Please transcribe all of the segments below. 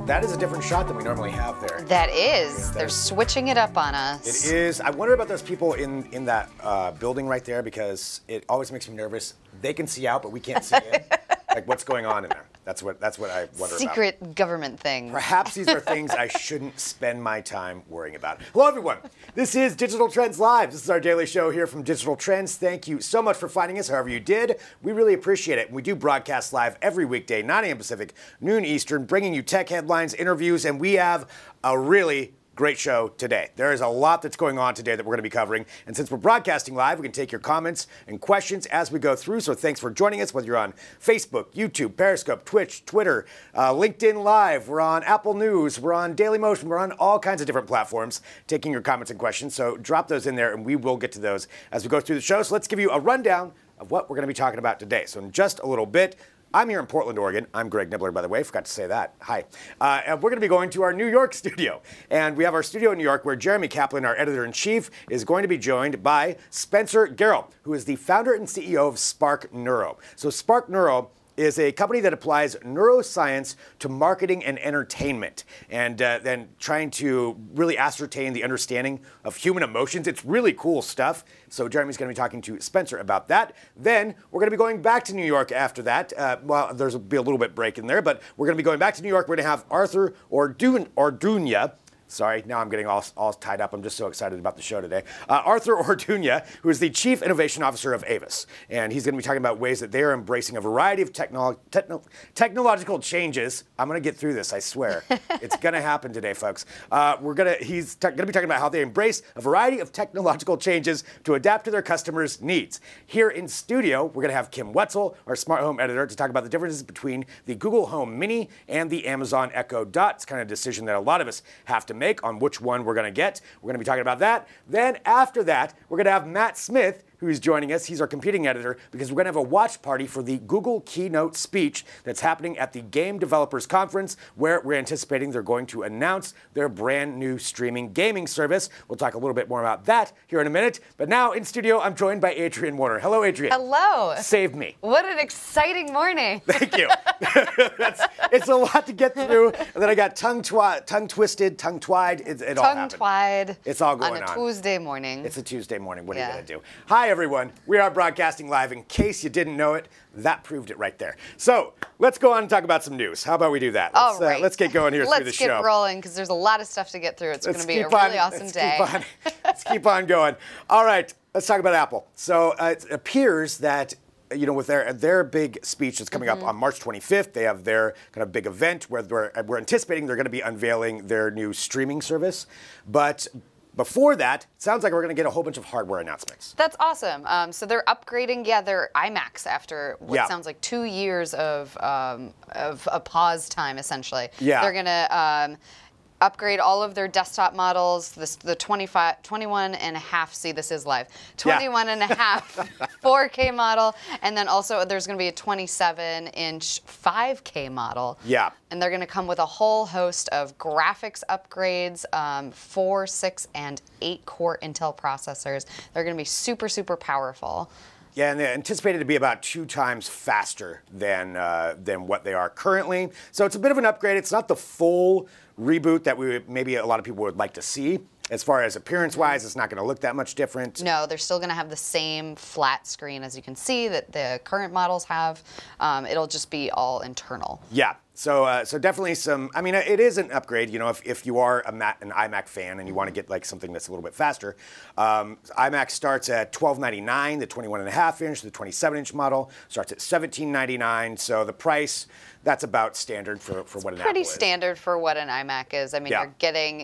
That is a different shot than we normally have there. That is. They're switching it up on us. It is. I wonder about those people in that building right there, because it always makes me nervous. They can see out, but we can't see in. Like, what's going on in there? That's what I wonder about. Secret government thing. Perhaps these are things I shouldn't spend my time worrying about. Hello, everyone. This is Digital Trends Live. This is our daily show here from Digital Trends. Thank you so much for finding us, however you did. We really appreciate it. We do broadcast live every weekday, 9 a.m. Pacific, noon Eastern, bringing you tech headlines, interviews, and we have a really great show today. There is a lot that's going on today that we're going to be covering. And since we're broadcasting live, we can take your comments and questions as we go through. So thanks for joining us, whether you're on Facebook, YouTube, Periscope, Twitch, Twitter, LinkedIn Live. We're on Apple News. We're on Dailymotion. We're on all kinds of different platforms taking your comments and questions. So drop those in there, and we will get to those as we go through the show. So let's give you a rundown of what we're going to be talking about today. So in just a little bit, I'm here in Portland, Oregon. I'm Greg Nibbler, by the way. Forgot to say that. Hi. And we're going to be going to our New York studio. And we have our studio in New York where Jeremy Kaplan, our editor-in-chief, is going to be joined by Spencer Garrell, who is the founder and CEO of Spark Neuro. So Spark Neuro is a company that applies neuroscience to marketing and entertainment, and then trying to really ascertain the understanding of human emotions. It's really cool stuff. So Jeremy's going to be talking to Spencer about that. Then we're going to be going back to New York after that. Well, there'll be a little bit break in there, but we're going to be going back to New York. We're going to have Arthur Orduña. Sorry, now I'm getting all tied up. I'm just so excited about the show today. Arthur Orduña, who is the Chief Innovation Officer of Avis. And he's going to be talking about ways that they are embracing a variety of technological changes. I'm going to get through this, I swear. It's going to happen today, folks. He's going to be talking about how they embrace a variety of technological changes to adapt to their customers' needs. Here in studio, we're going to have Kim Wetzel, our smart home editor, to talk about the differences between the Google Home Mini and the Amazon Echo Dot. It's kind of a decision that a lot of us have to make on which one we're going to get. We're going to be talking about that. Then after that, we're going to have Matt Smith, who's joining us. He's our computing editor, because we're going to have a watch party for the Google Keynote speech that's happening at the Game Developers Conference, where we're anticipating they're going to announce their brand new streaming gaming service. We'll talk a little bit more about that here in a minute. But now in studio, I'm joined by Adrienne Warner. Hello, Adrienne. Hello. Saved me. What an exciting morning. Thank you. It's a lot to get through. And then I got tongue-twisted, tongue-twide. It all happened. Tongue-twide. It's all going on. On a Tuesday morning. It's a Tuesday morning. What are you going to do? Hi, everyone. We are broadcasting live. In case you didn't know it, that proved it right there. So let's go on and talk about some news. How about we do that? All right. Let's get going here through the show. Let's get rolling, because there's a lot of stuff to get through. It's going to be a really awesome day. Let's keep on going. All right. Let's talk about Apple. So it appears that, you know, with their big speech that's coming up on March 25th, they have their kind of big event where we're anticipating they're going to be unveiling their new streaming service. But before that, it sounds like we're going to get a whole bunch of hardware announcements. That's awesome. So they're upgrading, their iMacs after what sounds like 2 years of a pause time, essentially. Yeah. They're going to upgrade all of their desktop models, the 21 and a half, see, this is live, 21 and a half 4K model, and then also there's going to be a 27-inch 5K model. Yeah. And they're going to come with a whole host of graphics upgrades, 4, 6, and 8-core Intel processors. They're going to be super, super powerful. Yeah, and they're anticipated to be about 2 times faster than what they are currently. So it's a bit of an upgrade. It's not the full reboot that maybe a lot of people would like to see. As far as appearance-wise, it's not going to look that much different. No, they're still going to have the same flat screen, as you can see, that the current models have. It'll just be all internal. Yeah. So definitely some, I mean, it is an upgrade, you know, if you are an iMac fan and you want to get like something that's a little bit faster. iMac starts at $1299, the 21.5-inch, the 27-inch model starts at $1799. So the price, that's about standard for what an Apple is. Pretty standard for what an iMac is. I mean,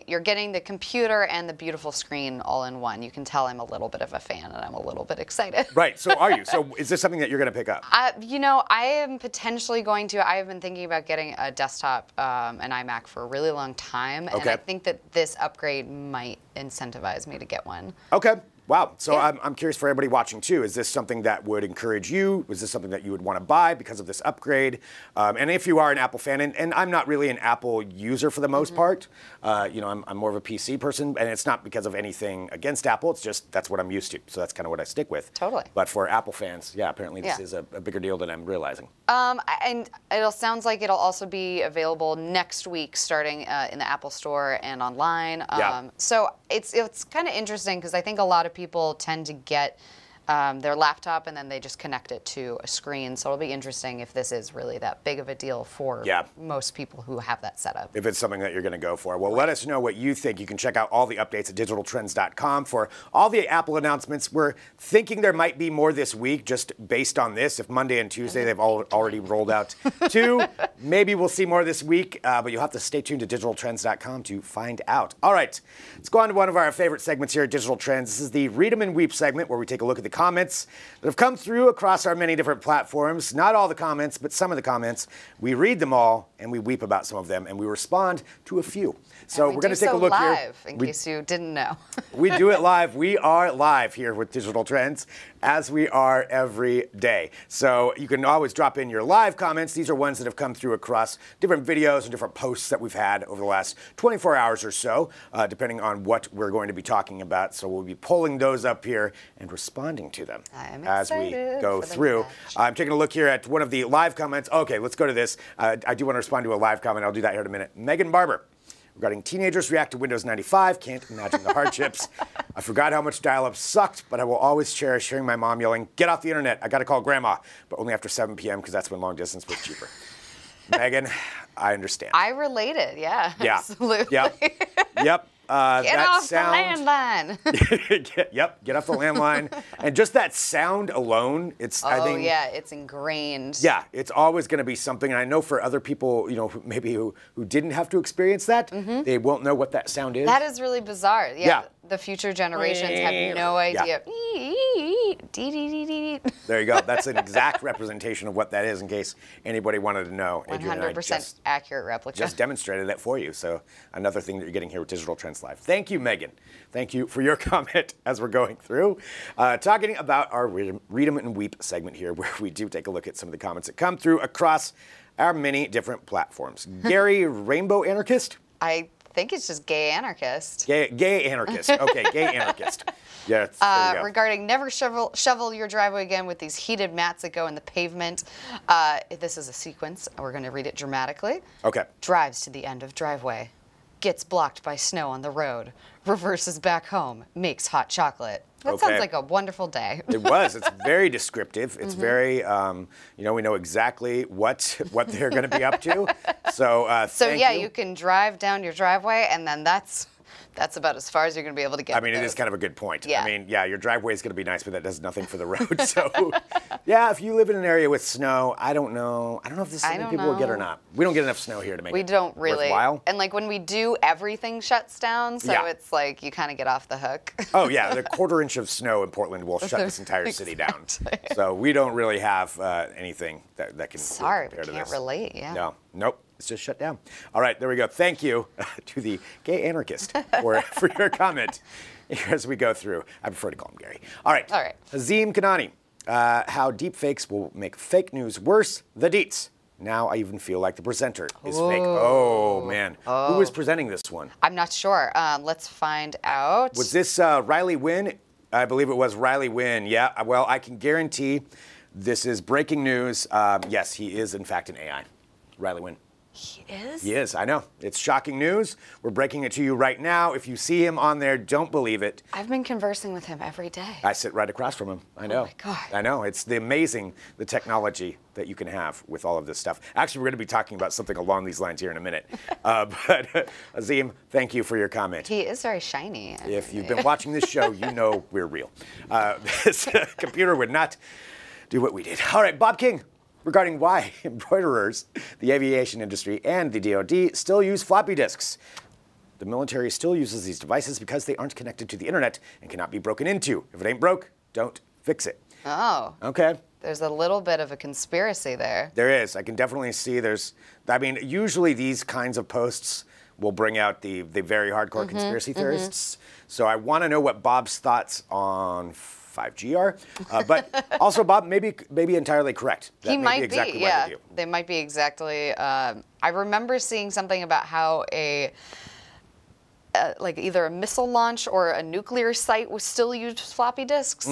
you're getting the computer and the beautiful screen all in one. You can tell I'm a little bit of a fan and I'm a little bit excited. Right. So are you? So is this something that you're going to pick up? You know, I am potentially going to. I have been thinking about getting a desktop, an iMac, for a really long time, and I think that this upgrade might incentivize me to get one. Okay. Wow. So I'm curious for everybody watching too. Is this something that would encourage you? Was this something that you would want to buy because of this upgrade? And if you are an Apple fan, and I'm not really an Apple user for the most part, I'm more of a PC person, and it's not because of anything against Apple. It's just that's what I'm used to. So that's kind of what I stick with. Totally. But for Apple fans, apparently this is a bigger deal than I'm realizing. And it sounds like it'll also be available next week, starting in the Apple Store and online. So it's kind of interesting because I think a lot of people tend to get their laptop and then they just connect it to a screen. So it'll be interesting if this is really that big of a deal for most people who have that setup. If it's something that you're going to go for. Well, let us know what you think. You can check out all the updates at digitaltrends.com for all the Apple announcements. We're thinking there might be more this week just based on this. If Monday and Tuesday they've already rolled out 2, maybe we'll see more this week. But you'll have to stay tuned to digitaltrends.com to find out. All right, let's go on to one of our favorite segments here at Digital Trends. This is the Read 'em and Weep segment where we take a look at the comments that have come through across our many different platforms. Not all the comments, but some of the comments. We read them all, and we weep about some of them, and we respond to a few. So we're going to take a look live, here. In case you didn't know. We do it live. We are live here with Digital Trends, as we are every day. So you can always drop in your live comments. These are ones that have come through across different videos and different posts that we've had over the last 24 hours or so, depending on what we're going to be talking about. So we'll be pulling those up here and responding to them as we go through. I'm taking a look here at one of the live comments. Okay, let's go to this. I do want to respond to a live comment. I'll do that here in a minute. Megan Barber. Regarding teenagers react to Windows 95, can't imagine the hardships. I forgot how much dial-up sucked, but I will always cherish hearing my mom yelling, "Get off the internet, I gotta call grandma," but only after 7 p.m. because that's when long distance was cheaper. Megan, I understand. I related, yeah. Absolutely. Yep. Get off the landline. Get off the landline. And just that sound alone, I think, it's ingrained. Yeah, it's always going to be something. And I know for other people, maybe who didn't have to experience that, they won't know what that sound is. That is really bizarre. Yeah. The future generations have no idea. There you go. That's an exact representation of what that is in case anybody wanted to know. 100% accurate replica. Just demonstrated that for you. So another thing that you're getting here with Digital Trends Live. Thank you, Megan. Thank you for your comment as we're going through. Talking about our Read 'em and Weep segment here, where we do take a look at some of the comments that come through across our many different platforms. Gary Rainbow Anarchist? I think it's just gay anarchist. Gay anarchist. Okay, gay anarchist. Yeah. Regarding never shovel your driveway again with these heated mats that go in the pavement. This is a sequence. We're going to read it dramatically. Okay. Drives to the end of driveway. Gets blocked by snow on the road. Reverses back home. Makes hot chocolate. That sounds like a wonderful day. It was. It's very descriptive. It's very, we know exactly what they're going to be up to. So, thank you. You can drive down your driveway, and then that's about as far as you're going to be able to get. I mean, it is kind of a good point. Yeah. I mean, your driveway is going to be nice, but that does nothing for the road. So, if you live in an area with snow, I don't know if this is something people will get or not. We don't get enough snow here to make it worthwhile. And when we do, everything shuts down, so it's like you kind of get off the hook. Oh, yeah. The quarter-inch of snow in Portland will shut this entire city down. So we don't really have anything that can compare to this. Sorry, we can't relate, No. Nope. It's just shut down. All right, there we go. Thank you to the gay anarchist for your comment as we go through. I prefer to call him Gary. All right. Hazim Kanani, how deepfakes will make fake news worse. The deets. Now I even feel like the presenter is fake. Oh, man. Who is presenting this one? I'm not sure. Let's find out. Was this Riley Wynn? I believe it was Riley Wynn. Yeah, well, I can guarantee this is breaking news. Yes, he is, in fact, an AI. Riley Wynn. He is? He is, I know. It's shocking news. We're breaking it to you right now. If you see him on there, don't believe it. I've been conversing with him every day. I sit right across from him. I know. Oh, my God. I know. It's the technology that you can have with all of this stuff. Actually, we're going to be talking about something along these lines here in a minute. But Azim, thank you for your comment. He is very shiny. If you've been watching this show, you know we're real. This computer would not do what we did. All right, Bob King. Regarding why embroiderers, the aviation industry, and the DoD still use floppy disks. The military still uses these devices because they aren't connected to the internet and cannot be broken into. If it ain't broke, don't fix it. Oh. Okay. There's a little bit of a conspiracy there. There is. I can definitely see usually these kinds of posts we'll bring out the very hardcore conspiracy theorists. So I want to know what Bob's thoughts on 5G are. But also, Bob may be entirely correct. He might be, exactly yeah. They might be exactly. I remember seeing something about how like either a missile launch or a nuclear site was still used floppy disks,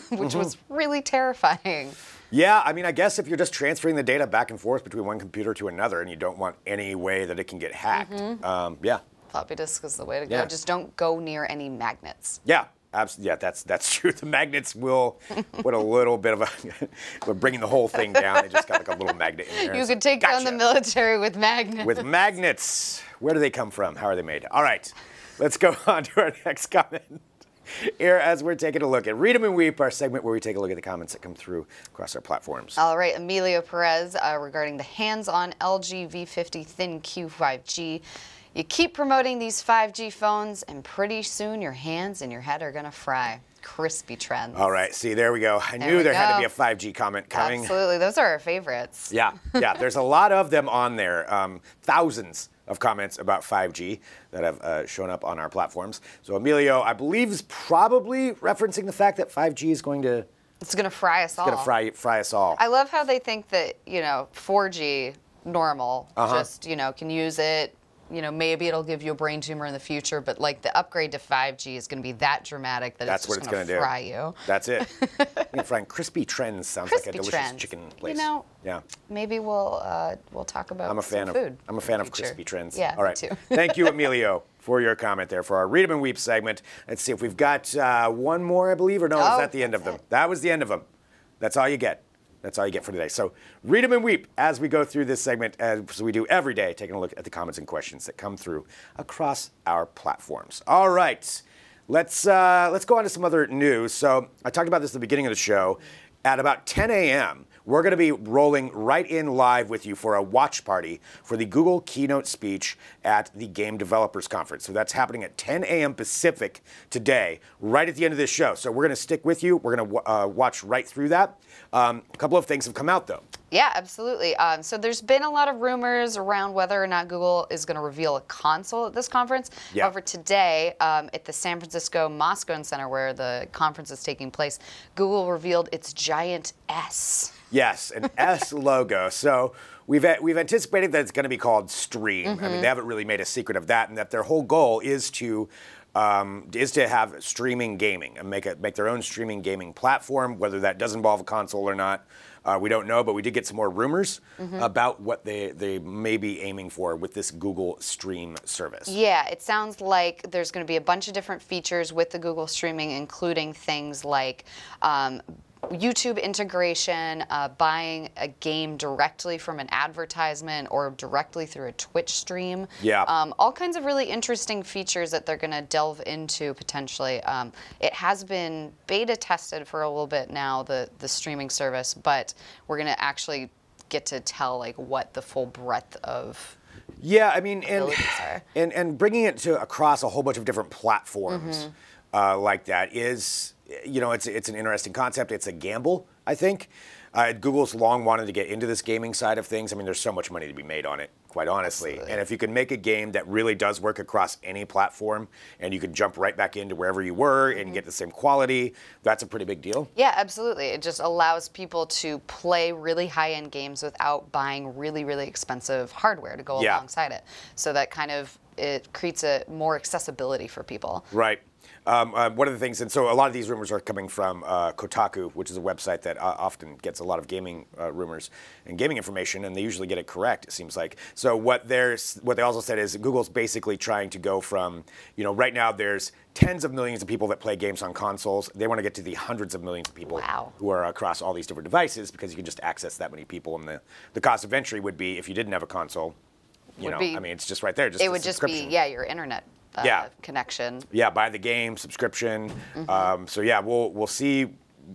which was really terrifying. Yeah, I mean, I guess if you're just transferring the data back and forth between one computer to another and you don't want any way that it can get hacked, yeah. Floppy disk is the way to go. Just don't go near any magnets. Yeah. Absolutely, yeah, that's true. The magnets will put a little bit of a, we're bringing the whole thing down. They just got like a little magnet in there. You could take down the military with magnets. With magnets. Where do they come from? How are they made? All right, let's go on to our next comment. Here, as we're taking a look at Read 'em and Weep, our segment where we take a look at the comments that come through across our platforms. All right, Emilio Perez regarding the hands-on LG V50 Thin Q5G. You keep promoting these 5G phones, and pretty soon your hands and your head are going to fry. Crispy trends. All right, see, there we go. I knew there had to be a 5G comment coming. Absolutely, those are our favorites. Yeah, there's a lot of them on there. Thousands of comments about 5G that have shown up on our platforms. So Emilio, I believe, is probably referencing the fact that 5G is going to... It's going to fry us all. It's going to fry us all. I love how they think that, 4G, normal, just, can use it. Maybe it'll give you a brain tumor in the future, but like the upgrade to 5G is going to be that dramatic that that's it's just going to fry you. That's it. Frying crispy trends sounds like a delicious chicken place. Yeah. Maybe we'll talk about food. I'm a fan of crispy trends. Yeah, all right. me too. Thank you, Emilio, for your comment there for our Read 'em and Weep segment. Let's see if we've got one more, I believe, or no? Is that the end of them? That was the end of them. That's all you get. That's all you get for today. So read 'em and weep as we go through this segment, as we do every day, taking a look at the comments and questions that come through across our platforms. All right, let's go on to some other news. So I talked about this at the beginning of the show. At about 10 a.m., we're going to be rolling right in live with you for a watch party for the Google Keynote speech at the Game Developers Conference. So that's happening at 10 a.m. Pacific today, right at the end of this show. So we're going to stick with you. We're going to watch right through that. A couple of things have come out, though. Yeah, absolutely. So there's been a lot of rumors around whether or not Google is going to reveal a console at this conference. Yeah. However, today at the San Francisco Moscone Center, where the conference is taking place, Google revealed its giant S. Yes, an S logo. So we've anticipated that it's going to be called Stream. I mean, they haven't really made a secret of that, and that their whole goal is to have streaming gaming and make their own streaming gaming platform. Whether that does involve a console or not, we don't know. But we did get some more rumors about what they may be aiming for with this Google Stream service. Yeah, it sounds like there's going to be a bunch of different features with the Google Streaming, including things like YouTube integration, buying a game directly from an advertisement or directly through a Twitch stream. Yeah. All kinds of really interesting features that they're going to delve into potentially. It has been beta tested for a little bit now, the streaming service, but we're going to actually get to tell like what the full breadth of I mean, and bringing it to across a whole bunch of different platforms like that is, it's an interesting concept. It's a gamble, I think. Google's long wanted to get into this gaming side of things. I mean, there's so much money to be made on it, quite honestly. Absolutely. And if you can make a game that really does work across any platform, and you can jump right back into wherever you were and get the same quality, that's a pretty big deal. Yeah, absolutely. It just allows people to play really high-end games without buying really, really expensive hardware to go alongside it. So that kind of, it creates a more accessibility for people. Right. One of the things, and so a lot of these rumors are coming from Kotaku, which is a website that often gets a lot of gaming rumors and gaming information, and they usually get it correct, it seems like. So what they also said is Google's basically trying to go from, right now there's tens of millions of people that play games on consoles. They want to get to the hundreds of millions of people who are across all these different devices, because you can just access that many people, and the cost of entry would be, if you didn't have a console, I mean, it's just right there. It would just be, your internet. Connection. Yeah, buy the game, subscription. So yeah, we'll see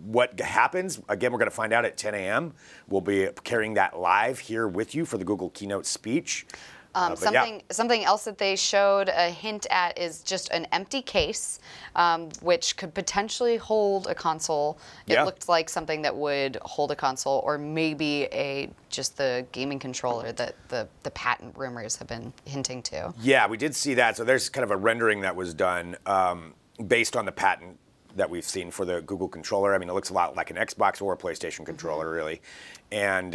what happens, again, we're going to find out at 10 a.m. We'll be carrying that live here with you for the Google Keynote speech. Something else that they showed a hint at is just an empty case, which could potentially hold a console. It looked like something that would hold a console, or maybe just the gaming controller that the patent rumors have been hinting to. Yeah, we did see that. So there's kind of a rendering that was done based on the patent that we've seen for the Google controller. I mean, it looks a lot like an Xbox or a PlayStation controller, really. And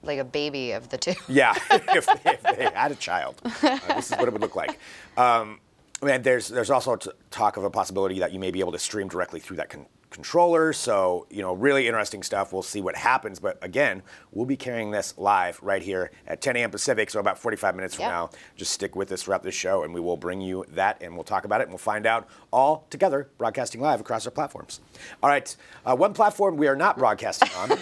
like a baby of the two. Yeah, if they had a child, this is what it would look like. And there's also talk of a possibility that you may be able to stream directly through that controller. So, really interesting stuff. We'll see what happens. But again, we'll be carrying this live right here at 10 a.m. Pacific, so about 45 minutes from now. Just stick with us throughout this show, and we will bring you that, and we'll talk about it, and we'll find out all together, broadcasting live across our platforms. All right, one platform we are not broadcasting on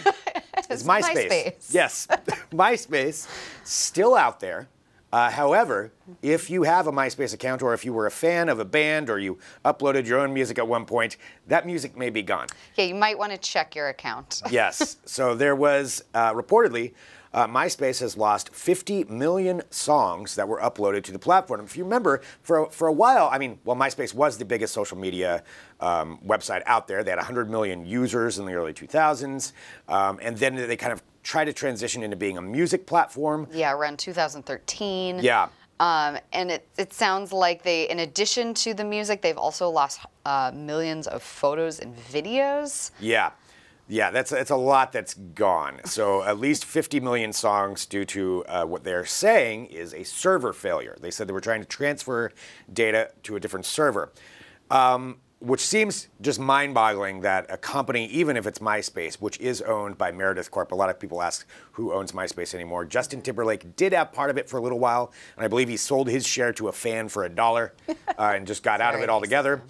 is MySpace. Yes, MySpace, still out there. However, if you have a MySpace account, or if you were a fan of a band, or you uploaded your own music at one point, that music may be gone. Yeah, you might want to check your account. Yes. So there was, reportedly, MySpace has lost 50 million songs that were uploaded to the platform. If you remember, for a while, MySpace was the biggest social media website out there. They had 100 million users in the early 2000s. And then they kind of tried to transition into being a music platform. Yeah, around 2013. Yeah. And it sounds like in addition to the music, they've also lost millions of photos and videos. Yeah. Yeah, that's a lot that's gone. So at least 50 million songs due to what they're saying is a server failure. They said they were trying to transfer data to a different server, which seems just mind-boggling that a company, even if it's MySpace, which is owned by Meredith Corp. A lot of people ask who owns MySpace anymore. Justin Timberlake did have part of it for a little while, and I believe he sold his share to a fan for $1 and just got out of it altogether.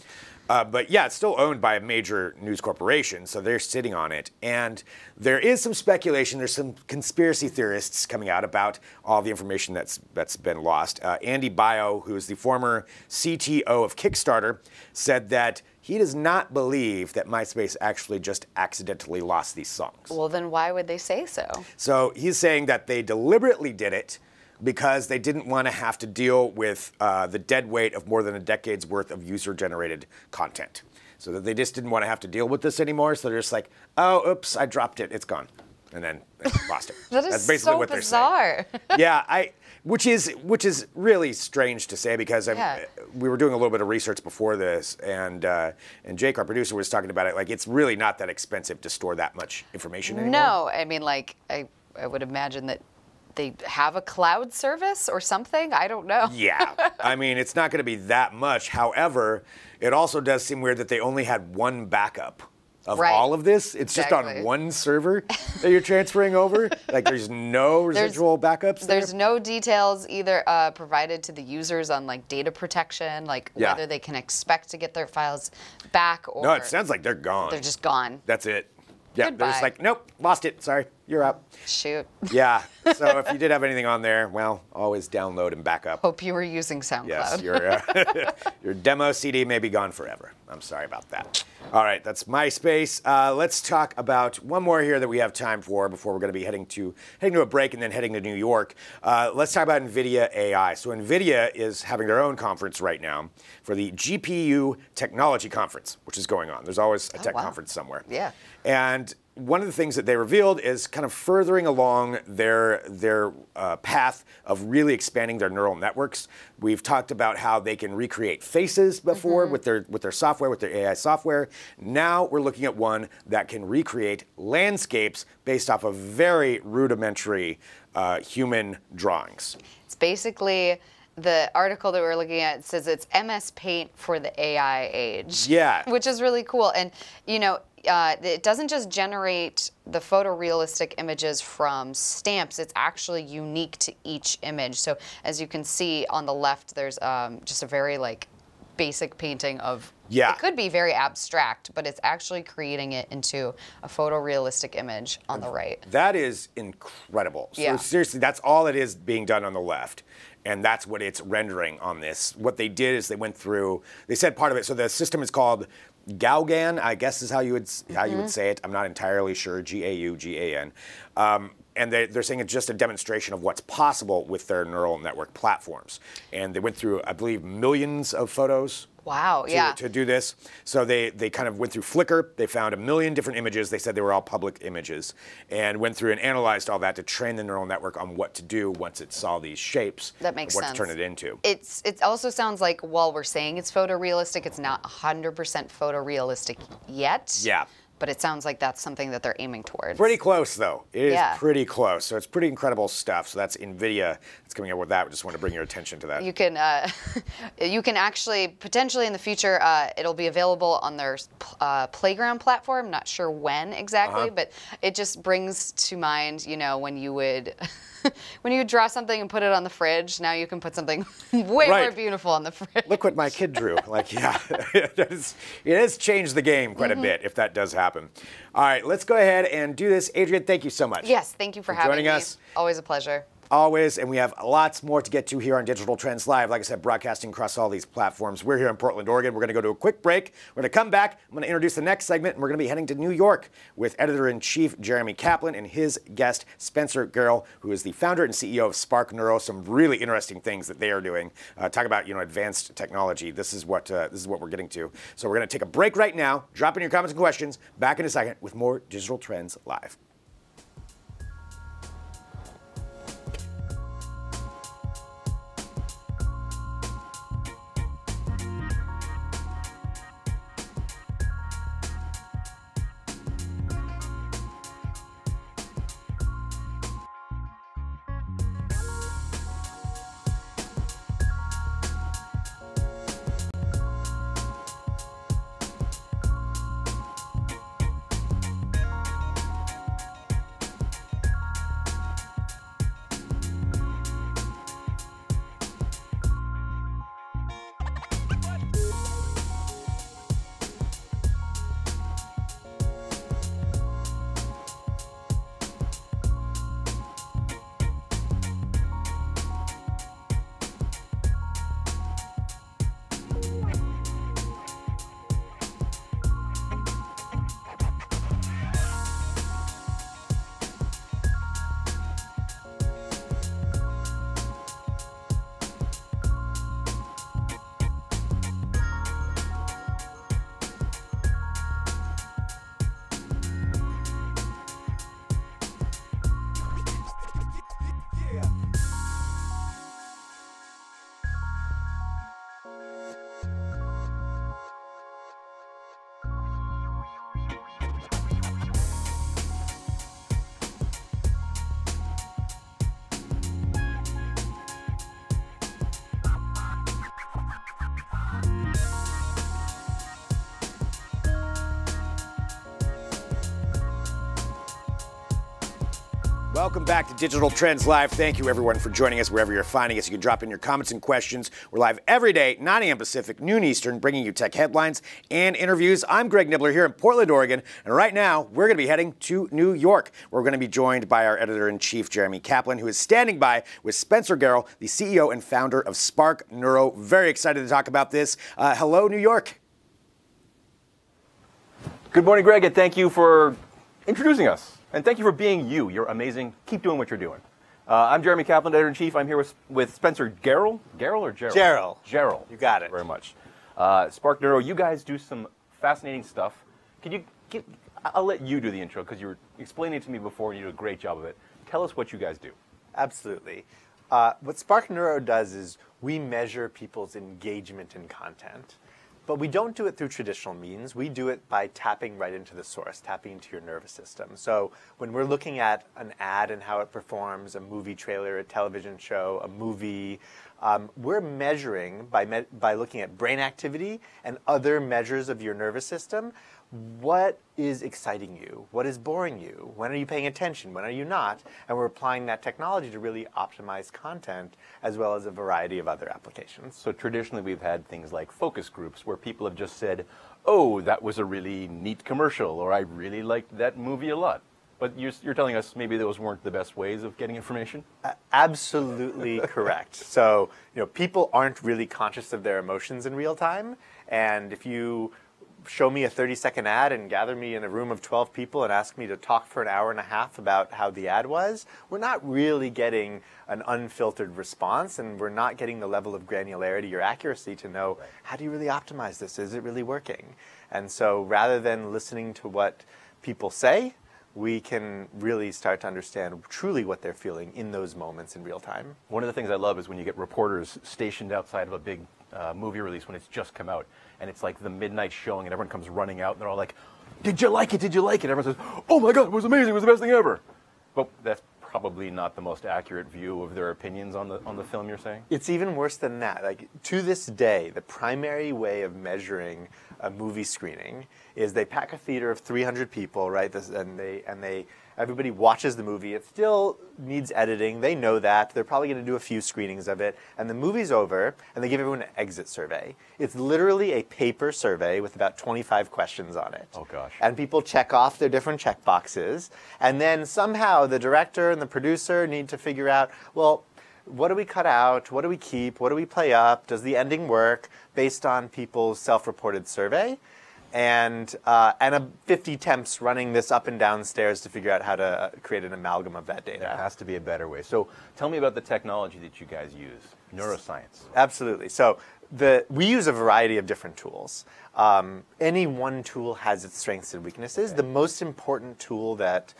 But yeah, it's still owned by a major news corporation, so they're sitting on it. And there is some speculation, there's some conspiracy theorists coming out about all the information that's been lost. Andy Bio, who is the former CTO of Kickstarter, said that he does not believe that MySpace actually just accidentally lost these songs. Well, then why would they say so? So he's saying that they deliberately did it because they didn't want to have to deal with the dead weight of more than a decade's worth of user-generated content. So that they just didn't want to have to deal with this anymore. So they're just like, oh, oops, I dropped it. It's gone. And then they lost it. That's basically so what bizarre. They're saying. Yeah, which is really strange to say, because we were doing a little bit of research before this, and Jake, our producer, was talking about it. Like, it's really not that expensive to store that much information anymore. No, I would imagine that they have a cloud service or something. I don't know. Yeah, it's not going to be that much. However, it also does seem weird that they only had one backup of all of this. It's just on one server that you're transferring over. Like, there's no residual backups there. There's no details either provided to the users on data protection, whether they can expect to get their files back, or no, it sounds like they're gone. They're just gone. That's it. Yeah, Goodbye. They're just like, nope, lost it. Sorry, you're up. Shoot. Yeah. So if you did have anything on there, well, always download and back up. Hope you were using SoundCloud. Yes, your demo CD may be gone forever. I'm sorry about that. All right, that's MySpace. Let's talk about one more here that we have time for before we're going to be heading to a break and then heading to New York. Let's talk about NVIDIA AI. So NVIDIA is having their own conference right now for the GPU Technology Conference, which is going on. There's always a tech conference somewhere. Yeah. And one of the things that they revealed is kind of furthering along their path of really expanding their neural networks. We've talked about how they can recreate faces before with their software, with their AI software. Now we're looking at one that can recreate landscapes based off of very rudimentary human drawings. It's basically, the article that we're looking at says it's MS Paint for the AI age. Yeah. Which is really cool. And, it doesn't just generate the photorealistic images from stamps. It's actually unique to each image. So as you can see on the left, there's just a very basic painting of, it could be very abstract, but it's actually creating it into a photorealistic image on the right. That is incredible. So seriously, that's all it is being done on the left. And that's what it's rendering on this. What they did is they went through, they said part of it, so the system is called Gaugan, I guess is how you would say it. I'm not entirely sure. Gaugan. And they're saying it's just a demonstration of what's possible with their neural network platforms. And they went through, I believe, millions of photos. Wow, to do this. So they kind of went through Flickr. They found 1 million different images. They said they were all public images. And went through and analyzed all that to train the neural network on what to do once it saw these shapes. That makes sense. What to turn it into. It also sounds like while we're saying it's photorealistic, it's not 100% photorealistic yet. Yeah. But it sounds like that's something that they're aiming towards. Pretty close, though. It is pretty close. So it's pretty incredible stuff. So that's NVIDIA that's coming up with that. We just want to bring your attention to that. You can actually, potentially in the future, it'll be available on their Playground platform. Not sure when exactly, but it just brings to mind, when you would... when you draw something and put it on the fridge, now you can put something way more beautiful on the fridge. Look what my kid drew. It has changed the game quite a bit if that does happen. All right, let's go ahead and do this. Adrienne, thank you so much. Yes, thank you for having joining me. us. Always a pleasure. Always, and we have lots more to get to here on Digital Trends Live. Like I said, broadcasting across all these platforms. We're here in Portland, Oregon. We're going to go to a quick break. We're going to come back. I'm going to introduce the next segment, and we're going to be heading to New York with Editor-in-Chief Jeremy Kaplan and his guest, Spencer Garrell, who is the founder and CEO of Spark Neuro. Some really interesting things that they are doing. Talk about advanced technology. This is what we're getting to. So we're going to take a break right now. Drop in your comments and questions. Back in a second with more Digital Trends Live. Welcome back to Digital Trends Live. Thank you, everyone, for joining us wherever you're finding us. You can drop in your comments and questions. We're live every day, 9 a.m. Pacific, noon Eastern, bringing you tech headlines and interviews. I'm Greg Nibbler here in Portland, Oregon, and right now we're going to be heading to New York. We're going to be joined by our editor-in-chief, Jeremy Kaplan, who is standing by with Spencer Garrell, the CEO and founder of Spark Neuro. Very excited to talk about this. Hello, New York. Good morning, Greg, and thank you for introducing us. And thank you for being you. You're amazing. Keep doing what you're doing. I'm Jeremy Kaplan, editor-in-chief. I'm here with Spencer Garrell. Garrell or Gerald? Gerald. Gerald. You got it. Very much. Spark Neuro, you guys do some fascinating stuff. I'll let you do the intro because you were explaining it to me before and you did a great job of it. Tell us what you guys do. Absolutely. What Spark Neuro does is we measure people's engagement in content. But we don't do it through traditional means. We do it by tapping right into the source, tapping into your nervous system. So when we're looking at an ad and how it performs, a movie trailer, a television show, a movie, we're measuring by looking at brain activity and other measures of your nervous system. What is exciting you? What is boring you? When are you paying attention? When are you not? And we're applying that technology to really optimize content as well as a variety of other applications. So traditionally we've had things like focus groups where people have just said, oh, that was a really neat commercial, or I really liked that movie a lot. But you're telling us maybe those weren't the best ways of getting information? Absolutely correct. So people aren't really conscious of their emotions in real time. And if you show me a 30-second ad and gather me in a room of 12 people and ask me to talk for an hour and a half about how the ad was, we're not really getting an unfiltered response, and we're not getting the level of granularity or accuracy to know, how do you really optimize this? Is it really working? And so rather than listening to what people say, we can really start to understand truly what they're feeling in those moments in real time. One of the things I love is when you get reporters stationed outside of a big movie release when it's just come out, and it's like the midnight showing, and everyone comes running out, and they're all like, "Did you like it? Did you like it?" Everyone says, "Oh my God, it was amazing! It was the best thing ever." But that's probably not the most accurate view of their opinions on the film. You're saying it's even worse than that. Like, to this day, the primary way of measuring a movie screening is they pack a theater of 300 people, right? Everybody watches the movie. It still needs editing. They know that. They're probably going to do a few screenings of it. And the movie's over, and they give everyone an exit survey. It's literally a paper survey with about 25 questions on it. Oh, gosh. And people check off their different check boxes. And then somehow the director and the producer need to figure out, well, what do we cut out? What do we keep? What do we play up? Does the ending work? Based on people's self-reported survey. And 50 attempts running this up and down stairs to figure out how to create an amalgam of that data. There has to be a better way. So tell me about the technology that you guys use, neuroscience. Absolutely. So we use a variety of different tools. Any one tool has its strengths and weaknesses. Okay. The most important tool that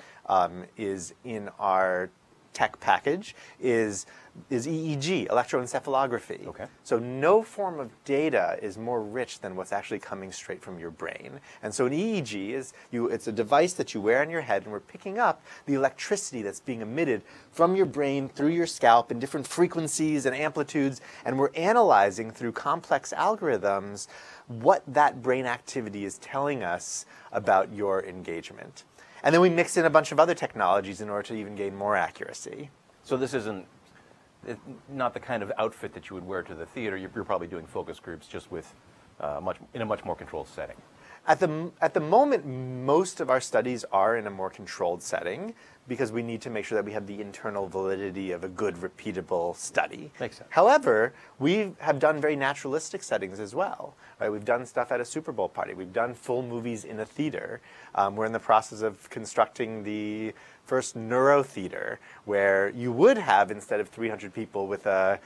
is in our tech package is EEG, electroencephalography. Okay. So no form of data is more rich than what's actually coming straight from your brain. And so an EEG it's a device that you wear on your head, and we're picking up the electricity that's being emitted from your brain through your scalp in different frequencies and amplitudes, and we're analyzing through complex algorithms what that brain activity is telling us about your engagement. And then we mix in a bunch of other technologies in order to even gain more accuracy. So this isn't not the kind of outfit that you would wear to the theater. You're probably doing focus groups just with in a much more controlled setting. At the moment, most of our studies are in a more controlled setting because we need to make sure that we have the internal validity of a good, repeatable study. Makes sense. However, we have done very naturalistic settings as well. Right? We've done stuff at a Super Bowl party. We've done full movies in a theater. We're in the process of constructing the first neuro theater, where you would have, instead of 300 people with a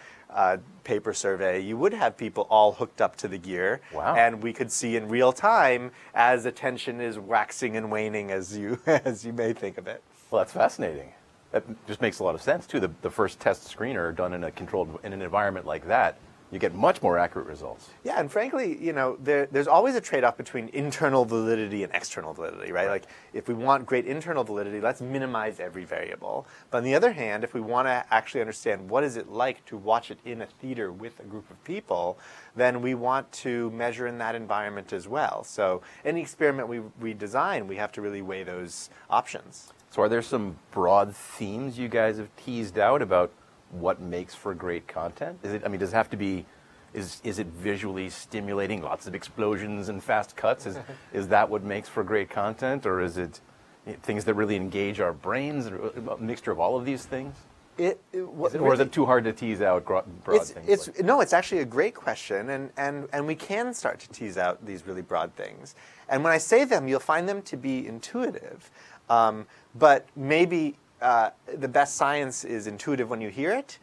paper survey, you would have people all hooked up to the gear. Wow. And we could see in real time as attention is waxing and waning, as you may think of it. Well, that's fascinating. That just makes a lot of sense too. The first test screener done in an environment like that, you get much more accurate results. Yeah, and frankly, there's always a trade-off between internal validity and external validity, right? Like, if we want great internal validity, let's minimize every variable. But on the other hand, if we want to actually understand what is it like to watch it in a theater with a group of people, then we want to measure in that environment as well. So any experiment we design, we have to really weigh those options. So are there some broad themes you guys have teased out about what makes for great content? Does it have to be, is it visually stimulating, lots of explosions and fast cuts? Is that what makes for great content? Or is it things that really engage our brains, a mixture of all of these things? Or is it too hard to tease out broad things? No, it's actually a great question, and we can start to tease out these really broad things. And when I say them, you'll find them to be intuitive. But maybe the best science is intuitive when you hear it,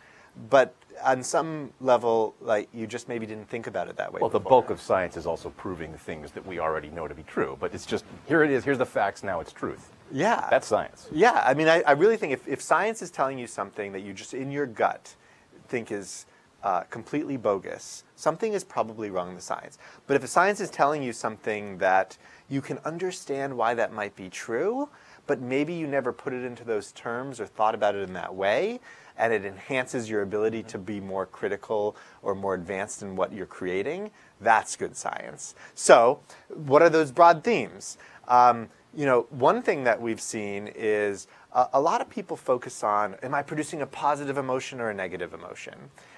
but on some level, like, you just maybe didn't think about it that way. Well, the bulk of science is also proving things that we already know to be true, but it's just, here it is, here's the facts, now it's truth. Yeah. That's science. Yeah, I mean, I really think if science is telling you something that you just in your gut think is completely bogus, something is probably wrong in the science. But if a science is telling you something that you can understand why that might be true, but maybe you never put it into those terms or thought about it in that way, and it enhances your ability to be more critical or more advanced in what you're creating, that's good science. So what are those broad themes? One thing that we've seen is a lot of people focus on, am I producing a positive emotion or a negative emotion?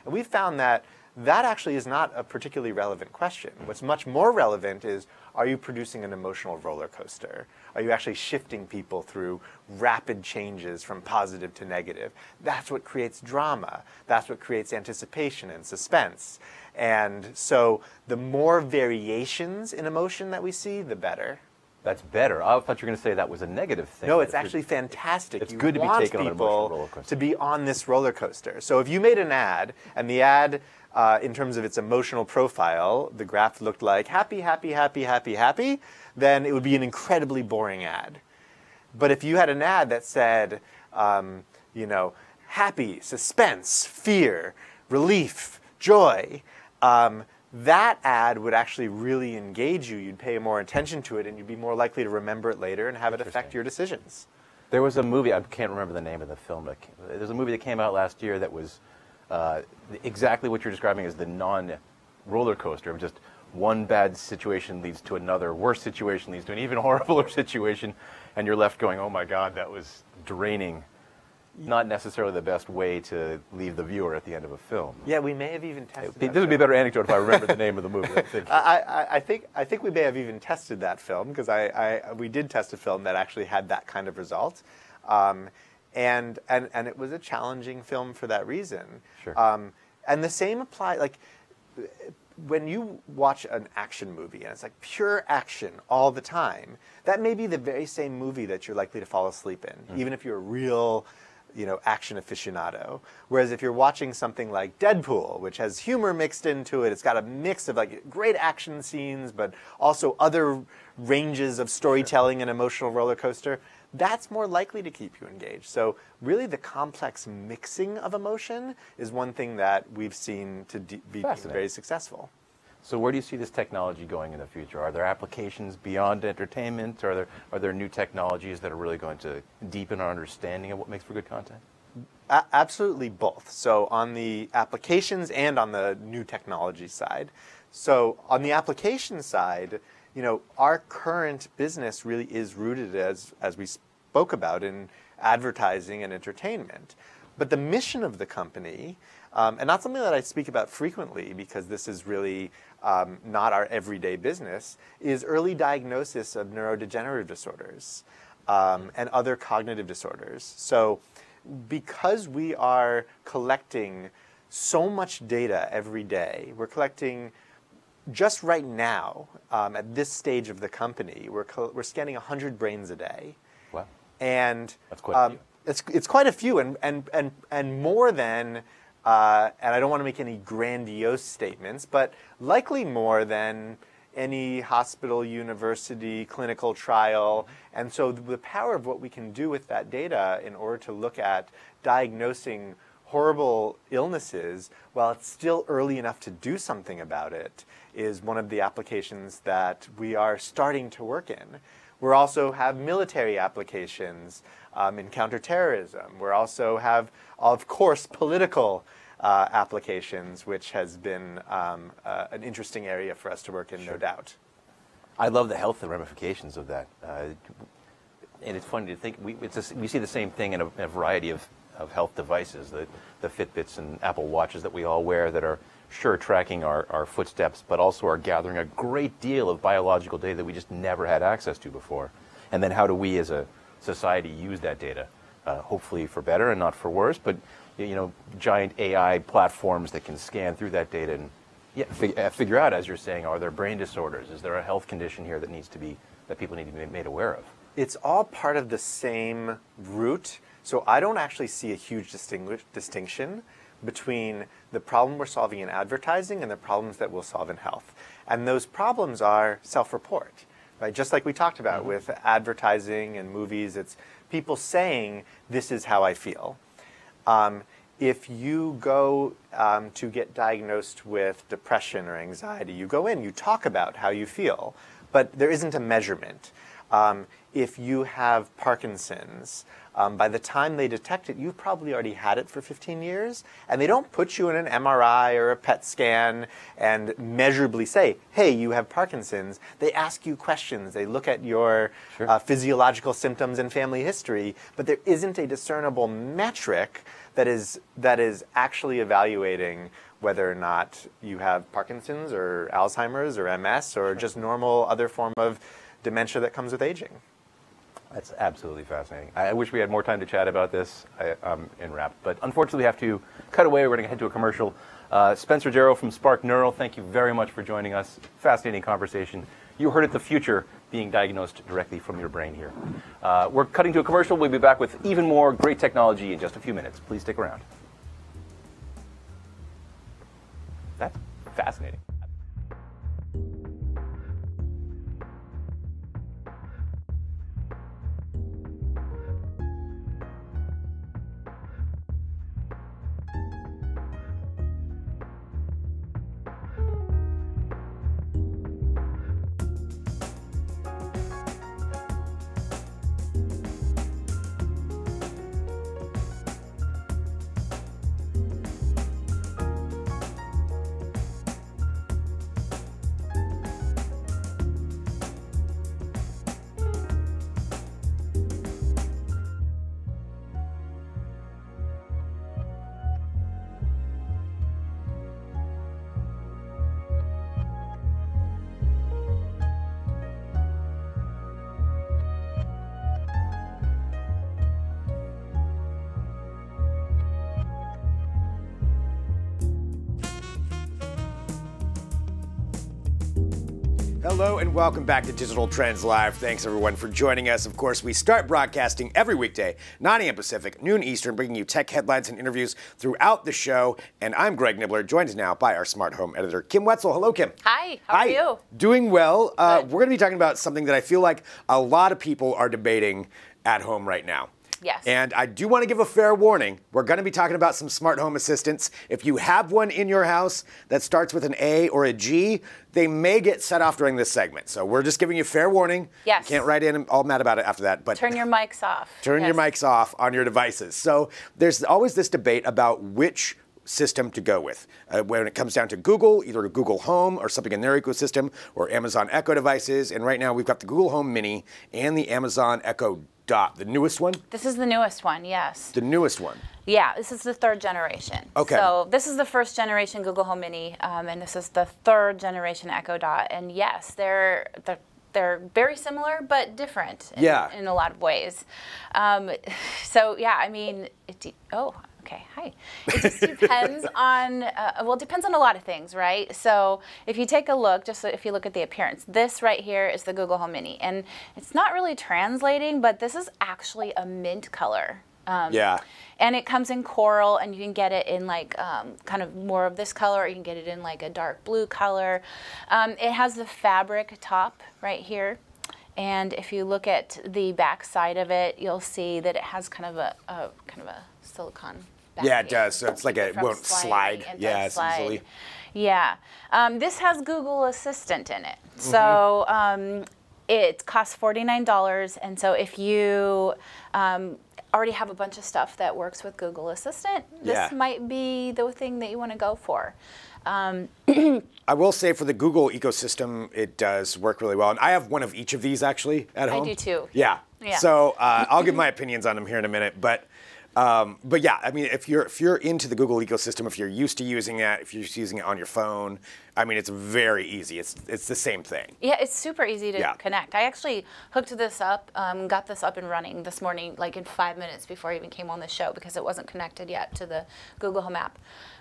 And we've found that that actually is not a particularly relevant question. What's much more relevant is, are you producing an emotional roller coaster? Are you actually shifting people through rapid changes from positive to negative? That's what creates drama. That's what creates anticipation and suspense. And so the more variations in emotion that we see, the better. That's better. I thought you were going to say that was a negative thing. No, it's actually fantastic. It's good to be taken on an emotional roller coaster. To be on this roller coaster. So if you made an ad, and the ad, in terms of its emotional profile, the graph looked like happy, happy, happy, happy, happy, then it would be an incredibly boring ad. But if you had an ad that said, happy, suspense, fear, relief, joy, that ad would actually really engage you. You'd pay more attention to it, and you'd be more likely to remember it later and have it affect your decisions. There was a movie, I can't remember the name of the film, but there's a movie that came out last year that was exactly what you're describing as the non-roller coaster. Just one bad situation leads to another, worse situation leads to an even horribler situation, and you're left going, oh my God, that was draining. Not necessarily the best way to leave the viewer at the end of a film. Yeah, we may have even tested This would be a better anecdote if I remember the name of the movie. I think we may have even tested that film, because we did test a film that actually had that kind of result. And it was a challenging film for that reason. Sure. And the same applies, like, when you watch an action movie and it's like pure action all the time, that may be the very same movie that you're likely to fall asleep in, even if you're a real action aficionado. Whereas if you're watching something like Deadpool, which has humor mixed into it, it's got a mix of like great action scenes, but also other ranges of storytelling and emotional roller coaster, that's more likely to keep you engaged. So really the complex mixing of emotion is one thing that we've seen to be very successful. So where do you see this technology going in the future? Are there applications beyond entertainment? Are there new technologies that are really going to deepen our understanding of what makes for good content? Absolutely both. So on the applications and on the new technology side. So on the application side, our current business really is rooted, as we spoke about, in advertising and entertainment. But the mission of the company, and not something that I speak about frequently because this is really not our everyday business, is early diagnosis of neurodegenerative disorders and other cognitive disorders. So because we are collecting so much data every day, we're collecting, just right now, at this stage of the company, we're scanning 100 brains a day. Wow. And that's quite a few. It's quite a few, and more than, and I don't want to make any grandiose statements, but likely more than any hospital, university, clinical trial. And so the power of what we can do with that data in order to look at diagnosing horrible illnesses while it's still early enough to do something about it is one of the applications that we are starting to work in. We also have military applications in counterterrorism. We also have, of course, political applications, which has been an interesting area for us to work in, no doubt. I love the health ramifications of that. And it's funny to think, we see the same thing in a variety of health devices, the Fitbits and Apple Watches that we all wear that are sure tracking our footsteps, but also are gathering a great deal of biological data that we just never had access to before. And then how do we as a society use that data? Hopefully for better and not for worse, but giant AI platforms that can scan through that data and figure out, as you're saying, are there brain disorders? Is there a health condition here that people need to be made aware of? It's all part of the same root. So I don't actually see a huge distinction between the problem we're solving in advertising and the problems that we'll solve in health. And those problems are self-report, right? Just like we talked about with advertising and movies, it's people saying, this is how I feel. If you go to get diagnosed with depression or anxiety, you go in, you talk about how you feel, but there isn't a measurement. If you have Parkinson's, by the time they detect it, you've probably already had it for 15 years. And they don't put you in an MRI or a PET scan and measurably say, hey, you have Parkinson's. They ask you questions. They look at your physiological symptoms and family history. But there isn't a discernible metric that is actually evaluating whether or not you have Parkinson's or Alzheimer's or MS or just normal other form of dementia that comes with aging. That's absolutely fascinating. I wish we had more time to chat about this. I'm enwrapped. But unfortunately, we have to cut away. We're going to head to a commercial. Spencer Jarrow from Spark Neural, thank you very much for joining us. Fascinating conversation. You heard it, the future being diagnosed directly from your brain here. We're cutting to a commercial. We'll be back with even more great technology in just a few minutes. Please stick around. That's fascinating. Hello and welcome back to Digital Trends Live. Thanks everyone for joining us. Of course, we start broadcasting every weekday, 9 a.m. Pacific, noon Eastern, bringing you tech headlines and interviews throughout the show. And I'm Greg Nibbler, joined now by our smart home editor, Kim Wetzel. Hello, Kim. Hi, how are you? Doing well. We're going to be talking about something that I feel like a lot of people are debating at home right now. Yes. And I do want to give a fair warning. We're going to be talking about some smart home assistants. If you have one in your house that starts with an A or a G, they may get set off during this segment. So we're just giving you fair warning. Yes. You can't write in all mad about it after that. But turn your mics off. Turn your mics off on your devices. So there's always this debate about which system to go with. When it comes down to Google, either Google Home or something in their ecosystem, or Amazon Echo devices. And right now we've got the Google Home Mini and the Amazon Echo Dot, the newest one? This is the newest one, yes. The newest one? Yeah, this is the third generation. Okay. So this is the first generation Google Home Mini, and this is the third generation Echo Dot. And yes, they're very similar but different in a lot of ways. So yeah, I mean, okay, hi. It just depends on, well, it depends on a lot of things, right? So if you take a look, just so if you look at the appearance, this right here is the Google Home Mini. And it's not really translating, but this is actually a mint color. And it comes in coral, and you can get it in like kind of more of this color, or you can get it in like a dark blue color. It has the fabric top right here. And if you look at the back side of it, you'll see that it has kind of a silicone backing. Yeah, it does. So it's like it won't slide. Yeah, it's easily. Yeah. This has Google Assistant in it. So it costs $49. And so if you already have a bunch of stuff that works with Google Assistant, this might be the thing that you want to go for. I will say for the Google ecosystem, it does work really well. And I have one of each of these actually at home. I do too. Yeah. So I'll give my opinions on them here in a minute. But yeah, I mean, if you're into the Google ecosystem, if you're used to using it, if you're just using it on your phone, I mean, it's very easy. It's the same thing. Yeah, it's super easy to connect. I actually hooked this up, got this up and running this morning, like in 5 minutes before I even came on the show, because it wasn't connected yet to the Google Home app.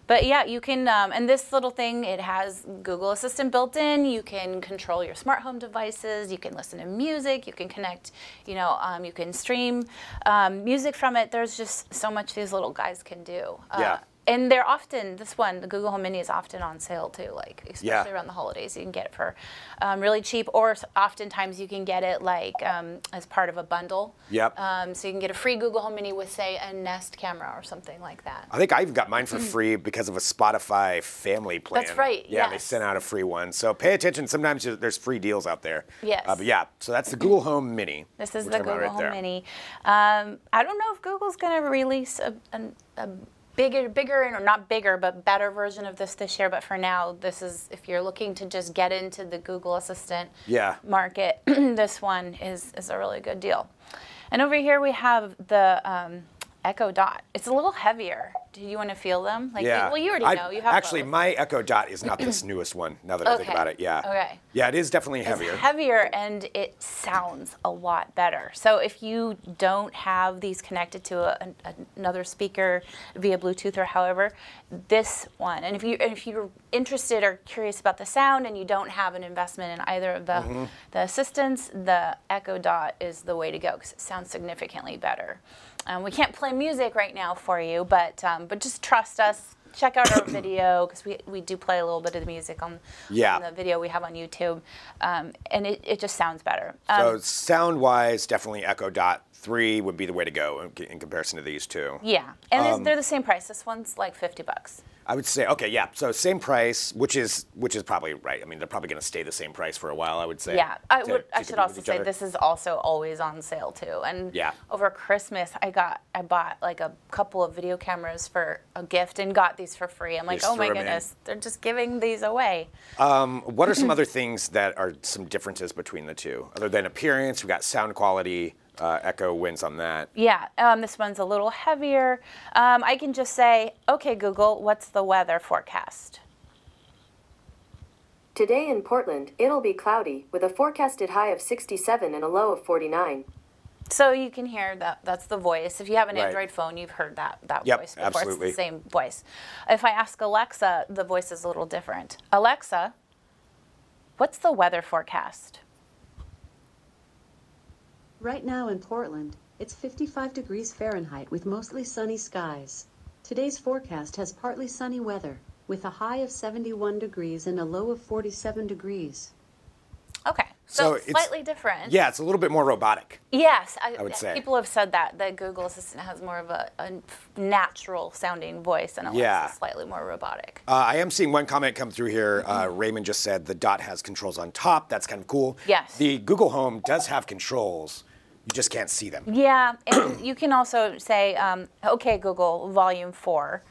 But yeah, you can, and this little thing, it has Google Assistant built in. You can control your smart home devices. You can listen to music. You can connect, you can stream music from it. There's just so much these little guys can do. And they're often, this one, the Google Home Mini is often on sale too, like especially around the holidays. You can get it for really cheap, or oftentimes you can get it like as part of a bundle. Yep. So you can get a free Google Home Mini with, say, a Nest camera or something like that. I think I even got mine for free because of a Spotify family plan. That's right, Yeah, they sent out a free one. So pay attention. Sometimes there's free deals out there. Yes. But yeah, so that's the Google Home Mini. This is the Google Home Mini. I don't know if Google's going to release a bigger, or not bigger, but better version of this year. But for now, this is, if you're looking to just get into the Google Assistant market, this one is a really good deal. And over here we have the Echo Dot. It's a little heavier. Do you want to feel them? Like, well, you already know. You have actually, both. my Echo Dot is not this newest one, now that I think about it. Yeah. Okay. Yeah, it is definitely heavier. It's heavier, and it sounds a lot better. So if you don't have these connected to another speaker via Bluetooth or however, this one, and if you're interested or curious about the sound and you don't have an investment in either of the assistants, the Echo Dot is the way to go because it sounds significantly better. We can't play music right now for you, but just trust us. Check out our video, because we do play a little bit of the music on the video we have on YouTube, and it just sounds better. So sound-wise, definitely Echo Dot 3 would be the way to go in comparison to these two. Yeah, and they're the same price. This one's like $50. I would say, okay, yeah, so same price, which is probably right. I mean, they're probably going to stay the same price for a while, I would say. Yeah, I should also say this is also always on sale too. And over Christmas, I bought like a couple of video cameras for a gift and got these for free. I'm like, oh my goodness, they're just giving these away. What are some other things that are some differences between the two? Other than appearance, we've got sound quality. Echo wins on that. Yeah, this one's a little heavier. I can just say, okay, Google, what's the weather forecast? Today in Portland, it'll be cloudy with a forecasted high of 67 and a low of 49. So you can hear that's the voice. If you have an Android phone, you've heard that voice before. Absolutely. It's the same voice. If I ask Alexa, the voice is a little different. Alexa, what's the weather forecast? Right now in Portland, it's 55 degrees Fahrenheit with mostly sunny skies. Today's forecast has partly sunny weather, with a high of 71 degrees and a low of 47 degrees. Okay, so slightly different. Yeah, it's a little bit more robotic. Yes, I would say. People have said that Google Assistant has more of a natural sounding voice, and Alexa is slightly more robotic. I am seeing one comment come through here. Raymond just said the Dot has controls on top. That's kind of cool. Yes. The Google Home does have controls. You just can't see them. Yeah, and you can also say, okay, Google, volume 4.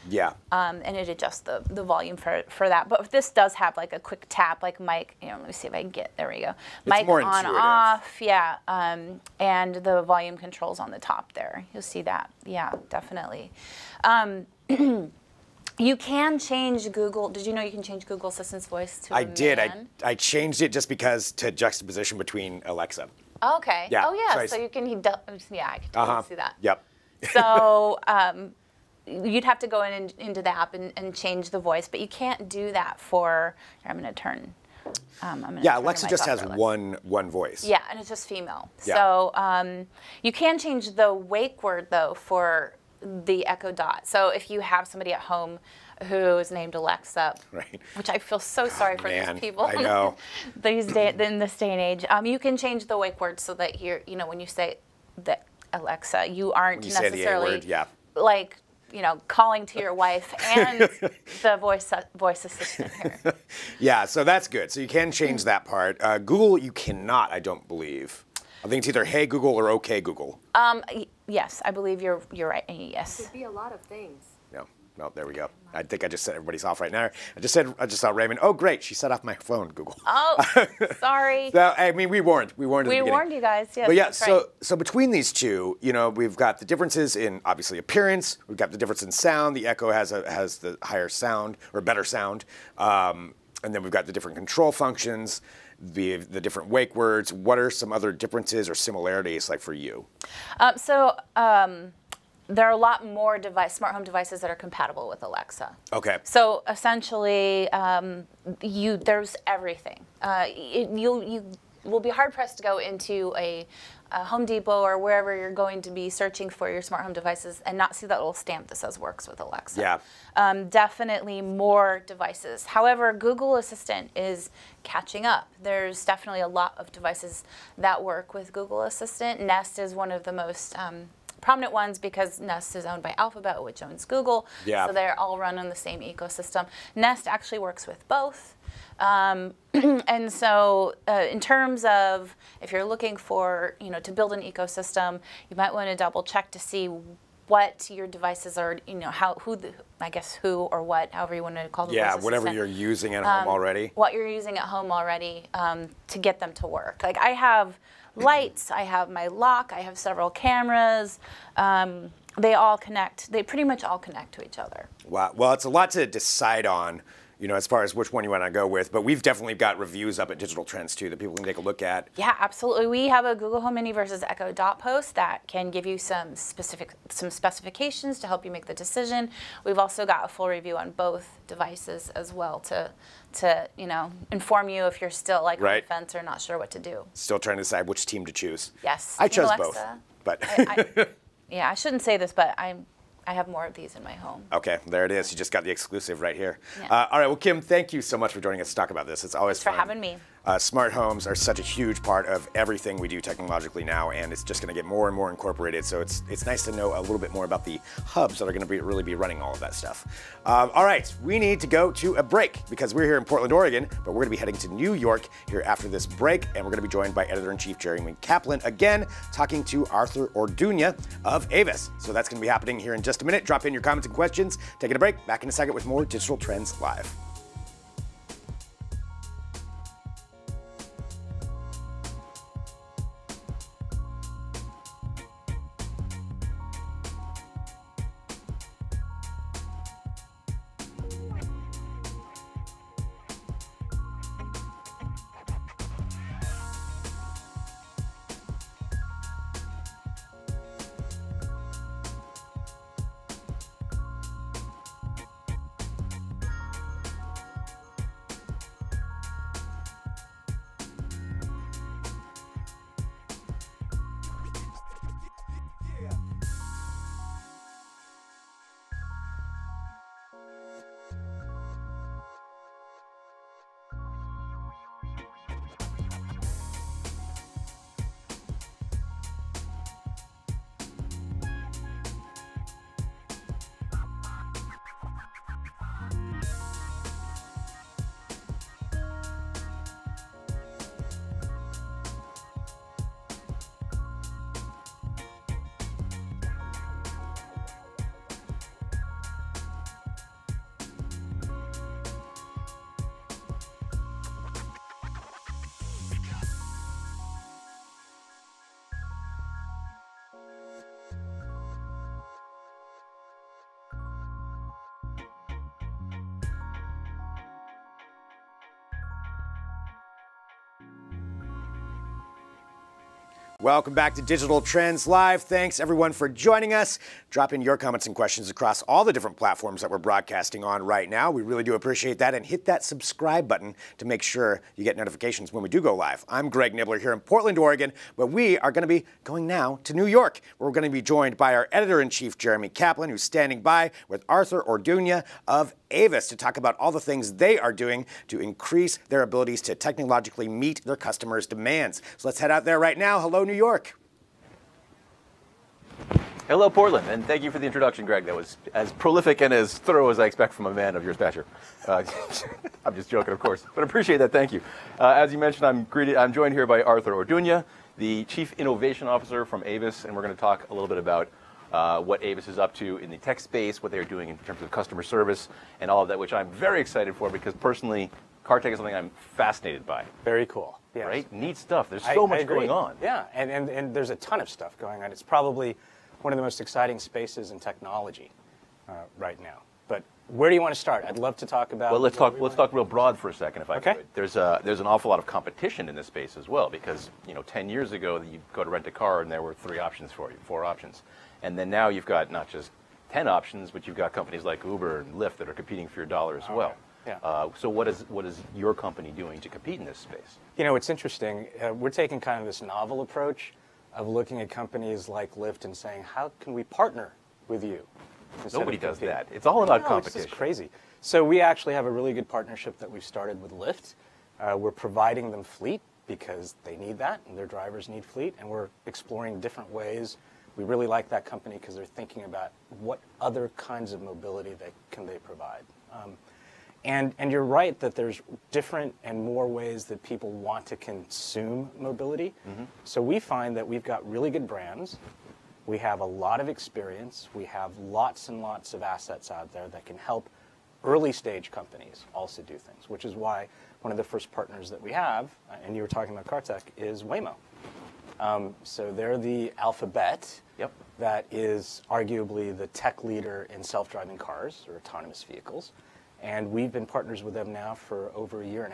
Yeah. And it adjusts the volume for that. But this does have like a quick tap, like mic, let me see if I can there we go. Mic on, off, yeah. And the volume controls on the top there. You'll see that. Yeah, definitely. You can change Google. Did you know you can change Google Assistant's voice to a man? I did. I changed it just because to juxtaposition between Alexa. Okay. Yeah. Oh, yeah. So you can, I can totally see that. Yep. So you'd have to go into the app and change the voice, but you can't do that for, here, I'm going to turn. Alexa just has one voice. Yeah, and it's just female. Yeah. So you can change the wake word, though, for the Echo Dot. So if you have somebody at home who is named Alexa, which I feel so sorry for these people. I know. In this day and age, you can change the wake word so that you're, when you say the Alexa, you aren't necessarily like, calling to your wife and the voice assistant here. Yeah, so that's good. So you can change that part. Google, you cannot, I don't believe. I think it's either Hey Google or Okay Google. Yes, I believe you're right. Yes. It could be a lot of things. No, there we go. I think I just set everybody's off right now. I just saw Raymond. Oh, great. She set off my phone, Google. Oh, sorry. So, I mean, we warned. We warned you guys. Yes, but yeah, so between these two, we've got the differences in, obviously, appearance. We've got the difference in sound. The Echo has the higher sound, or better sound. And then we've got the different control functions, the different wake words. What are some other differences or similarities, like, for you? There are a lot more smart home devices that are compatible with Alexa. Okay. So essentially, there's everything. will be hard pressed to go into a Home Depot or wherever you're going to be searching for your smart home devices and not see that little stamp that says works with Alexa. Yeah. Definitely more devices. However, Google Assistant is catching up. There's definitely a lot of devices that work with Google Assistant. Nest is one of the most prominent ones because Nest is owned by Alphabet, which owns Google. Yeah. So they're all run on the same ecosystem. Nest actually works with both. And so in terms of if you're looking for, to build an ecosystem, you might want to double check to see what your devices are, who or what, however you want to call the voice assistant. Whatever you're using at home already. What you're using at home already to get them to work. Like I have lights, I have my lock, I have several cameras. They all connect. They pretty much all connect to each other. Wow. Well, it's a lot to decide on, as far as which one you want to go with. But we've definitely got reviews up at Digital Trends, too, that people can take a look at. Yeah, absolutely. We have a Google Home Mini versus Echo Dot post that can give you some specifications to help you make the decision. We've also got a full review on both devices as well to inform you if you're still on the fence or not sure what to do. Still trying to decide which team to choose. Yes. I chose Alexa, both. But I shouldn't say this, but I have more of these in my home. Okay, there it is. You just got the exclusive right here. Yeah. All right, well, Kim, thank you so much for joining us to talk about this. It's always fun. Thanks for having me. Smart homes are such a huge part of everything we do technologically now, and it's just going to get more and more incorporated. So it's nice to know a little bit more about the hubs that are going to really be running all of that stuff. All right, we need to go to a break because we're here in Portland, Oregon, but we're going to be heading to New York here after this break, and we're going to be joined by Editor-in-Chief Jeremy Kaplan again, talking to Arthur Orduña of Avis. So that's going to be happening here in just a minute. Drop in your comments and questions. Taking a break. Back in a second with more Digital Trends Live. Welcome back to Digital Trends Live. Thanks, everyone, for joining us. Drop in your comments and questions across all the different platforms that we're broadcasting on right now. We really do appreciate that. And hit that subscribe button to make sure you get notifications when we do go live. I'm Greg Nibbler here in Portland, Oregon, but we are going to be going now to New York, where we're going to be joined by our Editor-in-Chief, Jeremy Kaplan, who's standing by with Arthur Orduña of Avis to talk about all the things they are doing to increase their abilities to technologically meet their customers' demands. So let's head out there right now. Hello, New York. Hello, Portland, and thank you for the introduction, Greg. That was as prolific and as thorough as I expect from a man of your stature. I'm just joking, of course, but appreciate that. Thank you. As you mentioned, I'm joined here by Arthur Orduña, the Chief Innovation Officer from Avis, and we're going to talk a little bit about what Avis is up to in the tech space, what they're doing in terms of customer service, and all of that, which I'm very excited for because personally, car tech is something I'm fascinated by. Very cool. Yes. Right? Neat stuff. There's so much going on. Yeah, and there's a ton of stuff going on. It's probably one of the most exciting spaces in technology right now. But where do you want to start? I'd love to talk about. Well, let's talk real broad for a second, if I could. There's an awful lot of competition in this space as well, because 10 years ago you go to rent a car and there were 4 options, and then now you've got not just 10 options, but you've got companies like Uber and Lyft that are competing for your dollar as well. Yeah. So what is your company doing to compete in this space? You know, it's interesting. We're taking kind of this novel approach of looking at companies like Lyft and saying, how can we partner with you? Nobody does that. It's all about competition. It's just crazy. So we actually have a really good partnership that we've started with Lyft. We're providing them fleet because they need that, and their drivers need fleet, and we're exploring different ways. We really like that company because they're thinking about what other kinds of mobility they provide. And you're right that there's different and more ways that people want to consume mobility. Mm-hmm. So we find that we've got really good brands. We have a lot of experience. We have lots and lots of assets out there that can help early stage companies also do things, which is why one of the first partners that we have, and you were talking about CarTech, is Waymo. So they're the alphabet that is arguably the tech leader in self-driving cars or autonomous vehicles. And we've been partners with them now for over 1.5 years.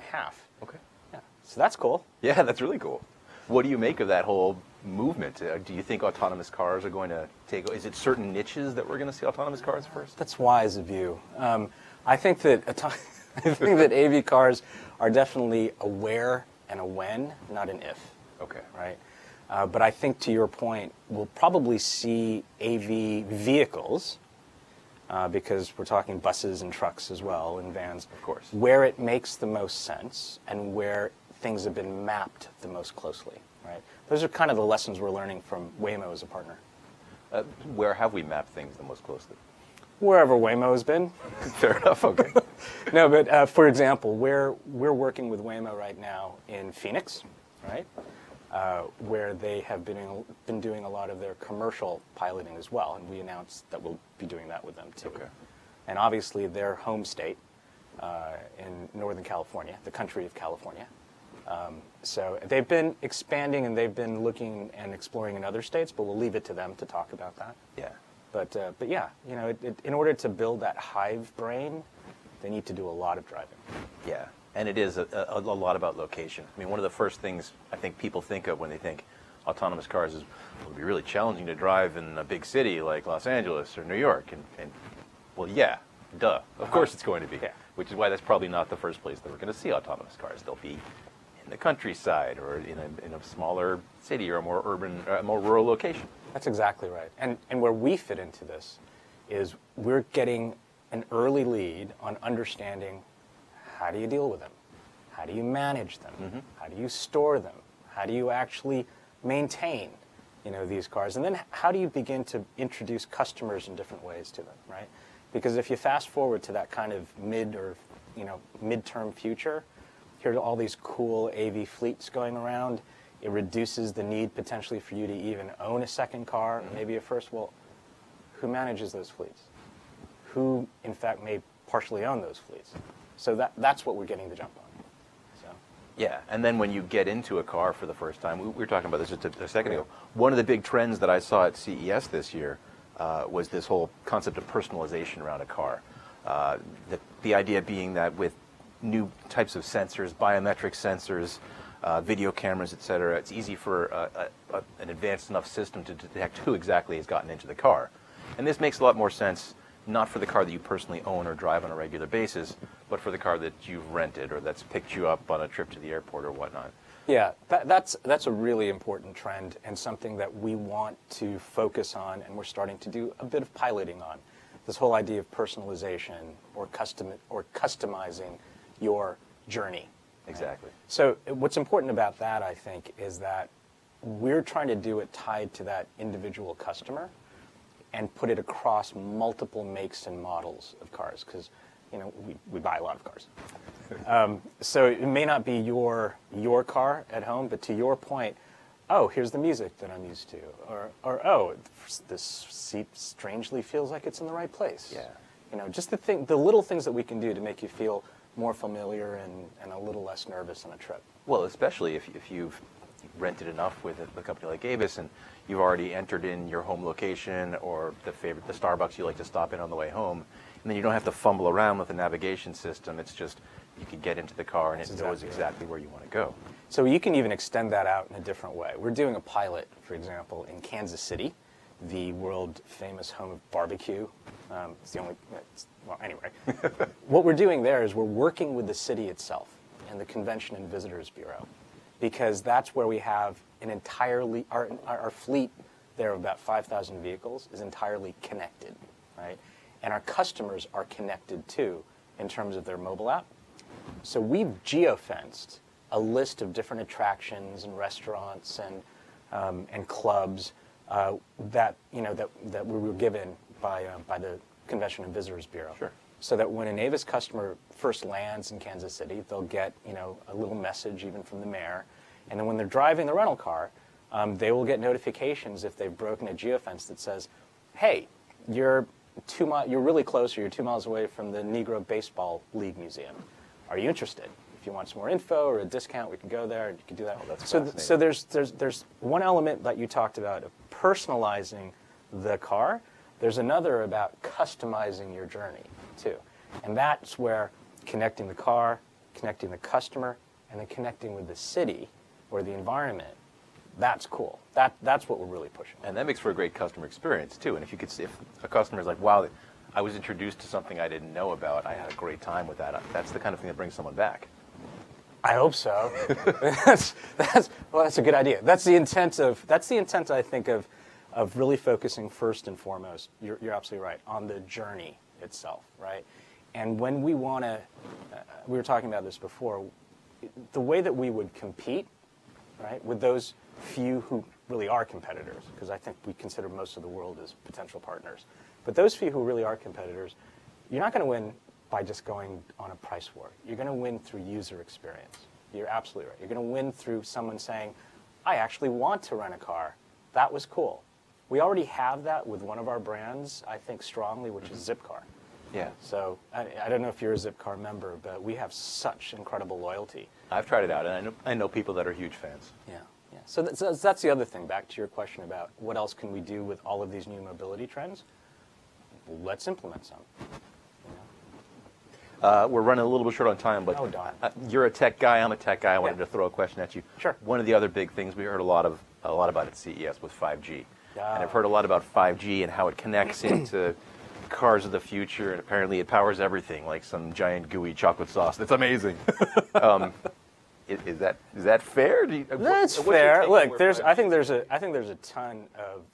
Okay. Yeah. So that's cool. Yeah, that's really cool. What do you make of that whole movement? Do you think autonomous cars are going to take? Is it certain niches that we're going to see autonomous cars first? That's wise of you. I think that AV cars are definitely a where and a when, not an if. Okay. Right. But I think to your point, we'll probably see AV vehicles. Because we're talking buses and trucks as well, and vans. Of course. Where it makes the most sense and where things have been mapped the most closely, right? Those are kind of the lessons we're learning from Waymo as a partner. Where have we mapped things the most closely? Wherever Waymo has been. Fair enough, okay. No, but for example, we're working with Waymo right now in Phoenix, right? Where they have been doing a lot of their commercial piloting as well, and we announced that we'll be doing that with them too. Okay. And obviously their home state in Northern California, the country of California. So they've been expanding and they've been looking and exploring in other states, but we'll leave it to them to talk about that. Yeah. But yeah, you know, in order to build that hive brain, they need to do a lot of driving. Yeah. And it is a lot about location. I mean, one of the first things I think people think of when they think autonomous cars is, well, it'll be really challenging to drive in a big city like Los Angeles or New York. And well, yeah, duh. Of course it's going to be. Yeah. Which is why that's probably not the first place that we're going to see autonomous cars. They'll be in the countryside or in a smaller city or a more urban, more rural location. That's exactly right. And where we fit into this is we're getting an early lead on understanding how do you deal with them? How do you manage them? Mm-hmm. How do you store them? How do you actually maintain, these cars? And then how do you begin to introduce customers in different ways to them, right? Because if you fast forward to that kind of midterm future, here are all these cool AV fleets going around. It reduces the need potentially for you to even own a second car, mm-hmm. maybe a first. Well, who manages those fleets? Who, in fact, may partially own those fleets? So that's what we're getting the jump on. So. Yeah, and then when you get into a car for the first time, we were talking about this just a second ago. One of the big trends that I saw at CES this year was this whole concept of personalization around a car. The idea being that with new types of sensors, biometric sensors, video cameras, et cetera, it's easy for an advanced enough system to detect who exactly has gotten into the car. And this makes a lot more sense, not for the car that you personally own or drive on a regular basis, but for the car that you've rented or that's picked you up on a trip to the airport or whatnot. Yeah, that's a really important trend and something that we want to focus on, and we're starting to do a bit of piloting on. This whole idea of personalization or customizing your journey. Exactly. Right? So what's important about that, I think, is that we're trying to do it tied to that individual customer and put it across multiple makes and models of cars, because we buy a lot of cars. So it may not be your car at home, but to your point, oh, here's the music that I'm used to, or oh, this seat strangely feels like it's in the right place. Yeah. Just the little things that we can do to make you feel more familiar and a little less nervous on a trip. Well, especially if you've rented enough with a company like Avis and you've already entered in your home location or the Starbucks you like to stop in on the way home, and then you don't have to fumble around with the navigation system. It's just you can get into the car and it knows exactly where you want to go. So you can even extend that out in a different way. We're doing a pilot, for example, in Kansas City, the world famous home of barbecue It's the only, well, anyway. What we're doing there is we're working with the city itself and the Convention and Visitors Bureau, because that's where we have an entirely, our fleet there of about 5,000 vehicles is entirely connected, right? And our customers are connected too in terms of their mobile app. So we've geofenced a list of different attractions and restaurants and clubs that we were given by the Convention and Visitors Bureau. Sure. So that when an Avis customer first lands in Kansas City, they'll get a little message even from the mayor, and then when they're driving the rental car, they will get notifications if they've broken a geofence that says, "Hey, you're really close, or you're 2 miles away from the Negro Baseball League Museum. Are you interested? If you want some more info or a discount, we can go there and you can do that." Oh, that's so there's one element that you talked about of personalizing the car. There's another about customizing your journey too, and that's where connecting the car, connecting the customer, and then connecting with the city or the environment. That's cool. That's what we're really pushing. And that makes for a great customer experience too. And if a customer is like, "Wow, I was introduced to something I didn't know about. I had a great time with that." That's the kind of thing that brings someone back. I hope so. That's a good idea. That's the intent, I think, of really focusing first and foremost. You're absolutely right on the journey itself, right? And when we want to, we were talking about this before. The way that we would compete, right, with those few who really are competitors, because I think we consider most of the world as potential partners. But those few who really are competitors, you're not going to win by just going on a price war. You're going to win through user experience. You're absolutely right. You're going to win through someone saying, "I actually want to rent a car. That was cool." We already have that with one of our brands, I think strongly, which is Zipcar. Yeah. So I don't know if you're a Zipcar member, but we have such incredible loyalty. I've tried it out, and I know people that are huge fans. Yeah. So that's the other thing, back to your question about what else can we do with all of these new mobility trends. Let's implement some. We're running a little bit short on time, but you're a tech guy, I'm a tech guy. I wanted to throw a question at you. Sure. One of the other big things we heard a lot about at CES was 5G. And I've heard a lot about 5G and how it connects into cars of the future, and apparently it powers everything, like some giant gooey chocolate sauce. That's amazing. Is that fair? That's fair. Look, I think there's a ton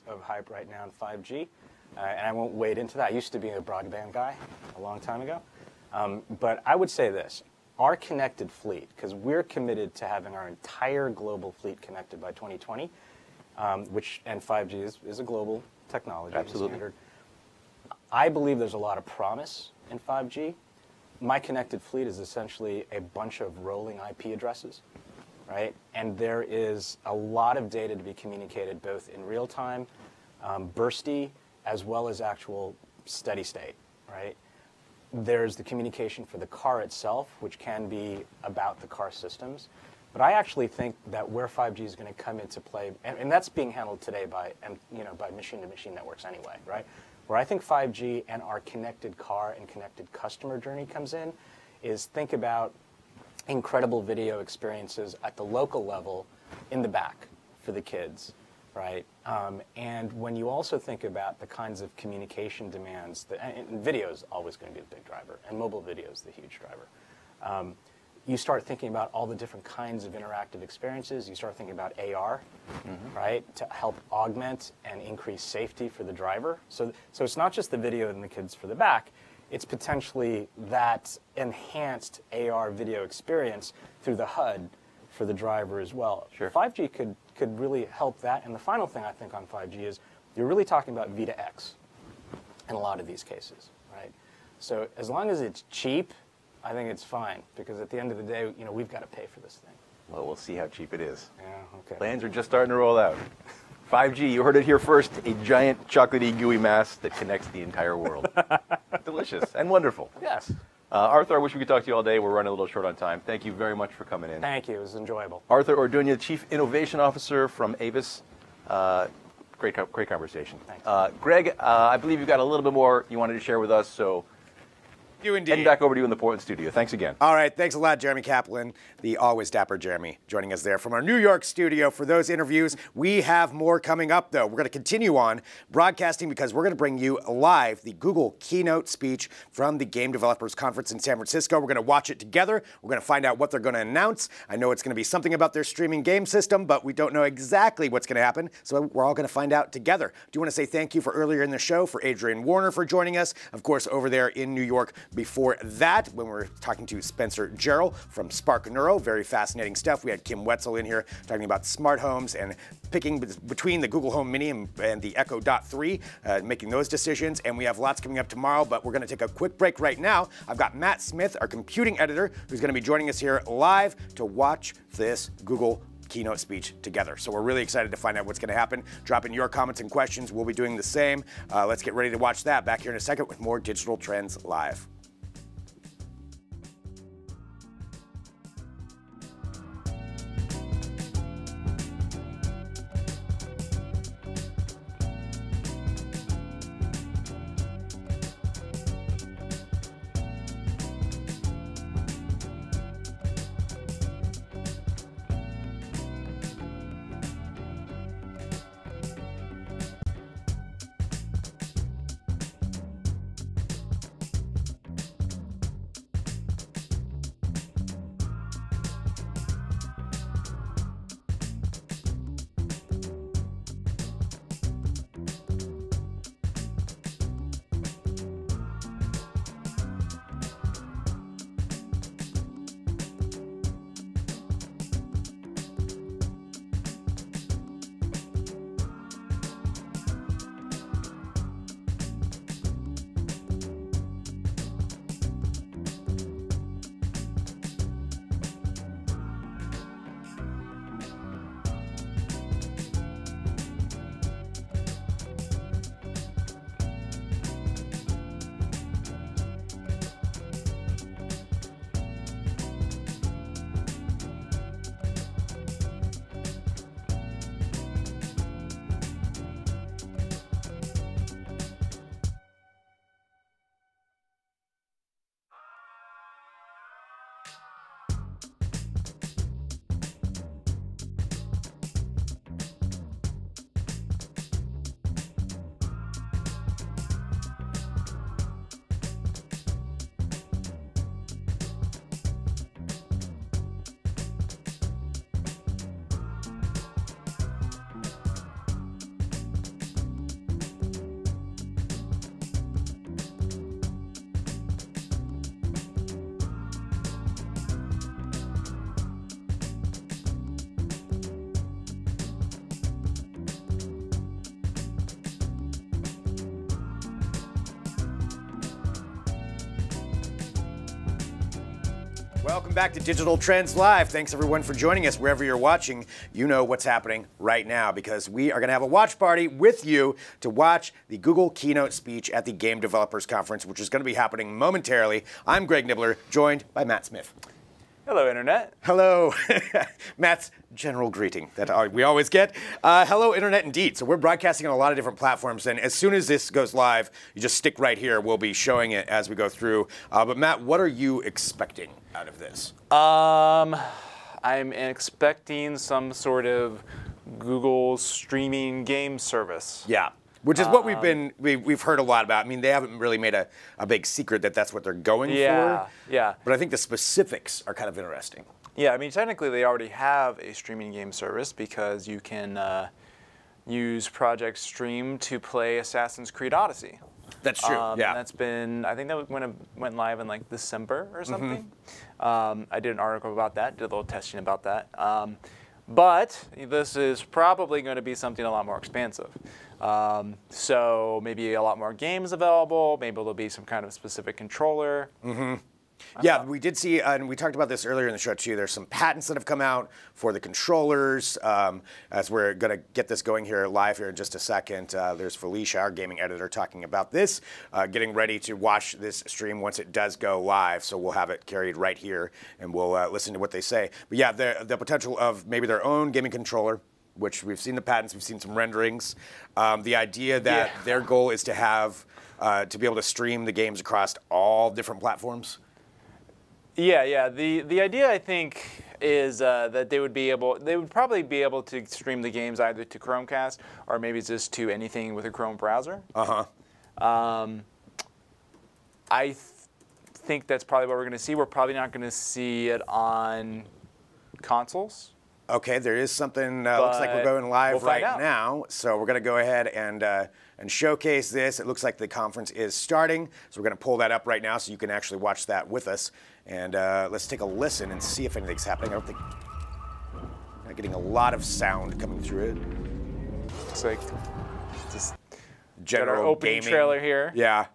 of hype right now in 5G, and I won't wade into that. I used to be a broadband guy a long time ago, but I would say this: our connected fleet, because we're committed to having our entire global fleet connected by 2020, and 5G is a global technology. Absolutely. Standard. I believe there's a lot of promise in 5G. My connected fleet is essentially a bunch of rolling IP addresses, right? And there is a lot of data to be communicated both in real time, bursty, as well as actual steady state, right? There's the communication for the car itself, which can be about the car systems. But I actually think that where 5G is going to come into play, and that's being handled today by machine-to-machine networks anyway, right? Where I think 5G and our connected car and connected customer journey comes in is think about incredible video experiences at the local level in the back for the kids, right? And when you also think about the kinds of communication demands, and video is always going to be the big driver, and mobile video is the huge driver. You start thinking about all the different kinds of interactive experiences. You start thinking about AR, right, to help augment and increase safety for the driver. So it's not just the video and the kids for the back. It's potentially that enhanced AR video experience through the HUD for the driver as well. Sure. 5G could really help that. And the final thing I think on 5G is you're really talking about V2X in a lot of these cases, right? So as long as it's cheap, I think it's fine, because at the end of the day, we've got to pay for this thing. Well, we'll see how cheap it is. Yeah, okay. Plans are just starting to roll out. 5G, you heard it here first, a giant chocolatey gooey mass that connects the entire world. Delicious and wonderful. Yes. Arthur, I wish we could talk to you all day. We're running a little short on time. Thank you very much for coming in. Thank you. It was enjoyable. Arthur Orduña, Chief Innovation Officer from Avis. Great conversation. Thanks. Greg, I believe you've got a little bit more you wanted to share with us, so You indeed. Heading back over to you in the Portland studio. Thanks again. All right. Thanks a lot, Jeremy Kaplan, the always dapper Jeremy, joining us there from our New York studio for those interviews. We have more coming up, though. We're going to continue on broadcasting because we're going to bring you live the Google Keynote speech from the Game Developers Conference in San Francisco. We're going to watch it together. We're going to find out what they're going to announce. I know it's going to be something about their streaming game system, but we don't know exactly what's going to happen, so we're all going to find out together. I do want to say thank you for earlier in the show for Adrian Warner for joining us, of course, over there in New York before that, when we were talking to Spencer Gerald from Spark Neuro. Very fascinating stuff. We had Kim Wetzel in here talking about smart homes and picking between the Google Home Mini and the Echo Dot 3, making those decisions. And we have lots coming up tomorrow, but we're going to take a quick break right now. I've got Matt Smith, our computing editor, who's going to be joining us here live to watch this Google Keynote speech together. So we're really excited to find out what's going to happen. Drop in your comments and questions. We'll be doing the same. Let's get ready to watch that. Back here in a second with more Digital Trends Live. Welcome back to Digital Trends Live. Thanks everyone for joining us wherever you're watching. You know what's happening right now because we are going to have a watch party with you to watch the Google Keynote speech at the Game Developers Conference, which is going to be happening momentarily. I'm Greg Nibbler, joined by Matt Smith. Hello, Internet. Hello. Matt's general greeting that we always get. Hello, Internet, indeed. So we're broadcasting on a lot of different platforms, and as soon as this goes live, you just stick right here. We'll be showing it as we go through. But Matt, what are you expecting out of this? I'm expecting some sort of Google streaming game service. Yeah. Which is what we've heard a lot about. I mean, they haven't really made a big secret that that's what they're going for. Yeah. But I think the specifics are kind of interesting. Yeah, I mean, technically they already have a streaming game service because you can use Project Stream to play Assassin's Creed Odyssey. That's true. Yeah. That's been, I think that went live in like December or something. I did an article about that, did a little testing about that. But this is probably going to be something a lot more expansive. So maybe a lot more games available. Maybe there'll be some kind of specific controller. Yeah, we did see, and we talked about this earlier in the show too, there's some patents that have come out for the controllers. As we're going to get this going here live here in just a second, there's Felicia, our gaming editor, talking about this, getting ready to watch this stream once it does go live. So we'll have it carried right here, and we'll listen to what they say. But yeah, the potential of maybe their own gaming controller, which we've seen the patents, we've seen some renderings. The idea that their goal is to have to be able to stream the games across all different platforms? Yeah. The idea, I think, is that they would probably be able to stream the games either to Chromecast or maybe just to anything with a Chrome browser. I think that's probably what we're going to see. We're probably not going to see it on consoles. Okay, there is something, looks like we're going live right now. So we're going to go ahead and showcase this. It looks like the conference is starting. So we're going to pull that up right now so you can actually watch that with us. And let's take a listen and see if anything's happening. I don't think, I'm not getting a lot of sound coming through it. Looks like just general opening gaming trailer here. Yeah.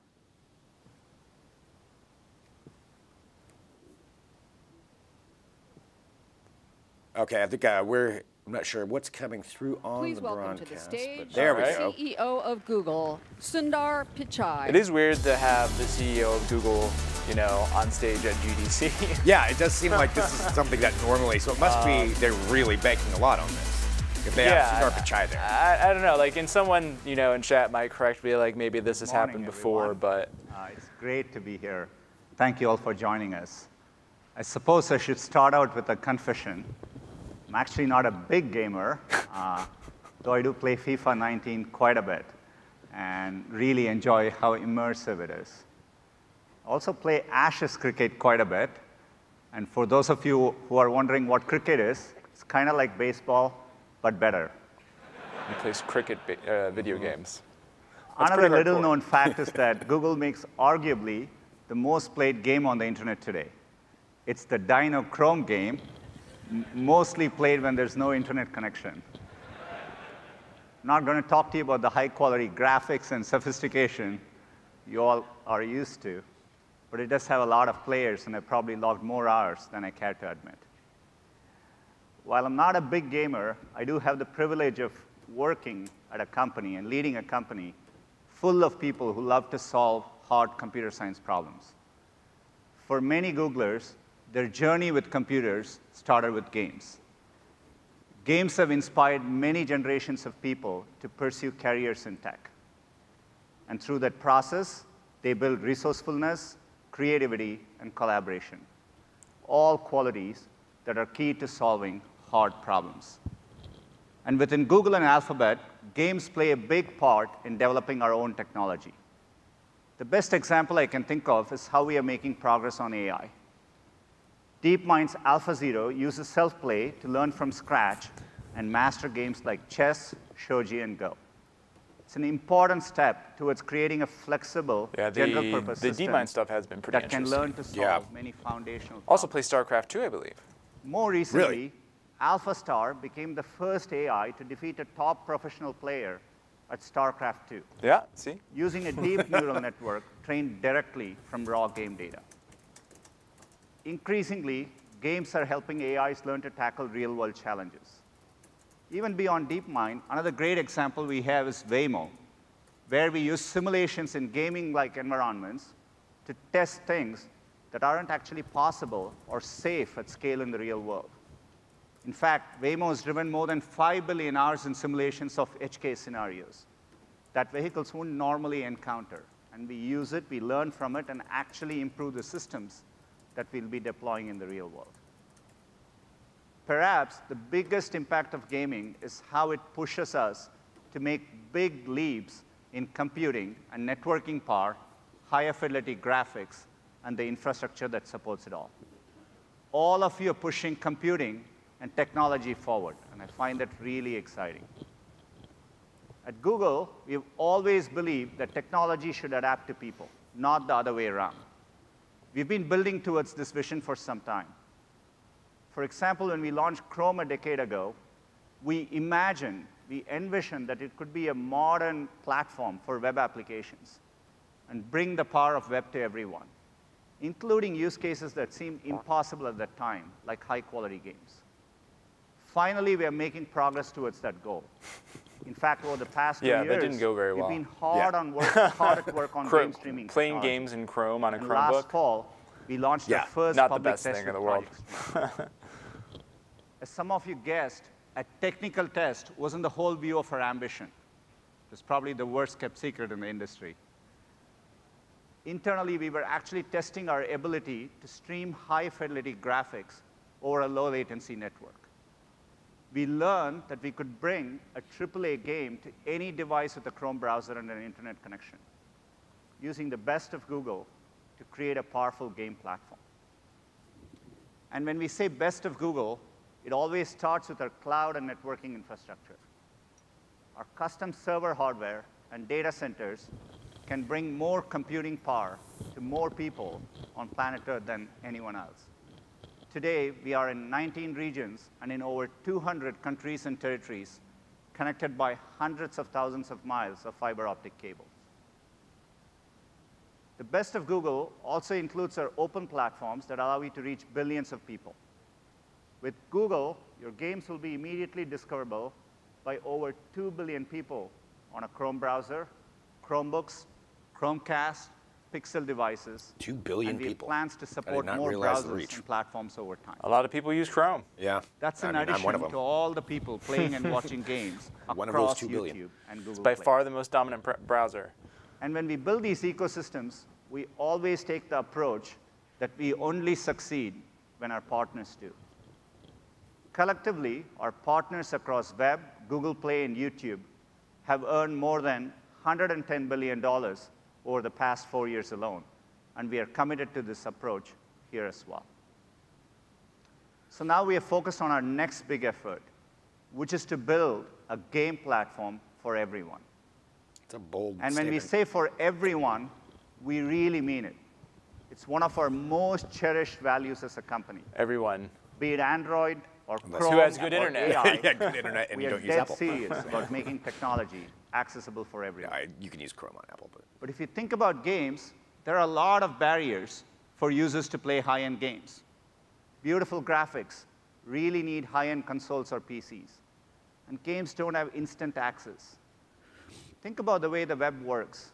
Okay, I think I'm not sure what's coming through on the broadcast. To the stage, there we go. CEO of Google, Sundar Pichai. It is weird to have the CEO of Google, on stage at GDC. Yeah, it does seem like this is something that normally, so it must be they're really banking a lot on this. If they have Sundar Pichai there. I don't know, and someone, in chat might correct me, maybe this has happened before, everyone. but. It's great to be here. Thank you all for joining us. I suppose I should start out with a confession. I'm actually not a big gamer, though I do play FIFA 19 quite a bit and really enjoy how immersive it is. I also play Ashes cricket quite a bit. And for those of you who are wondering what cricket is, it's kind of like baseball, but better. He plays cricket video games. Another little-known fact is that Google makes arguably the most played game on the internet today. It's the Dino Chrome game, mostly played when there's no internet connection. I'm not going to talk to you about the high-quality graphics and sophistication you all are used to, but it does have a lot of players, and I've probably logged more hours than I care to admit. While I'm not a big gamer, I do have the privilege of working at a company and leading a company full of people who love to solve hard computer science problems. For many Googlers, their journey with computers started with games. Games have inspired many generations of people to pursue careers in tech. And through that process, they build resourcefulness, creativity, and collaboration, all qualities that are key to solving hard problems. And within Google and Alphabet, games play a big part in developing our own technology. The best example I can think of is how we are making progress on AI. DeepMind's AlphaZero uses self-play to learn from scratch and master games like chess, shogi, and Go. It's an important step towards creating a flexible, general-purpose system the DeepMind stuff has been pretty that can learn to solve many foundational problems. Also plays StarCraft 2, I believe. More recently, AlphaStar became the first AI to defeat a top professional player at StarCraft 2. Yeah, see? Using a deep neural network trained directly from raw game data. Increasingly, games are helping AIs learn to tackle real-world challenges. Even beyond DeepMind, another great example we have is Waymo, where we use simulations in gaming-like environments to test things that aren't actually possible or safe at scale in the real world. In fact, Waymo has driven more than 5 billion hours in simulations of edge case scenarios that vehicles wouldn't normally encounter. And we use it, we learn from it, and actually improve the systems that we'll be deploying in the real world. Perhaps the biggest impact of gaming is how it pushes us to make big leaps in computing and networking power, higher fidelity graphics, and the infrastructure that supports it all. All of you are pushing computing and technology forward, and I find that really exciting. At Google, we've always believed that technology should adapt to people, not the other way around. We've been building towards this vision for some time. For example, when we launched Chrome a decade ago, we envisioned that it could be a modern platform for web applications and bring the power of web to everyone, including use cases that seemed impossible at that time, like high-quality games. Finally, we are making progress towards that goal. In fact, over the past 2 years, that didn't go very well. we've been hard at work on game streaming playing technology. games in Chrome on a And Chromebook. Last fall, we launched our first not the public best test thing in with the world. Project. As some of you guessed, a technical test wasn't the whole view of our ambition. It was probably the worst kept secret in the industry. internally, we were actually testing our ability to stream high-fidelity graphics over a low-latency network. We learned that we could bring a AAA game to any device with a Chrome browser and an internet connection, using the best of Google to create a powerful game platform. And when we say best of Google, it always starts with our cloud and networking infrastructure. Our custom server hardware and data centers can bring more computing power to more people on planet Earth than anyone else. Today, we are in 19 regions and in over 200 countries and territories, connected by hundreds of thousands of miles of fiber optic cables. The best of Google also includes our open platforms that allow you to reach billions of people. With Google, your games will be immediately discoverable by over 2 billion people on a Chrome browser, Chromebooks, Chromecast, Pixel devices. 2 billion and we people. have plans to support more browsers and platforms over time. A lot of people use Chrome. Yeah. That's in addition to all the people playing and watching games across YouTube and Google It's by Play. far the most dominant browser. And when we build these ecosystems, we always take the approach that we only succeed when our partners do. Collectively, our partners across web, Google Play, and YouTube have earned more than $110 billion over the past 4 years alone, and we are committed to this approach here as well. So now we are focused on our next big effort, which is to build a game platform for everyone. It's a bold And when we say for everyone, we really mean it. It's one of our most cherished values as a company. Everyone. Be it Android or Chrome who has good or internet. AI, yeah, good internet, and we you are don't use dead Apple. serious about making technology accessible for everyone. Yeah, you can use Chrome on Apple, But if you think about games, there are a lot of barriers for users to play high-end games. Beautiful graphics really need high-end consoles or PCs. And games don't have instant access. Think about the way the web works.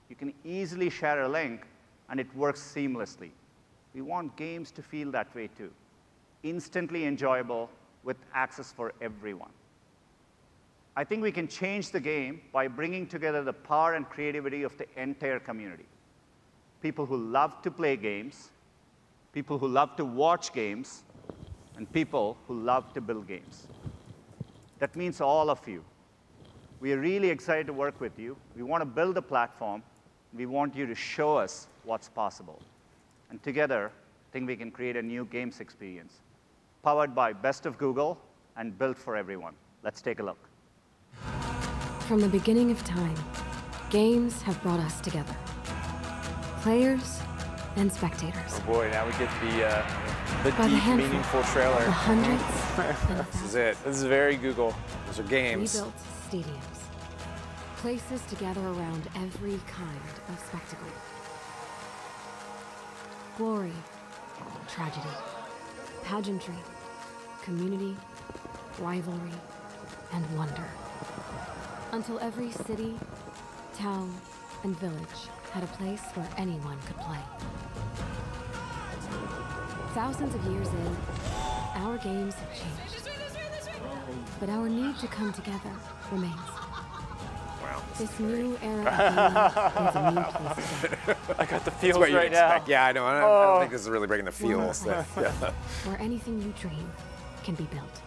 You can easily share a link, and it works seamlessly. We want games to feel that way, too. Instantly enjoyable with access for everyone. I think we can change the game by bringing together the power and creativity of the entire community. People who love to play games, people who love to watch games, and people who love to build games. That means all of you. We are really excited to work with you. We want to build a platform. We want you to show us what's possible. And together, I think we can create a new games experience, powered by Best of Google and built for everyone. Let's take a look. From the beginning of time, games have brought us together. Players and spectators. Oh boy, now we get the By deep, the meaningful trailer. The hundreds. This is it. This is very Google. Those are games. We built stadiums, places to gather around every kind of spectacle. Glory, tragedy, pageantry, community, rivalry, and wonder. Until every city, town, and village had a place where anyone could play. Thousands of years in, our games have changed. But our need to come together remains. Wow. This new era of gaming needs a new place to go. I got the feels what right you'd expect. now. Yeah, I know. I don't think this is really bringing the One feels. place Yeah. where anything you dream can be built.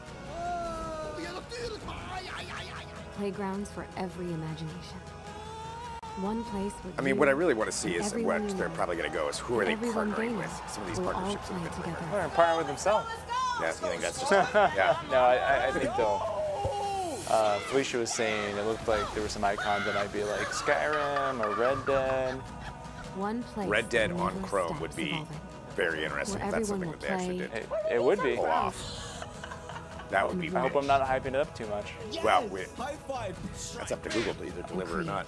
Playgrounds for every imagination. One place where I mean, what I really want to see is what they're probably going to go is who are they partnering with? Some of these partnerships have been together. They're partnering with themselves. Yeah, you think that's just yeah. No, I think they'll. Felicia was saying it looked like there were some icons that might be like Skyrim or Red Dead. One place Red Dead that on never Chrome stops would be evolving. very interesting Where if that's everyone something that they will actually play. did It would be. pull off. That would be I hope big. I'm not hyping it up too much. Well, that's up to Google to either deliver or not.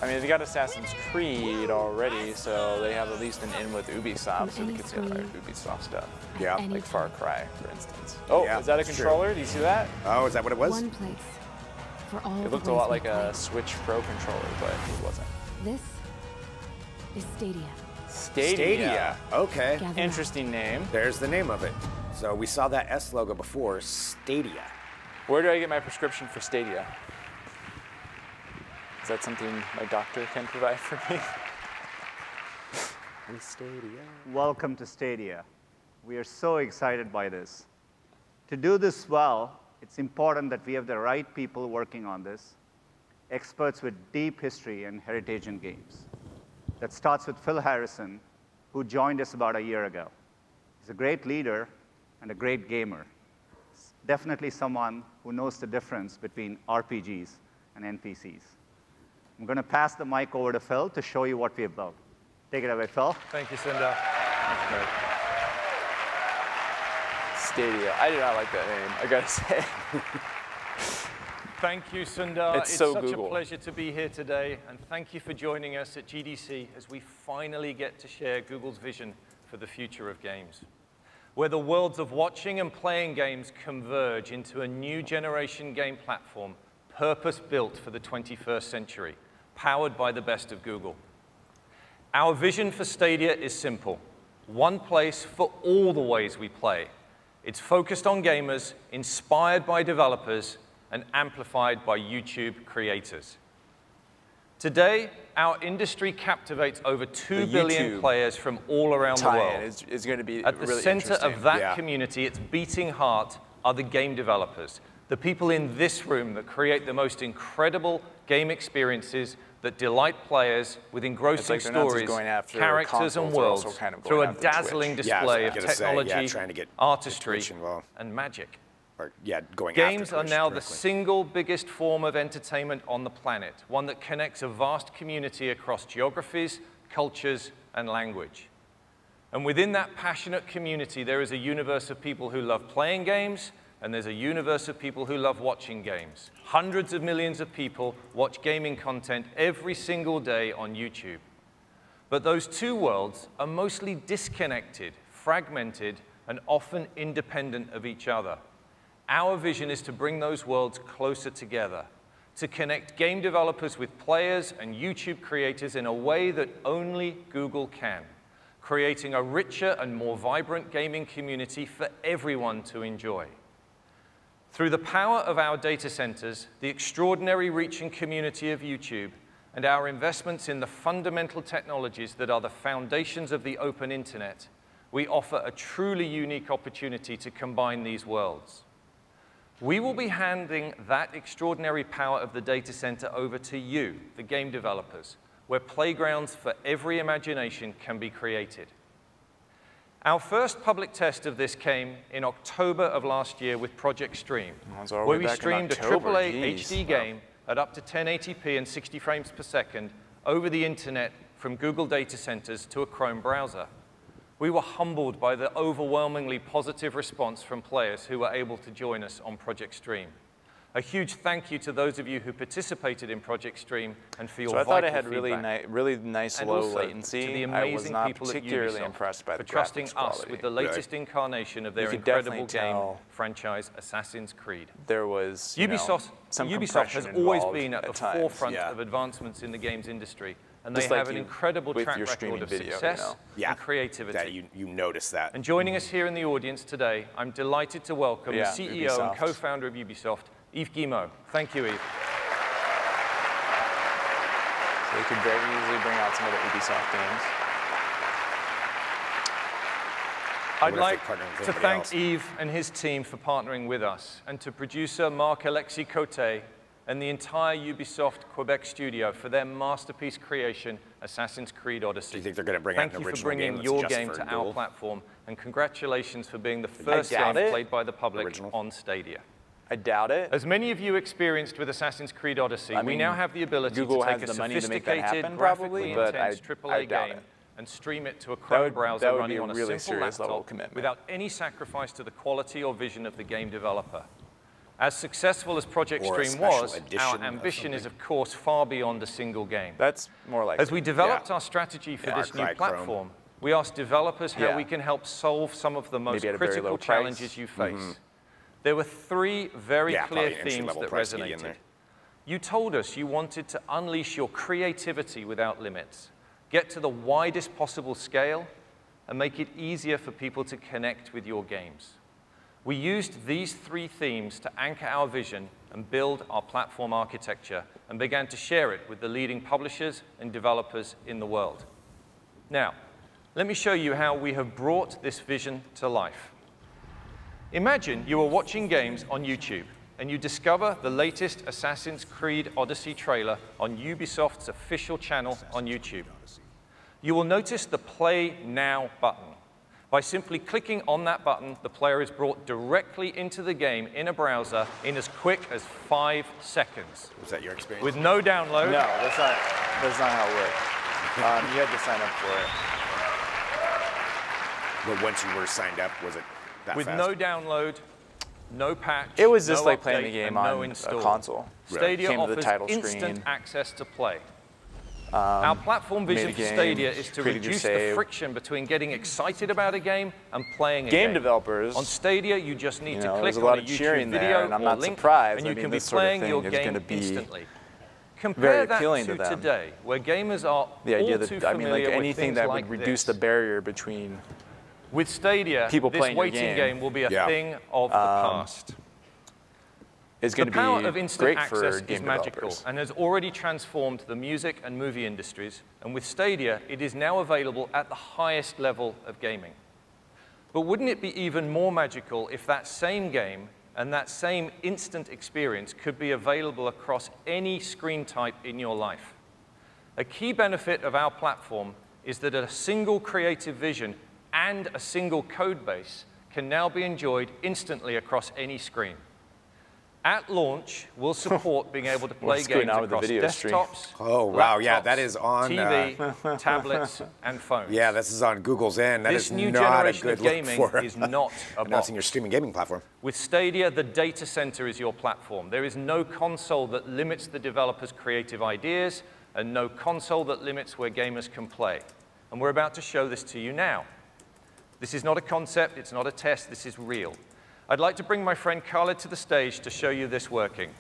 I mean, they got Assassin's Creed already, so they have at least an in with Ubisoft, so they could see like Ubisoft stuff. Yeah. Like Far Cry, for instance. Oh, Yeah, is that a true. controller? Do you see that? Oh, is that what it was? One place for all It the looked a ways lot we like a play. Switch Pro controller, but it wasn't. This is Stadia. Stadia. Okay. Gather Interesting name. There's the name of it. So we saw that S logo before, Stadia. Where do I get my prescription for Stadia? Is that something my doctor can provide for me? Welcome to Stadia. We are so excited by this. To do this well, it's important that we have the right people working on this, experts with deep history and heritage in games. That starts with Phil Harrison, who joined us about a year ago. He's a great leader and a great gamer. He's definitely someone who knows the difference between RPGs and NPCs. I'm going to pass the mic over to Phil to show you what we have built. Take it away, Phil. Thank you, Sundar. Stadia. I do not like that name, I gotta say. Thank you, Sundar. It's so such Google. a pleasure to be here today, and thank you for joining us at GDC as we finally get to share Google's vision for the future of games, where the worlds of watching and playing games converge into a new generation game platform purpose-built for the 21st century, powered by the best of Google. Our vision for Stadia is simple: one place for all the ways we play. It's focused on gamers, inspired by developers, and amplified by YouTube creators. Today, our industry captivates over 2 billion players from all around the world. Is going to be At the really center interesting. of that community, its beating heart, are the game developers, the people in this room that create the most incredible game experiences that delight players with engrossing stories, characters, and worlds through a dazzling display of technology, artistry, and magic. Games are now the single biggest form of entertainment on the planet, one that connects a vast community across geographies, cultures, and language. And within that passionate community, there is a universe of people who love playing games, and there's a universe of people who love watching games. Hundreds of millions of people watch gaming content every single day on YouTube. But those two worlds are mostly disconnected, fragmented, and often independent of each other. Our vision is to bring those worlds closer together, to connect game developers with players and YouTube creators in a way that only Google can, creating a richer and more vibrant gaming community for everyone to enjoy. Through the power of our data centers, the extraordinary reach and community of YouTube, and our investments in the fundamental technologies that are the foundations of the open internet, we offer a truly unique opportunity to combine these worlds. We will be handing that extraordinary power of the data center over to you, the game developers, where playgrounds for every imagination can be created. Our first public test of this came in October of last year with Project Stream, where we streamed a AAA HD game at up to 1080p and 60 frames per second over the internet from Google data centers to a Chrome browser. We were humbled by the overwhelmingly positive response from players who were able to join us on Project Stream. A huge thank you to those of you who participated in Project Stream and for your vital feedback. So I thought it had really nice and low also latency. To the I was amazing not people particularly at Ubisoft impressed by the for trusting graphics us quality. with the latest incarnation of their could incredible definitely game tell franchise, Assassin's Creed. There was Ubisoft has always been at the times, forefront of advancements in the games industry, and they Just have like an you incredible with track your record streaming of video, success and creativity. That you notice that. And joining us here in the audience today, I'm delighted to welcome the CEO and Ubisoft. co-founder of Ubisoft, Yves Guillemot. Thank you, Yves. So they could very easily bring out some of the Ubisoft games. I'd like to thank Yves and his team for partnering with us, and to producer Marc-Alexis Cote and the entire Ubisoft Quebec studio for their masterpiece creation, Assassin's Creed Odyssey. Do you think they're going to bring out an original game? Thank you for bringing your game to our platform, and congratulations for being the first game played by the public on Stadia. I doubt it. As many of you experienced with Assassin's Creed Odyssey, we now have the ability Google to take has a the money to make that sophisticated, happen, graphically probably, but intense I AAA doubt game it. and stream it to a Chrome browser running on a really simple serious level of laptop commitment. without any sacrifice to the quality or vision of the game developer. As successful as Project Stream was, our ambition is, of course, far beyond a single game. That's more like As we developed our strategy for this new platform, we asked developers how we can help solve some of the most critical challenges you face. There were three very clear themes that resonated. You told us you wanted to unleash your creativity without limits, get to the widest possible scale, and make it easier for people to connect with your games. We used these three themes to anchor our vision and build our platform architecture, and began to share it with the leading publishers and developers in the world. Now, let me show you how we have brought this vision to life. Imagine you are watching games on YouTube, and you discover the latest Assassin's Creed Odyssey trailer on Ubisoft's official channel on YouTube. You will notice the Play Now button. By simply clicking on that button, the player is brought directly into the game in a browser in as quick as 5 seconds. Was that your experience? With no download. No, that's not how it works. You had to sign up for it. But once you were signed up, was it that with fast? No download, no patch, it was just no like playing the game on a console. Stadia Came to the offers title instant screen. access to play. Our platform vision for Stadia is to reduce the friction between getting excited about a game and playing a game. Game developers, on Stadia, you just need to click there's a lot on a of YouTube cheering video there, and I'm or not link, surprised. and you can be this sort of playing your thing game is going to be instantly. Compare very that appealing to to them. today, where gamers are the idea all that too I mean, like familiar anything with that like would reduce the barrier between with Stadia, people this playing waiting game will be a thing of the past. Is going the to power be of instant great access for game is magical developers. and has already transformed the music and movie industries. And with Stadia, it is now available at the highest level of gaming. But wouldn't it be even more magical if that same game and that same instant experience could be available across any screen type in your life? A key benefit of our platform is that a single creative vision and a single code base can now be enjoyed instantly across any screen. At launch, we'll support being able to play games across desktops, oh, wow, laptops, yeah, that is on TV, tablets, and phones. Yeah, this is on Google's end. That this is new not a generation good of look gaming for is not a announcing bot. your streaming gaming platform. With Stadia, the data center is your platform. There is no console that limits the developer's creative ideas and no console that limits where gamers can play. And we're about to show this to you now. This is not a concept, it's not a test, this is real. I'd like to bring my friend Khaled to the stage to show you this working.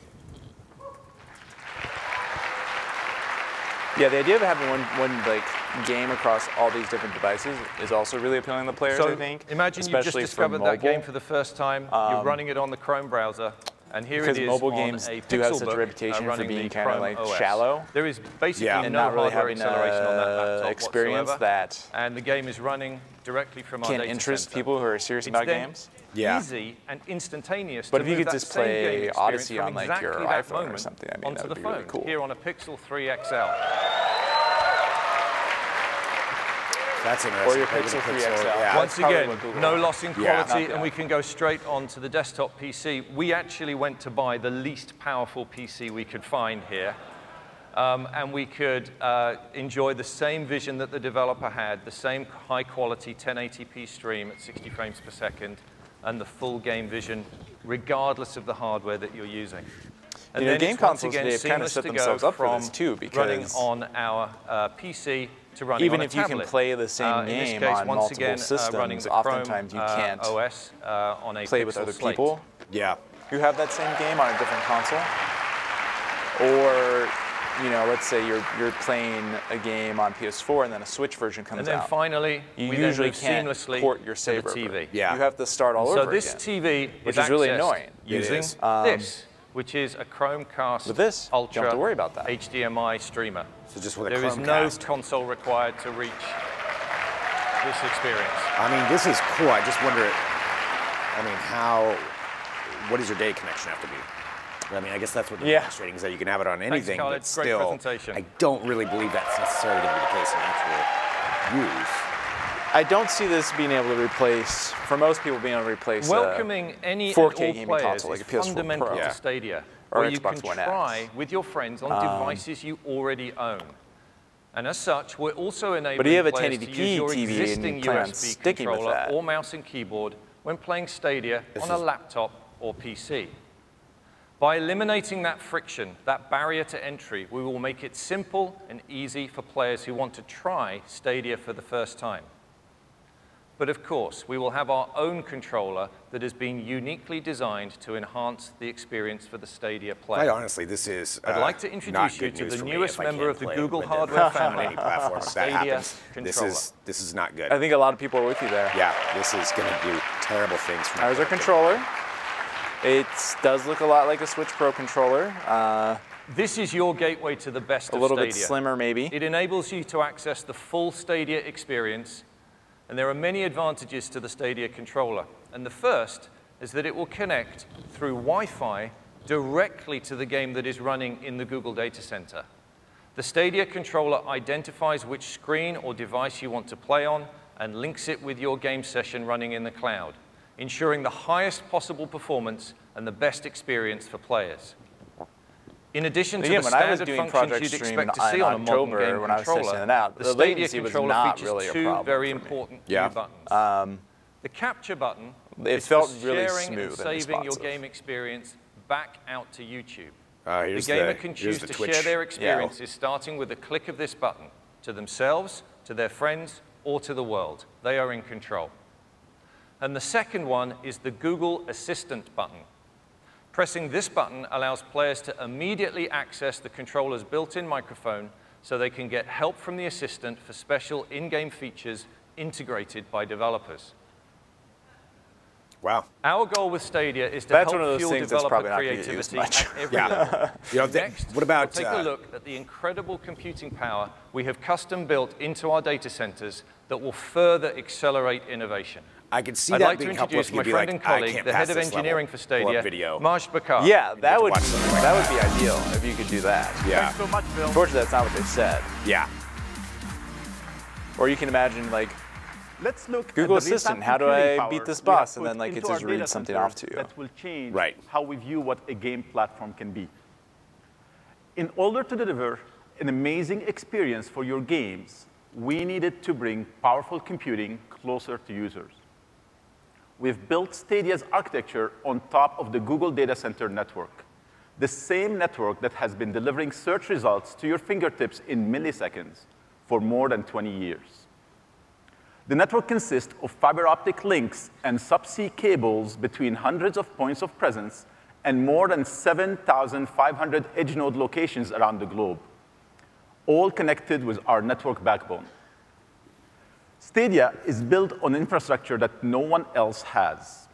Yeah, the idea of having one like game across all these different devices is also really appealing to players, I think. Imagine you just discovered that game for the first time, you're running it on the Chrome browser, and here it is because mobile games do have such a reputation for being kind of like shallow. There is basically and no not really hardware having acceleration on that laptop experience whatsoever, that and the game is running directly from our can data interest center. people who are serious about games. Yeah. Easy and instantaneous. But to if you move could that just same play game Odyssey from on like exactly your that iPhone or moment something, I mean, onto that would the be phone really cool. here on a Pixel 3 XL. That's interesting. Or your Pixel 3 XL. Yeah. Once again, no loss in quality, Yeah. and we can go straight on to the desktop PC. We actually went to buy the least powerful PC we could find here. And we could enjoy the same vision that the developer had, the same high-quality 1080p stream at 60 frames per second, and the full game vision, regardless of the hardware that you're using. And then game it's once consoles again today have kind of seamless set to themselves go up for from this too, running because on our PC to running even on a if you tablet. can play the same In this game case, on once multiple again, systems, running the oftentimes Chrome, you can't OS on a play with Pixel other slate. people. Yeah. Who have that same game on a different console, or let's say you're playing a game on PS4 and then a Switch version comes out. And then finally, you we usually then move can't seamlessly port your to save the TV. over. Yeah. You have to start all over So this again, TV which is is really accessed annoying. using this, which is a Chromecast With this, you Ultra don't have to worry about that. HDMI streamer. So just with a There is no Chromecast. console required to reach this experience. I mean, this is cool. I just wonder, what does your day connection have to be? I mean, I guess that's what they're demonstrating, is that you can have it on anything, Khaled. but Great still, presentation. I don't really believe that's necessarily going to be the case in actual use. I don't see this being able to replace, for most people, being able to replace Welcoming any 4K and all gaming players console like a is PS4 fundamental Pro. to Stadia, Or where you Xbox can One X. try with your friends on devices you already own. And as such, we're also enabling you have a players to 1080p use your TV and you existing plan on USB sticking with controller that. or mouse and keyboard when playing Stadia on a laptop or PC. By eliminating that friction, that barrier to entry, we will make it simple and easy for players who want to try Stadia for the first time. But of course, we will have our own controller that has been uniquely designed to enhance the experience for the Stadia player. Quite honestly, this is I'd like to introduce you to the newest member of the Google hardware family, any platform. If that Stadia happens, controller. this is not good. I think a lot of people are with you there. Yeah, this is going to do terrible things. There's our controller. It does look a lot like a Switch Pro controller. This is your gateway to the best of a little Stadia. bit slimmer, maybe. It enables you to access the full Stadia experience And there are many advantages to the Stadia controller. And the first is that it will connect through Wi-Fi directly to the game that is running in the Google data center. The Stadia controller identifies which screen or device you want to play on and links it with your game session running in the cloud, ensuring the highest possible performance and the best experience for players. In addition to the standard functions you'd expect to see on a modern game controller, the Stadia controller features two very important new buttons. The capture button is for sharing and saving your game experience back out to YouTube. The gamer can choose to share their experiences starting with a click of this button to themselves, to their friends, or to the world. They are in control. And the second one is the Google Assistant button. Pressing this button allows players to immediately access the controller's built-in microphone so they can get help from the assistant for special in-game features integrated by developers. Wow. Our goal with Stadia is to help fuel developer creativity at every level. Next, what about, we'll take a look at the incredible computing power we have custom built into our data centers that will further accelerate innovation. I can see I'd that like being to helpful introduce if my you'd be friend like, and colleague, the head of engineering for Stadia, Majd Bakar. Yeah, that would be ideal if you could do that. Yeah. Thanks so much, Bill. Unfortunately, that's not what they said. Yeah. Or you can imagine, like, let's look Google at the Assistant, how do I beat this boss? And then, like, it just reads something off to you. That will change how we view what a game platform can be. In order to deliver an amazing experience for your games, we needed to bring powerful computing closer to users. We've built Stadia's architecture on top of the Google Data Center network, the same network that has been delivering search results to your fingertips in milliseconds for more than 20 years. The network consists of fiber optic links and subsea cables between hundreds of points of presence and more than 7,500 edge node locations around the globe, all connected with our network backbone. Stadia is built on infrastructure that no one else has.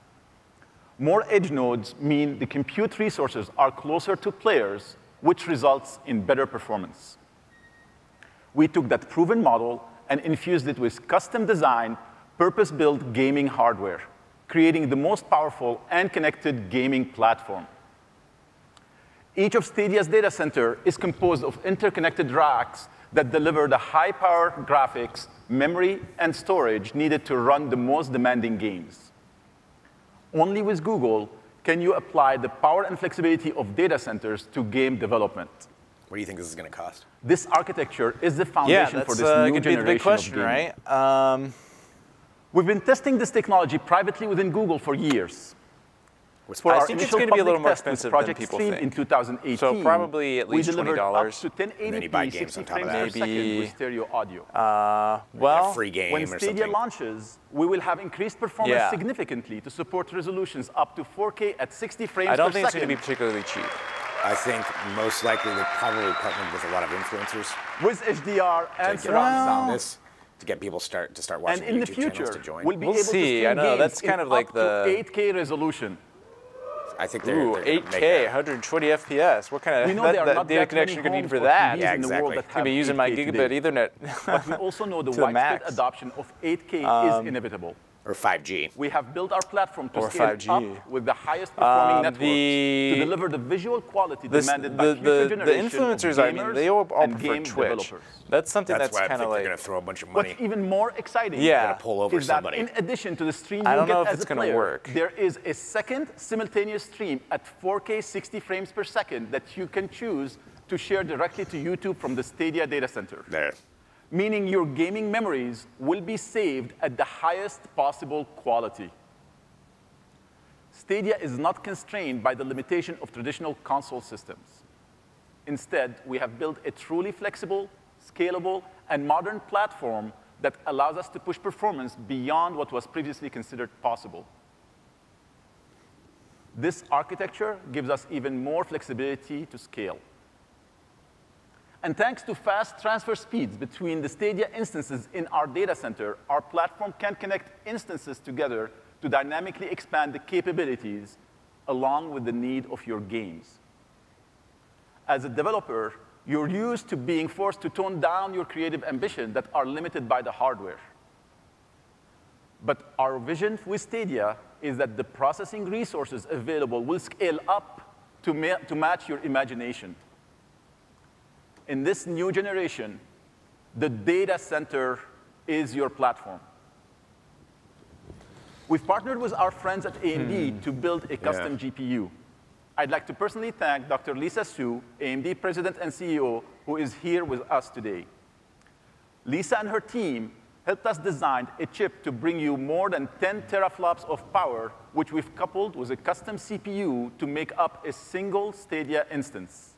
More edge nodes mean the compute resources are closer to players, which results in better performance. We took that proven model and infused it with custom-designed, purpose-built gaming hardware, creating the most powerful and connected gaming platform. Each of Stadia's data center is composed of interconnected racks that deliver the high-power graphics, memory, and storage needed to run the most demanding games. Only with Google can you apply the power and flexibility of data centers to game development. What do you think this is going to cost? This architecture is the foundation for this new generation the big question, of gaming. Right? We've been testing this technology privately within Google for years. I think it's going to be a little more expensive than people think. In 2018, so probably at least $20. We delivered up to 1080p 60 frames per second with stereo audio. Well, free game when or Stadia something. launches, we will have increased performance significantly to support resolutions up to 4K at 60 frames per second. I don't think it's going to be particularly cheap. I think most likely they're probably partnered with a lot of influencers. With HDR and surround sound. To get people to start watching and in YouTube the future, channels to join. We'll be able to stream I know, games that's kind of like up to 8K resolution. I think they're 8K, 120 FPS. What kind of data connection could you need for that? Yeah, exactly. Could be using my gigabit Ethernet. But we also know the widespread adoption of 8K is inevitable. Or 5G. We have built our platform to scale up with the highest performing networks to deliver the visual quality demanded by future generations the influencers, I mean, they all prefer Twitch. That's something that's kind of like. They're going to throw a bunch of money. What's even more exciting pull over is that somebody. in addition to the stream I you don't know get if as it's a going to work. There is a second simultaneous stream at 4K 60 frames per second that you can choose to share directly to YouTube from the Stadia data center. There. Meaning your gaming memories will be saved at the highest possible quality. Stadia is not constrained by the limitation of traditional console systems. Instead, we have built a truly flexible, scalable, and modern platform that allows us to push performance beyond what was previously considered possible. This architecture gives us even more flexibility to scale. And thanks to fast transfer speeds between the Stadia instances in our data center, our platform can connect instances together to dynamically expand the capabilities along with the need of your games. As a developer, you're used to being forced to tone down your creative ambition that are limited by the hardware. But our vision with Stadia is that the processing resources available will scale up to match your imagination. In this new generation, the data center is your platform. We've partnered with our friends at AMD to build a custom GPU. I'd like to personally thank Dr. Lisa Su, AMD President and CEO, who is here with us today. Lisa and her team helped us design a chip to bring you more than 10 teraflops of power, which we've coupled with a custom CPU to make up a single Stadia instance.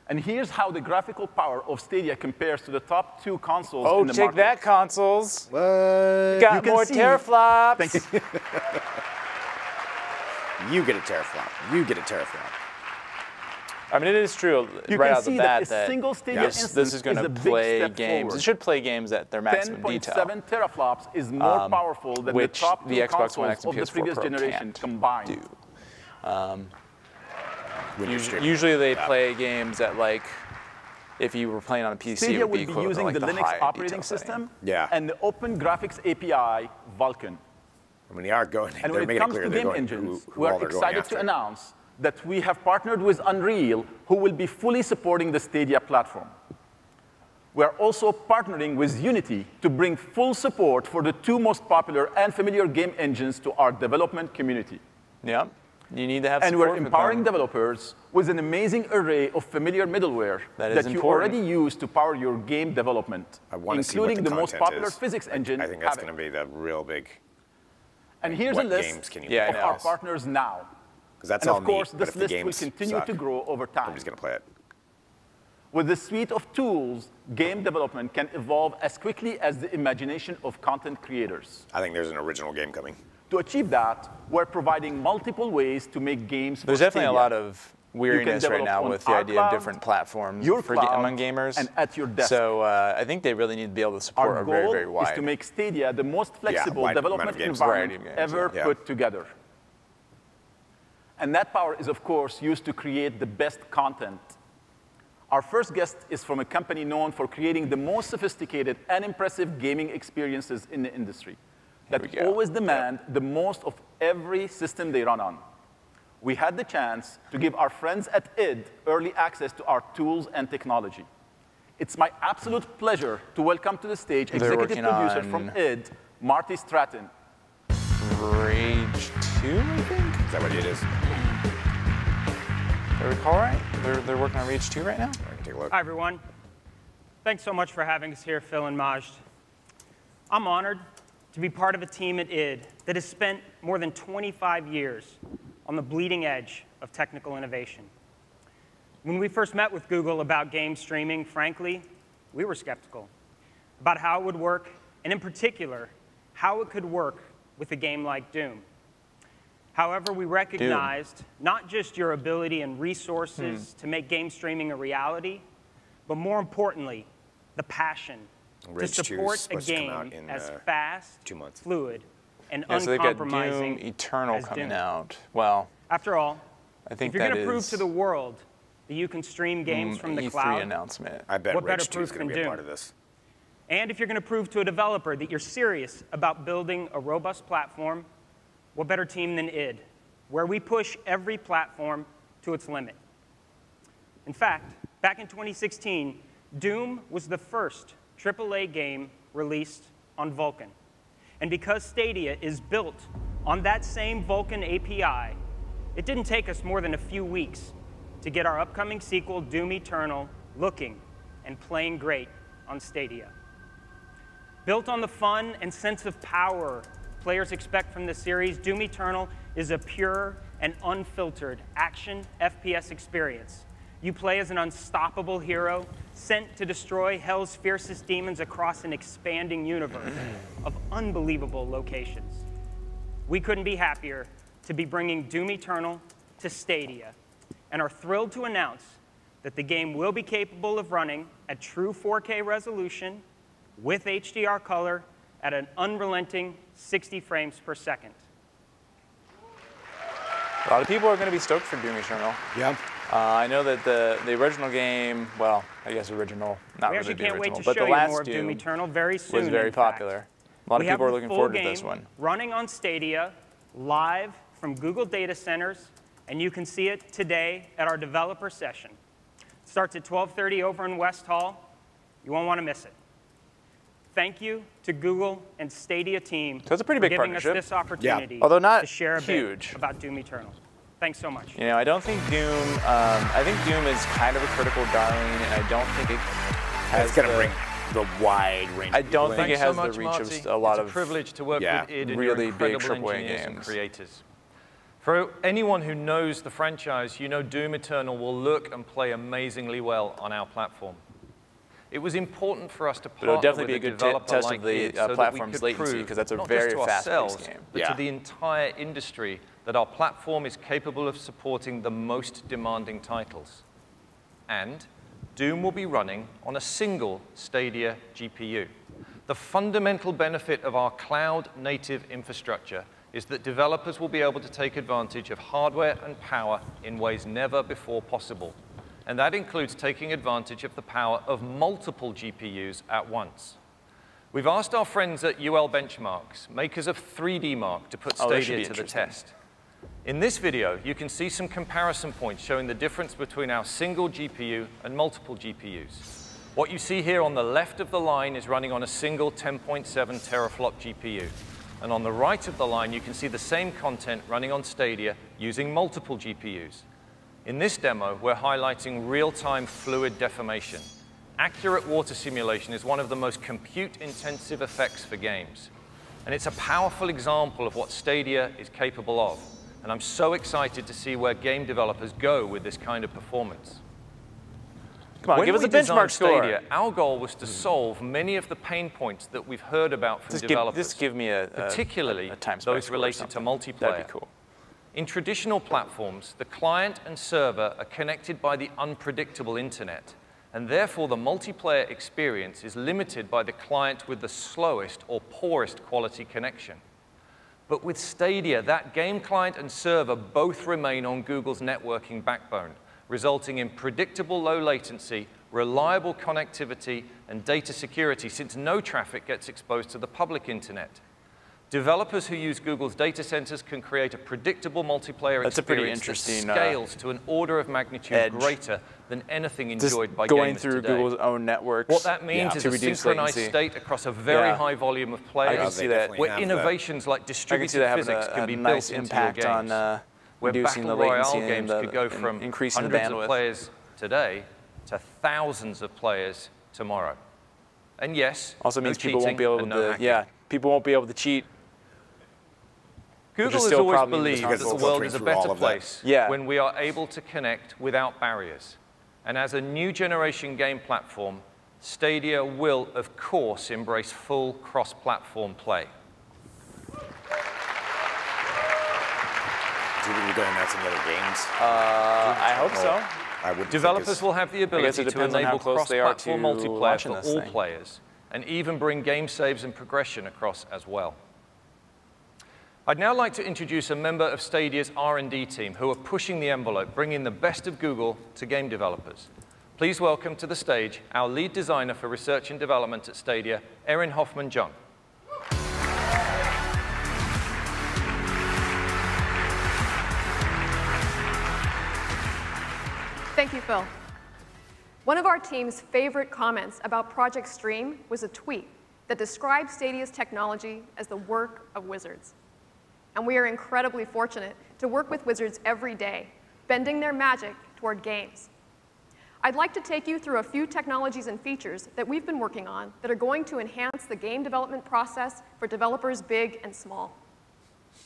And here's how the graphical power of Stadia compares to the top 2 consoles in the market. Oh, take that, consoles. What? Got more teraflops. Thank you. You get a teraflop. You get a teraflop. I mean, it is true You right can out of the see bat that a single Stadia instance this is going to a big play step games. forward. It should play games at their maximum detail. 10.7 teraflops is more powerful than the top 2 Xbox One X consoles and of the PS4 previous Pro generation can't combined. Usually they play games at like, if you were playing on a PC, Stadia it would will be be equivalent using to like the the Linux high operating detail system setting. and the Open Graphics API, Vulkan. I mean, they are going. And they're when it making comes clear to they're game going engines, who we all are they're going excited after. to announce that we have partnered with Unreal, who will be fully supporting the Stadia platform. We are also partnering with Unity to bring full support for the 2 most popular and familiar game engines to our development community. Yeah, you need to have And support we're empowering developers with an amazing array of familiar middleware that you already use to power your game development, including the most popular physics engine. I think that's going to be the real big. And here's a list of our partners now. Because that's and all of course, neat, but this if the list will games continue suck, to grow over time. I'm just going to play it. With this suite of tools, game development can evolve as quickly as the imagination of content creators. I think there's an original game coming. To achieve that, we're providing multiple ways to make games for There's definitely Stadia. a lot of weariness right now with the idea of different platforms among gamers. And at your desk. So I think they really need to be able to support Our a very, goal very wide. is to make Stadia the most flexible wide development amount of games. environment Variety of games, ever put together. And that power is, of course, used to create the best content. Our first guest is from a company known for creating the most sophisticated and impressive gaming experiences in the industry that always demand the most of every system they run on. We had the chance to give our friends at id early access to our tools and technology. It's my absolute pleasure to welcome to the stage executive producer from id, Marty Stratton. Rage 2, I think? Is that what it is? Do I recall right? They're working on Rage 2 right now? I can take a look. Hi, everyone. Thanks so much for having us here, Phil and Majd. I'm honored to be part of a team at id that has spent more than 25 years on the bleeding edge of technical innovation. When we first met with Google about game streaming, frankly, we were skeptical about how it would work, and in particular, how it could work with a game like Doom. However, we recognized not just your ability and resources to make game streaming a reality, but more importantly, the passion to support a game as fast, fluid, and uncompromising so they've got Doom Eternal coming out. Well, after all, I think if you're going to prove to the world that you can stream games from the E3 cloud, announcement. I bet what better Rage 2 proof is going than to be a Doom? part of this. And if you're going to prove to a developer that you're serious about building a robust platform, what better team than id, where we push every platform to its limit. In fact, back in 2016, Doom was the first AAA game released on Vulkan. And because Stadia is built on that same Vulkan API, it didn't take us more than a few weeks to get our upcoming sequel, Doom Eternal, looking and playing great on Stadia. Built on the fun and sense of power players expect from the series, Doom Eternal is a pure and unfiltered action FPS experience. You play as an unstoppable hero sent to destroy hell's fiercest demons across an expanding universe of unbelievable locations. We couldn't be happier to be bringing Doom Eternal to Stadia, and are thrilled to announce that the game will be capable of running at true 4K resolution with HDR color at an unrelenting 60 frames per second. A lot of people are going to be stoked for Doom Eternal. Yeah. I know that the original game, well, I guess original, not we really actually the can't original, wait to but show the you last more of Doom Eternal very soon. was very popular. A lot of people are looking forward to this one. Running on Stadia, live from Google data centers, and you can see it today at our developer session. It starts at 12:30 over in West Hall. You won't want to miss it. Thank you to Google and Stadia team so it's a pretty big for giving partnership. us this opportunity Although not to share a huge. bit about Doom Eternal. Thanks so much. You know, I don't think Doom, I think Doom is kind of a critical darling, and I don't think it has It's going to bring the wide range. I don't think it has so the much, reach Marty. of a lot of of privilege to work with id and really your big incredible AAA engineers and games. creators. For anyone who knows the franchise, you know Doom Eternal will look and play amazingly well on our platform. It was important for us to partner with a developer like id so that we could prove, because that's a not very just to fast-paced ourselves, game. but to the entire industry, that our platform is capable of supporting the most demanding titles. And Doom will be running on a single Stadia GPU. The fundamental benefit of our cloud-native infrastructure is that developers will be able to take advantage of hardware and power in ways never before possible. And that includes taking advantage of the power of multiple GPUs at once. We've asked our friends at UL Benchmarks, makers of 3D Mark, to put Stadia to the test. In this video, you can see some comparison points showing the difference between our single GPU and multiple GPUs. What you see here on the left of the line is running on a single 10.7 teraflop GPU. And on the right of the line, you can see the same content running on Stadia using multiple GPUs. In this demo, we're highlighting real-time fluid deformation. Accurate water simulation is one of the most compute-intensive effects for games. And it's a powerful example of what Stadia is capable of. And I'm so excited to see where game developers go with this kind of performance. Come on, give us a benchmark score. Stadia, our goal was to solve many of the pain points that we've heard about from developers. Just give me particularly those related to multiplayer. That'd be cool. In traditional platforms, the client and server are connected by the unpredictable internet, and therefore the multiplayer experience is limited by the client with the slowest or poorest quality connection. But with Stadia, that game client and server both remain on Google's networking backbone, resulting in predictable low latency, reliable connectivity, and data security, since no traffic gets exposed to the public internet. Developers who use Google's data centers can create a predictable multiplayer experience that scales to an order of magnitude greater than anything enjoyed by gamers going through today. Google's own networks. What that means is a synchronized state across a very high volume of players. I can see that. Where innovations like distributed physics can be built into your games. On where reducing Battle the latency Royale games could go from increasing hundreds the bandwidth of players today to thousands of players tomorrow. And yes, also means no people won't be able to. People won't be able to cheat. Google has always believed that the world is a better place when we are able to connect without barriers. And as a new generation game platform, Stadia will, of course, embrace full cross-platform play. Do you think we're going to announce any other games? I hope so. Developers will have the ability to enable cross-platform multiplayer for all players, and even bring game saves and progression across as well. I'd now like to introduce a member of Stadia's R&D team who are pushing the envelope, bringing the best of Google to game developers. Please welcome to the stage our lead designer for research and development at Stadia, Erin Hoffman-Jung. Thank you, Phil. One of our team's favorite comments about Project Stream was a tweet that described Stadia's technology as the work of wizards. And we are incredibly fortunate to work with wizards every day, bending their magic toward games. I'd like to take you through a few technologies and features that we've been working on that are going to enhance the game development process for developers big and small.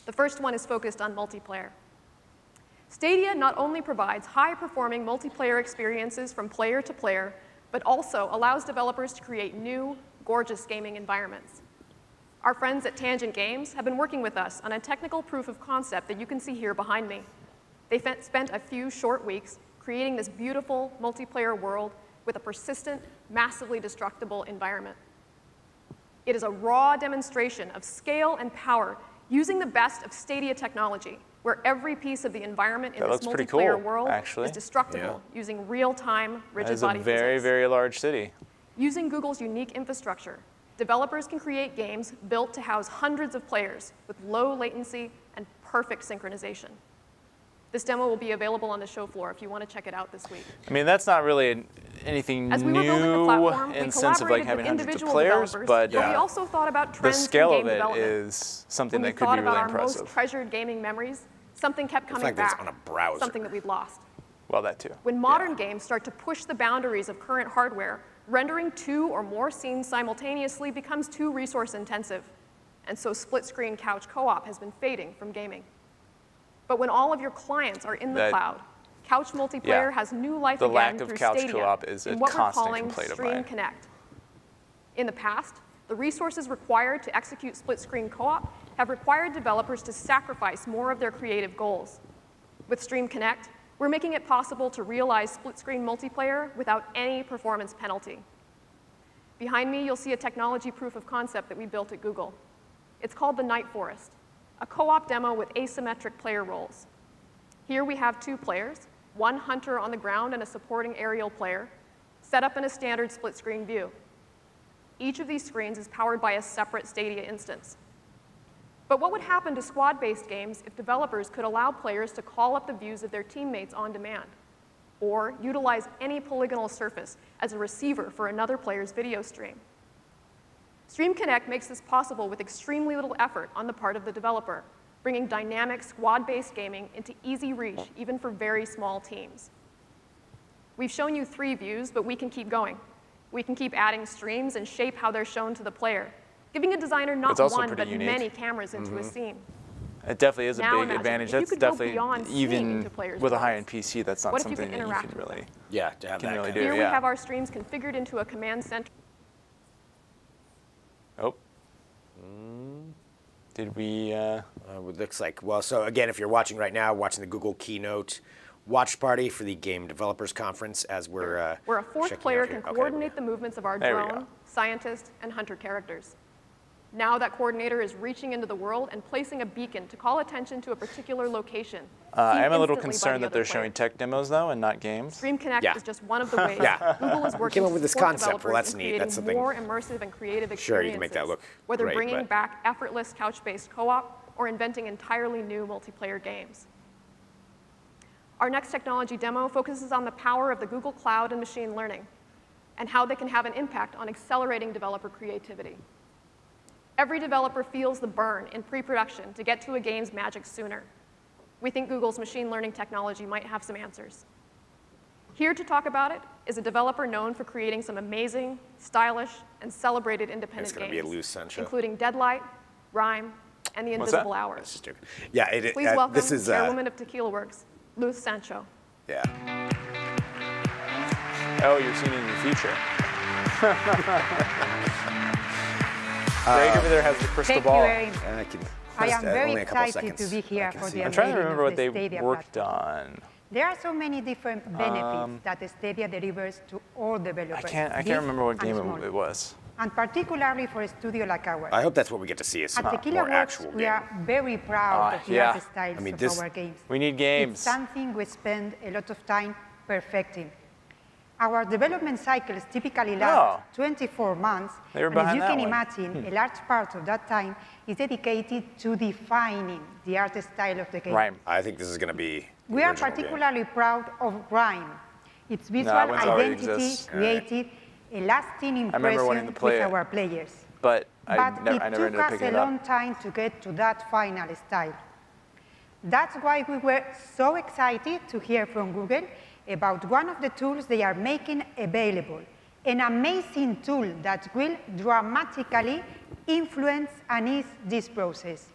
The first one is focused on multiplayer. Stadia not only provides high-performing multiplayer experiences from player to player, but also allows developers to create new, gorgeous gaming environments. Our friends at Tangent Games have been working with us on a technical proof of concept that you can see here behind me. They spent a few short weeks creating this beautiful multiplayer world with a persistent, massively destructible environment. It is a raw demonstration of scale and power using the best of Stadia technology, where every piece of the environment in this multiplayer world is destructible using real-time rigid body physics. It's a very, very large city. Using Google's unique infrastructure, developers can create games built to house hundreds of players with low latency and perfect synchronization. This demo will be available on the show floor if you want to check it out this week. I mean, that's not really anything As we were new building the platform, in we sense of like collaborated having with hundreds of individual players, developers, but we also thought about the trends scale in of game it development. is something When that we could thought be about really our impressive. most treasured gaming memories, something kept coming like that's back. on a browser. Something that we'd lost. Well, that too. When modern games start to push the boundaries of current hardware, rendering 2 or more scenes simultaneously becomes too resource intensive. And so split-screen couch co-op has been fading from gaming. But when all of your clients are in the cloud, couch multiplayer has new life again lack of through couch Stadia co-op is a in what we're constant calling complaint of Stream mine. Connect. In the past, the resources required to execute split-screen co-op have required developers to sacrifice more of their creative goals. With Stream Connect, we're making it possible to realize split-screen multiplayer without any performance penalty. Behind me, you'll see a technology proof of concept that we built at Google. It's called the Night Forest, a co-op demo with asymmetric player roles. Here we have 2 players, one hunter on the ground and a supporting aerial player, set up in a standard split-screen view. Each of these screens is powered by a separate Stadia instance. But what would happen to squad-based games if developers could allow players to call up the views of their teammates on demand, or utilize any polygonal surface as a receiver for another player's video stream? Stream Connect makes this possible with extremely little effort on the part of the developer, bringing dynamic squad-based gaming into easy reach, even for very small teams. We've shown you 3 views, but we can keep going. We can keep adding streams and shape how they're shown to the player, giving a designer not one, but unique. many cameras into a scene. It definitely is a Now big imagine advantage. if you That's could go definitely, beyond seeing even into players' with a worlds. high-end PC, that's not What if you something could that you interact can with really, them? Yeah, to have can that really kind do. Here we Yeah. have our streams configured into a command center. Oh. Did we? It looks like, well, so again, if you're watching right now, watching the Google Keynote watch party for the Game Developers Conference as we're where a 4th player can coordinate the movements of our There we drone, go. scientist, and hunter characters. Now that coordinator is reaching into the world and placing a beacon to call attention to a particular location. I am a little instantly by concerned the that they're other showing player. tech demos, though, and not games. Stream Connect is just one of the ways Google is working Came up to with this support concept. Well, developers that's in neat. creating That's something. more immersive and creative experiences. Sure, you can make that look whether great, bringing but- back effortless couch-based co-op or inventing entirely new multiplayer games. Our next technology demo focuses on the power of the Google Cloud and machine learning and how they can have an impact on accelerating developer creativity. Every developer feels the burn in pre-production to get to a game's magic sooner. We think Google's machine learning technology might have some answers. Here to talk about it is a developer known for creating some amazing, stylish, and celebrated independent It's going to games, be a loose Sancho. including Deadlight, Rhyme, and The Invisible Hours. That's stupid. Yeah, Please welcome this is Chairwoman of Tequila Works, Luz Sancho. Yeah. Oh, you're seeing it in the future. Greg over there has the crystal ball. I am very excited to be here for the I'm trying to unveiling remember of what the they Stadia worked platform. on. There are so many different benefits that the Stadia delivers to all developers. I can't big remember what and game small. it was. And particularly for a studio like ours. I hope that's what we get to see is some At Tequila more Works, actual we game. are very proud of the art styles I mean, of our games. We need games. It's something we spend a lot of time perfecting. Our development cycles typically last 24 months, They were and as behind you that can one. imagine, a large part of that time is dedicated to defining the art style of the game. Rhyme. I think this is going to be. We are particularly proud of Rhyme. Its visual one's already identity exists. created a lasting remember wanting impression to play with it, our players. But I But never it ended took up us picking a it up. long time to get to that final style. That's why we were so excited to hear from Google about one of the tools they are making available, an amazing tool that will dramatically influence and ease this process.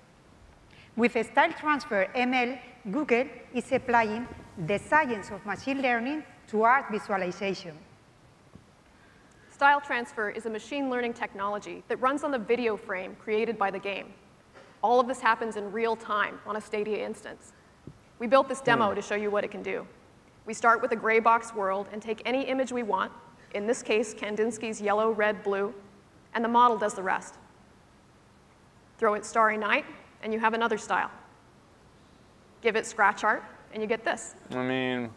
With Style Transfer ML, Google is applying the science of machine learning to art visualization. Style transfer is a machine learning technology that runs on the video frame created by the game. All of this happens in real time on a Stadia instance. We built this demo to show you what it can do. We start with a gray box world and take any image we want, in this case, Kandinsky's yellow, red, blue, and the model does the rest. Throw it Starry Night, and you have another style. Give it scratch art, and you get this. I mean,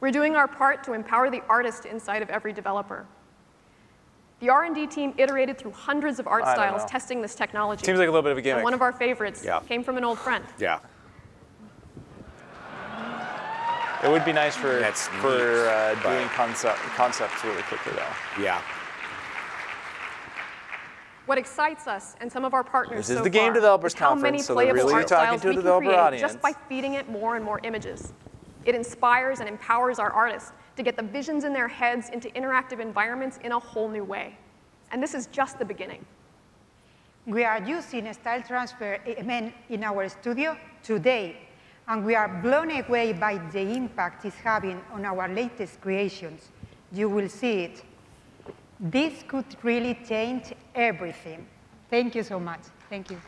We're doing our part to empower the artist inside of every developer. The R&D team iterated through hundreds of art styles testing this technology. Seems like a little bit of a gimmick. And one of our favorites came from an old friend. Yeah. It would be nice for doing concepts really quickly, though. Yeah. What excites us and some of our partners This is the Game Developers Conference, so they're really talking to a developer audience. Just by feeding it more and more images. It inspires and empowers our artists to get the visions in their heads into interactive environments in a whole new way. And this is just the beginning. We are using style transfer in our studio today, and we are blown away by the impact it's having on our latest creations. You will see it. This could really change everything. Thank you so much. Thank you.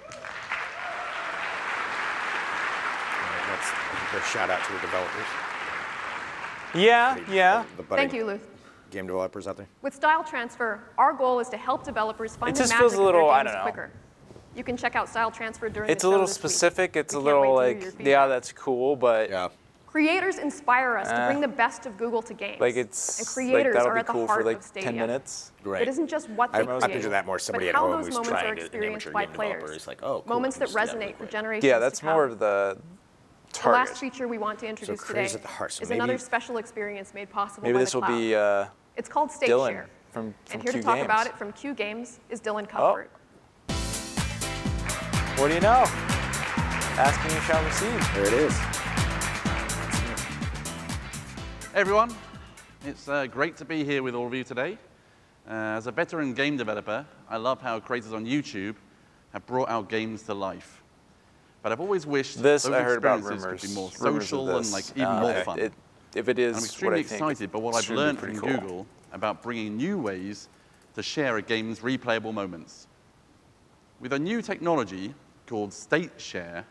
Let's give a shout out to the developers. Yeah. Thank you, Luth. Game developers out there. With style transfer, our goal is to help developers find the magic feels a little, of their games quicker. You can check out style transfer during the show. It's a little specific. It's a little like, yeah, that's cool, but creators inspire us to bring the best of Google to games. Like it's and creators like, are at the cool heart for like of Stadia. 10 minutes. Right. It isn't just what they create, I picture that more somebody but at how home those who's moments trying are to experienced amateur by game developer. players. It's like, oh, cool, moments that resonate for generations. Yeah, that's to come. more of the The target. last feature we want to introduce today at the heart. So is another special experience made possible maybe by this the will cloud. be It's called State Dylan Share. from And here Q to talk Games. about it from Q Games is Dylan Cuthbert. What do you know? Asking you shall receive. There it is. Hey everyone, it's great to be here with all of you today. As a veteran game developer, I love how creators on YouTube have brought our games to life. But I've always wished those experiences could be more social and like even more fun. If it is, I'm extremely what I think, excited by what I've learned from Google about bringing new ways to share a game's replayable moments. With a new technology called State Share,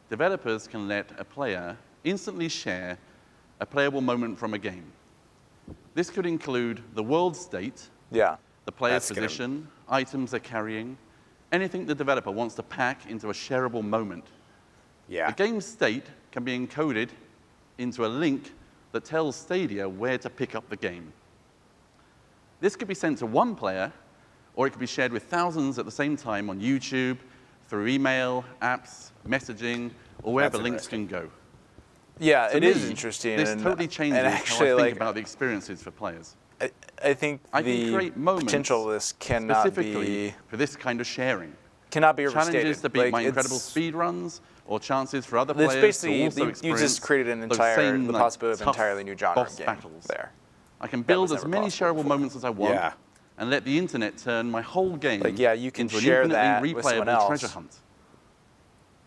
developers can let a player instantly share a playable moment from a game. This could include the world state, the player's position, items they're carrying, anything the developer wants to pack into a shareable moment. The game's state can be encoded into a link that tells Stadia where to pick up the game. This could be sent to one player, or it could be shared with thousands at the same time on YouTube, through email, apps, messaging, or wherever links can go. Yeah, To it me, is interesting. This totally changes actually, how I think about the experiences for players. I think I can create moments potential of this cannot specifically be for this kind of sharing. Cannot be overstated. Challenges to beat Like, my incredible it's- speed runs, or chances for other It's players basically to also you experience just created an those entire same, the like, possibility of an tough entirely new genre boss of game battles. there. I can That build was as never many possible shareable before. moments as I want, Yeah. and let the internet turn my whole game Like, yeah, you can into an share infinitely that with someone replayable else. treasure hunt.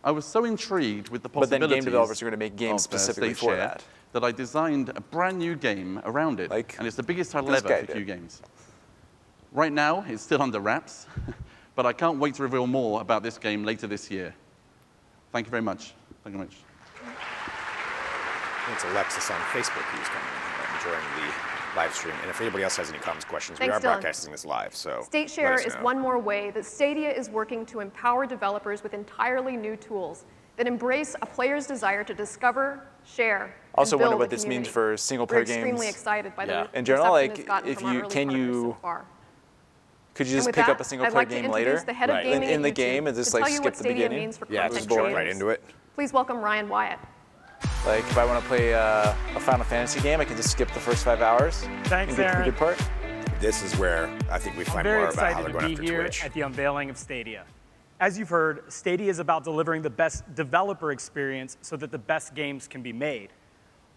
I was so intrigued with the But then possibilities game developers are going to make games of, specifically State for Share that. I designed a brand new game around it, and it's the biggest title this ever guy for did. Q Games. Right now, it's still under wraps, but I can't wait to reveal more about this game later this year. Thank you very much. Thank you very much. I think it's Alexis on Facebook who's enjoying the live stream. And if anybody else has any comments, questions, we Thanks, are Dylan. broadcasting this live. So State Share let us is know. one more way that Stadia is working to empower developers with entirely new tools that embrace a player's desire to discover, share, Also and build wonder what a this community. means for single-player We're games. extremely excited by the in general. reception Like, it's gotten if from our you early can partners you so far. could you And just with pick that, up a single-player I'd like to game introduce later the head of gaming in the at game YouTube and just to like tell you skip what the Stadia beginning? means for Yeah, content just jump creators. right into it. Please welcome Ryan Wyatt. Like if I want to play a Final Fantasy game, I can just skip the first 5 hours. Thanks, and get to the Aaron. good part. This is where I think we I'm find very more about how excited they're to going be after here Twitch. at the unveiling of Stadia. As you've heard, Stadia is about delivering the best developer experience so that the best games can be made.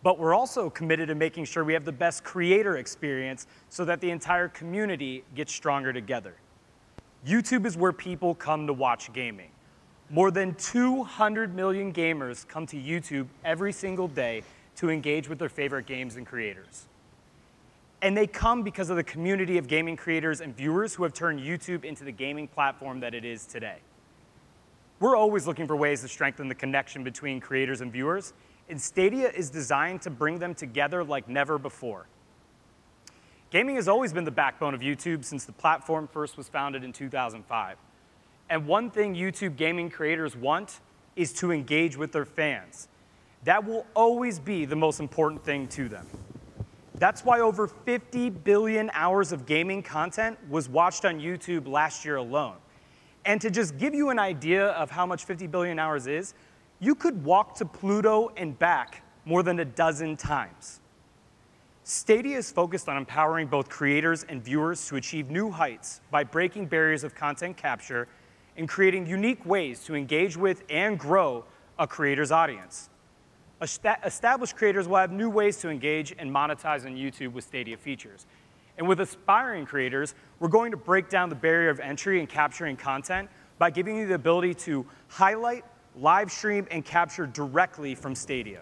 But we're also committed to making sure we have the best creator experience so that the entire community gets stronger together. YouTube is where people come to watch gaming. More than 200 million gamers come to YouTube every single day to engage with their favorite games and creators. And they come because of the community of gaming creators and viewers who have turned YouTube into the gaming platform that it is today. We're always looking for ways to strengthen the connection between creators and viewers, and Stadia is designed to bring them together like never before. Gaming has always been the backbone of YouTube since the platform first was founded in 2005. And one thing YouTube gaming creators want is to engage with their fans. That will always be the most important thing to them. That's why over 50 billion hours of gaming content was watched on YouTube last year alone. And to just give you an idea of how much 50 billion hours is, you could walk to Pluto and back more than a dozen times. Stadia is focused on empowering both creators and viewers to achieve new heights by breaking barriers of content capture and creating unique ways to engage with and grow a creator's audience. Established creators will have new ways to engage and monetize on YouTube with Stadia features. And with aspiring creators, we're going to break down the barrier of entry in capturing content by giving you the ability to highlight, live stream, and capture directly from Stadia.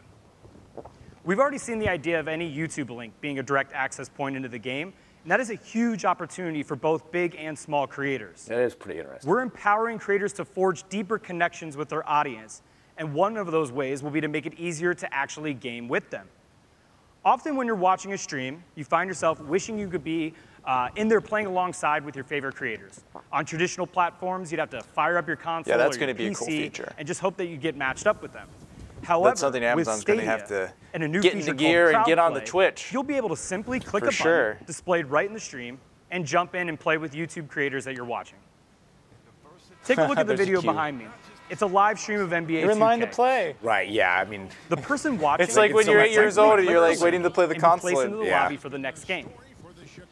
We've already seen the idea of any YouTube link being a direct access point into the game, and that is a huge opportunity for both big and small creators. That is pretty interesting. We're empowering creators to forge deeper connections with their audience, and one of those ways will be to make it easier to actually game with them. Often when you're watching a stream, you find yourself wishing you could be in there playing alongside with your favorite creators. On traditional platforms, you'd have to fire up your console or your PC and just hope that you get matched up with them. However, that's something Amazon's going to have to and a new get into feature gear called and get on the Crowd Play, Twitch. You'll be able to simply click For a button sure. displayed right in the stream and jump in and play with YouTube creators that you're watching. Take a look at the video behind me. It's a live stream of NBA 2K. You're in line to play. Right, yeah, I mean. The person watching. It's like when you're 8 years old and you're like waiting to play the console. Placed into the Yeah. lobby for the next game.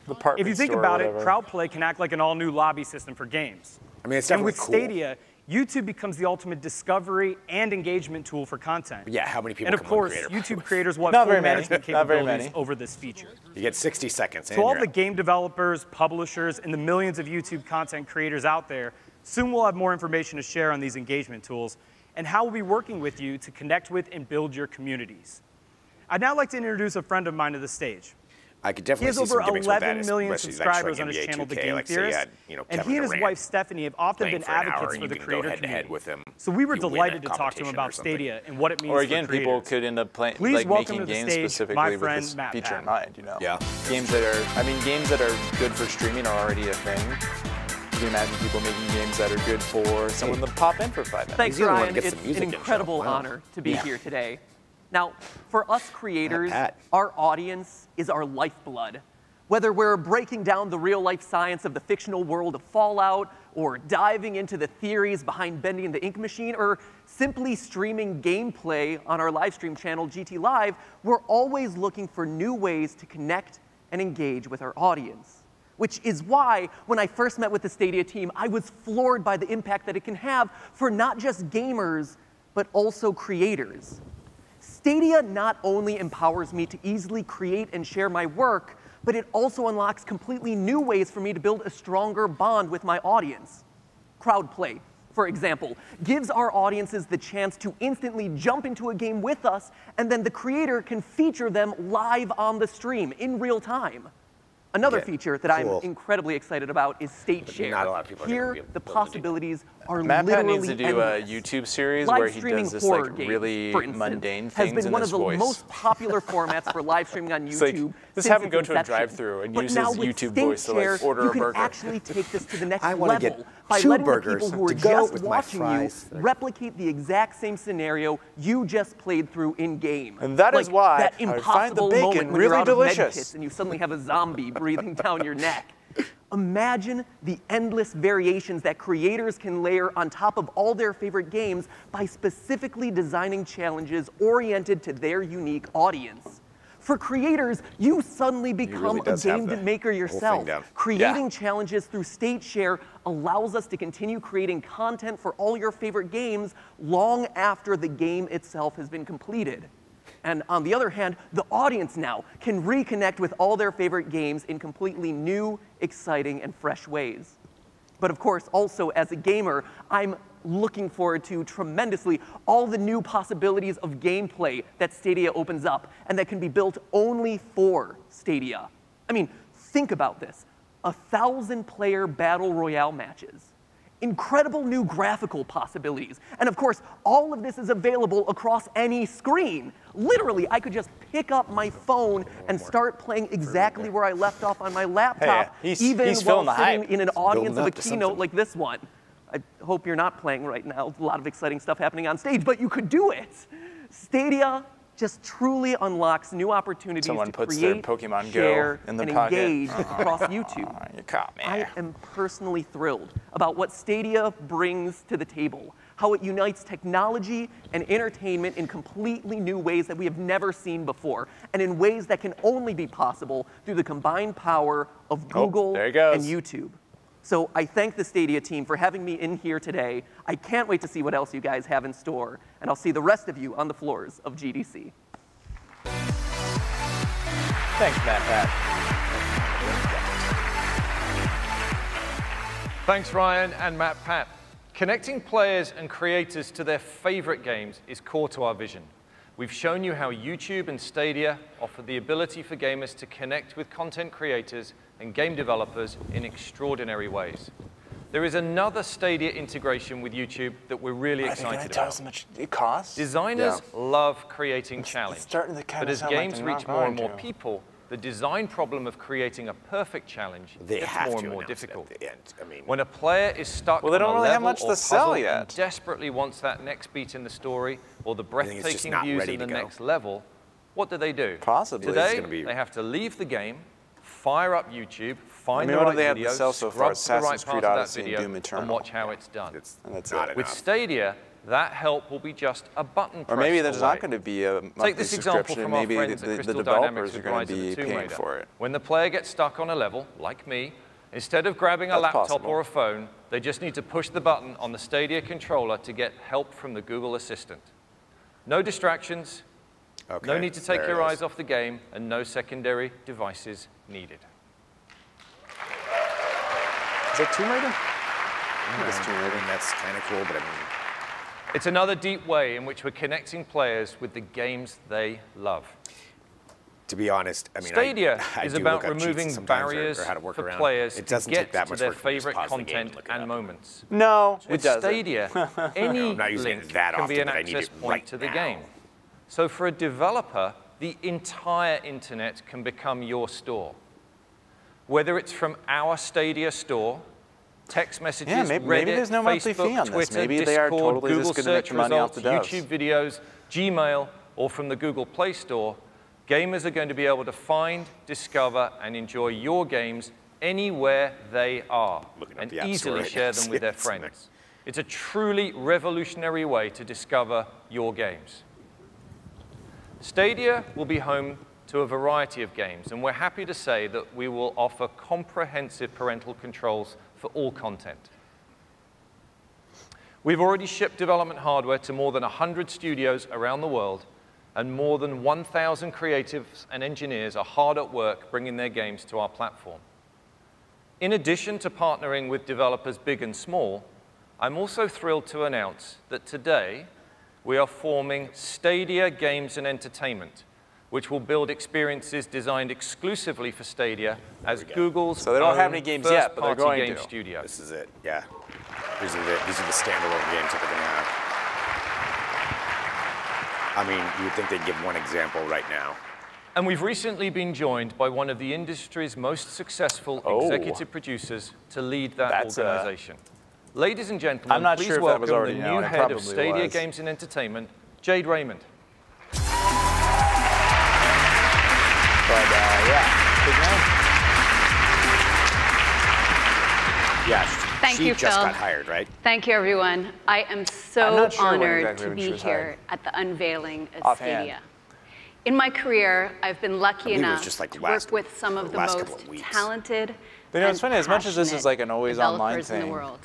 Department If you think store or about it, whatever. Crowd Play can act like an all-new lobby system for games. I mean, it's And definitely with cool. Stadia, YouTube becomes the ultimate discovery and engagement tool for content. Yeah, how many people And of can one course, creator YouTube creators will have Not full very many. management Not very capabilities many. over this feature. You get 60 seconds. To all the game developers, publishers, and the millions of YouTube content creators out there, soon we'll have more information to share on these engagement tools and how we'll be working with you to connect with and build your communities. I'd now like to introduce a friend of mine to the stage. I could He definitely has see over some gimmicks with that, 11 million especially like subscribers showing on his NBA channel, The 2K, Game like say you Theorist, had, you know, and Kevin he and his Durant wife Stephanie have often playing been for an hour, advocates and for you the can go creator head-to-head community. with him. So we were You win delighted a to talk to him competition or about something. Stadia and what it means Or for again, creators. people could end up playing, Please like welcome making to the games stage specifically my with friend, this Matt feature Pat. in mind. You know, Yeah. games that are, I mean, games that are good for streaming are already a thing. You can imagine people making games that are good for someone to pop in for 5 minutes. Thanks, He's the only one Ryan. who gets It's the music an intro. incredible Wow. honor to be Yeah. here today. Now, for us creators, Pat. our audience is our lifeblood. Whether we're breaking down the real-life science of the fictional world of Fallout, or diving into the theories behind bending the ink machine, or simply streaming gameplay on our live stream channel, GT Live, we're always looking for new ways to connect and engage with our audience. Which is why, when I first met with the Stadia team, I was floored by the impact that it can have for not just gamers, but also creators. Stadia not only empowers me to easily create and share my work, but it also unlocks completely new ways for me to build a stronger bond with my audience. Crowd Play, for example, gives our audiences the chance to instantly jump into a game with us, and then the creator can feature them live on the stream in real time. Another Yeah, feature that cool. I'm incredibly excited about is State But Share. not a lot of people are gonna Here, be able the to do that. possibilities are Matt Pat literally needs to do a endless. YouTube series Live where he streaming does this horror like games, really for instance, mundane has things been in one his of the voice. most popular formats for live streaming on YouTube. It's like, just since have him its go to a inception. drive-thru and But use now his with YouTube State voice to like Share, order you a can burger. actually take this to the next I wanna level get by 2 letting the burgers people who are to go just with my watching you fries. replicate the exact same scenario you just played through in game. And that is why that I find the impossible bacon moment when really you're out of med delicious. kits and you suddenly have a zombie breathing down your neck. Imagine the endless variations that creators can layer on top of all their favorite games by specifically designing challenges oriented to their unique audience. For creators, you suddenly become a does have game the maker whole yourself. thing down. Creating challenges through State Share allows us to continue creating content for all your favorite games long after the game itself has been completed. And on the other hand, the audience now can reconnect with all their favorite games in completely new, exciting, and fresh ways. But of course, also as a gamer, I'm looking forward to tremendously all the new possibilities of gameplay that Stadia opens up and that can be built only for Stadia. I mean, think about this. 1,000-player battle royale matches. Incredible new graphical possibilities. And of course, all of this is available across any screen. Literally, I could just pick up my phone and start playing exactly where I left off on my laptop, even he's while feeling the sitting hype. in an audience of a up to keynote something. like this one. I hope you're not playing right now. A lot of exciting stuff happening on stage, but you could do it. Stadia just truly unlocks new opportunities Someone to puts their create, Pokemon share, Go in the and pocket. engage across YouTube. You caught me. I am personally thrilled about what Stadia brings to the table, how it unites technology and entertainment in completely new ways that we have never seen before, and in ways that can only be possible through the combined power of Google there he goes. and YouTube. So I thank the Stadia team for having me in here today. I can't wait to see what else you guys have in store, and I'll see the rest of you on the floors of GDC. Thanks, Matt Pat. Thanks, Ryan and Matt Pat. Connecting players and creators to their favorite games is core to our vision. We've shown you how YouTube and Stadia offer the ability for gamers to connect with content creators and game developers in extraordinary ways. There is another Stadia integration with YouTube that we're really excited about. Tell us how much it costs? Designers love creating challenge. But as games reach more and more people, the design problem of creating a perfect challenge gets more and more difficult. When a player is stuck Well, they don't on a really have level much or to sell puzzle yet. and desperately wants that next beat in the story or the breathtaking not views ready in the to go. next level, what do? Possibly. Today, It's gonna be- they have to leave the game, fire up YouTube, find I mean, the what right do they have to video, sell so far? scrub the right Assassin's part Creed of that Odyssey and video, Doom and Eternal. watch how it's done. And that's not With enough. Stadia, that help will be just a button press Or maybe there's away. not going to be a monthly Take this example subscription. from our Maybe friends at the Crystal developers Dynamics are with going Rise to of be the Tomb paying Raider. for it. When the player gets stuck on a level, like me, instead of grabbing a That's laptop possible. or a phone, they just need to push the button on the Stadia controller to get help from the Google Assistant. No distractions, no need to take there your it eyes off the game, and no secondary devices needed. Is that Tomb Raider? That's kind of cool, but I mean, It's another deep way in which we're connecting players with the games they love. to be honest, I mean, Stadia I is do about look up cheats removing sometimes barriers or how to work for around. players It to doesn't take get that to much their work for me to just favorite pause the game content and look it and up. moments. No, it With doesn't. Stadia, any I'm not using link it that can be often, an but I need access it point right to the now. game. So for a developer, the entire internet can become your store. Whether it's from our Stadia store, text messages, Yeah, maybe Reddit, there's no monthly Facebook, fee on this. Twitter, Maybe Discord, they are totally Google just gonna make search your money off results, the doves. YouTube videos, Gmail, or from the Google Play Store, gamers are going to be able to find, discover, and enjoy your games anywhere they are, and the App Store easily right share now. them with their friends. It's a truly revolutionary way to discover your games. Stadia will be home to a variety of games, and we're happy to say that we will offer comprehensive parental controls for all content. We've already shipped development hardware to more than 100 studios around the world, and more than 1,000 creatives and engineers are hard at work bringing their games to our platform. In addition to partnering with developers big and small, I'm also thrilled to announce that today we are forming Stadia Games and Entertainment, which will build experiences designed exclusively for Stadia as Google's So they don't have own any games yet, but they're first-party going game to. studio. This is it, yeah. These are the standalone games that they're going to have. I mean, you would think they'd give one example right now. And we've recently been joined by one of the industry's most successful executive producers to lead that organization. Ladies and gentlemen, I'm not please sure if that welcome was already the known. new It head of probably Stadia was. Games and Entertainment, Jade Raymond. But yeah, big name. Yeah, Thank she you, just Phil. got hired, right? Thank you, everyone. I am I'm so not sure when honored exactly to when she be was here hired. at the unveiling of Offhand. Stadia. In my career, I've been lucky believe it was enough just like to last- work with some of the last couple most of weeks. talented But you know, and it's funny, as much as this is passionate like an always online developers in the thing, world.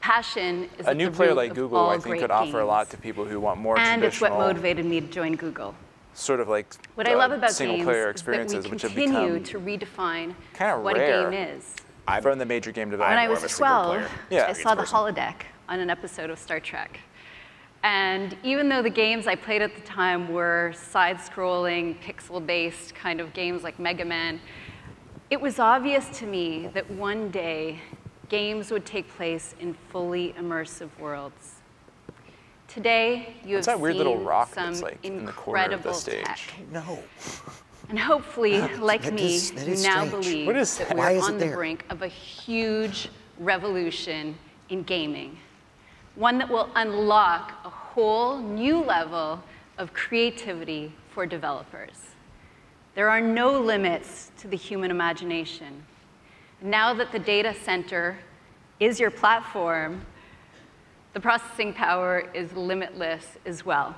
Passion is a at new the player root like of Google, all I think, great could offer a lot games. to people who want more And it's what traditional, motivated me to join Google. sort of like What I love about single games player is that we experiences, which have continue become to redefine kind of what rare a game is. from the major game When developers. I was 12, Yeah. I saw the holodeck on an episode of Star Trek. And even though the games I played at the time were side-scrolling, pixel-based kind of games like Mega Man, it was obvious to me that one day games would take place in fully immersive worlds. Today, you What's have that weird seen little rock some that's like in the corner of the incredible stage? tech. No. And hopefully, like That me, is- that you is now strange. believe What is that that? Why we're is it on the there? brink of a huge revolution in gaming. One that will unlock a whole new level of creativity for developers. There are no limits to the human imagination. Now that the data center is your platform, the processing power is limitless as well.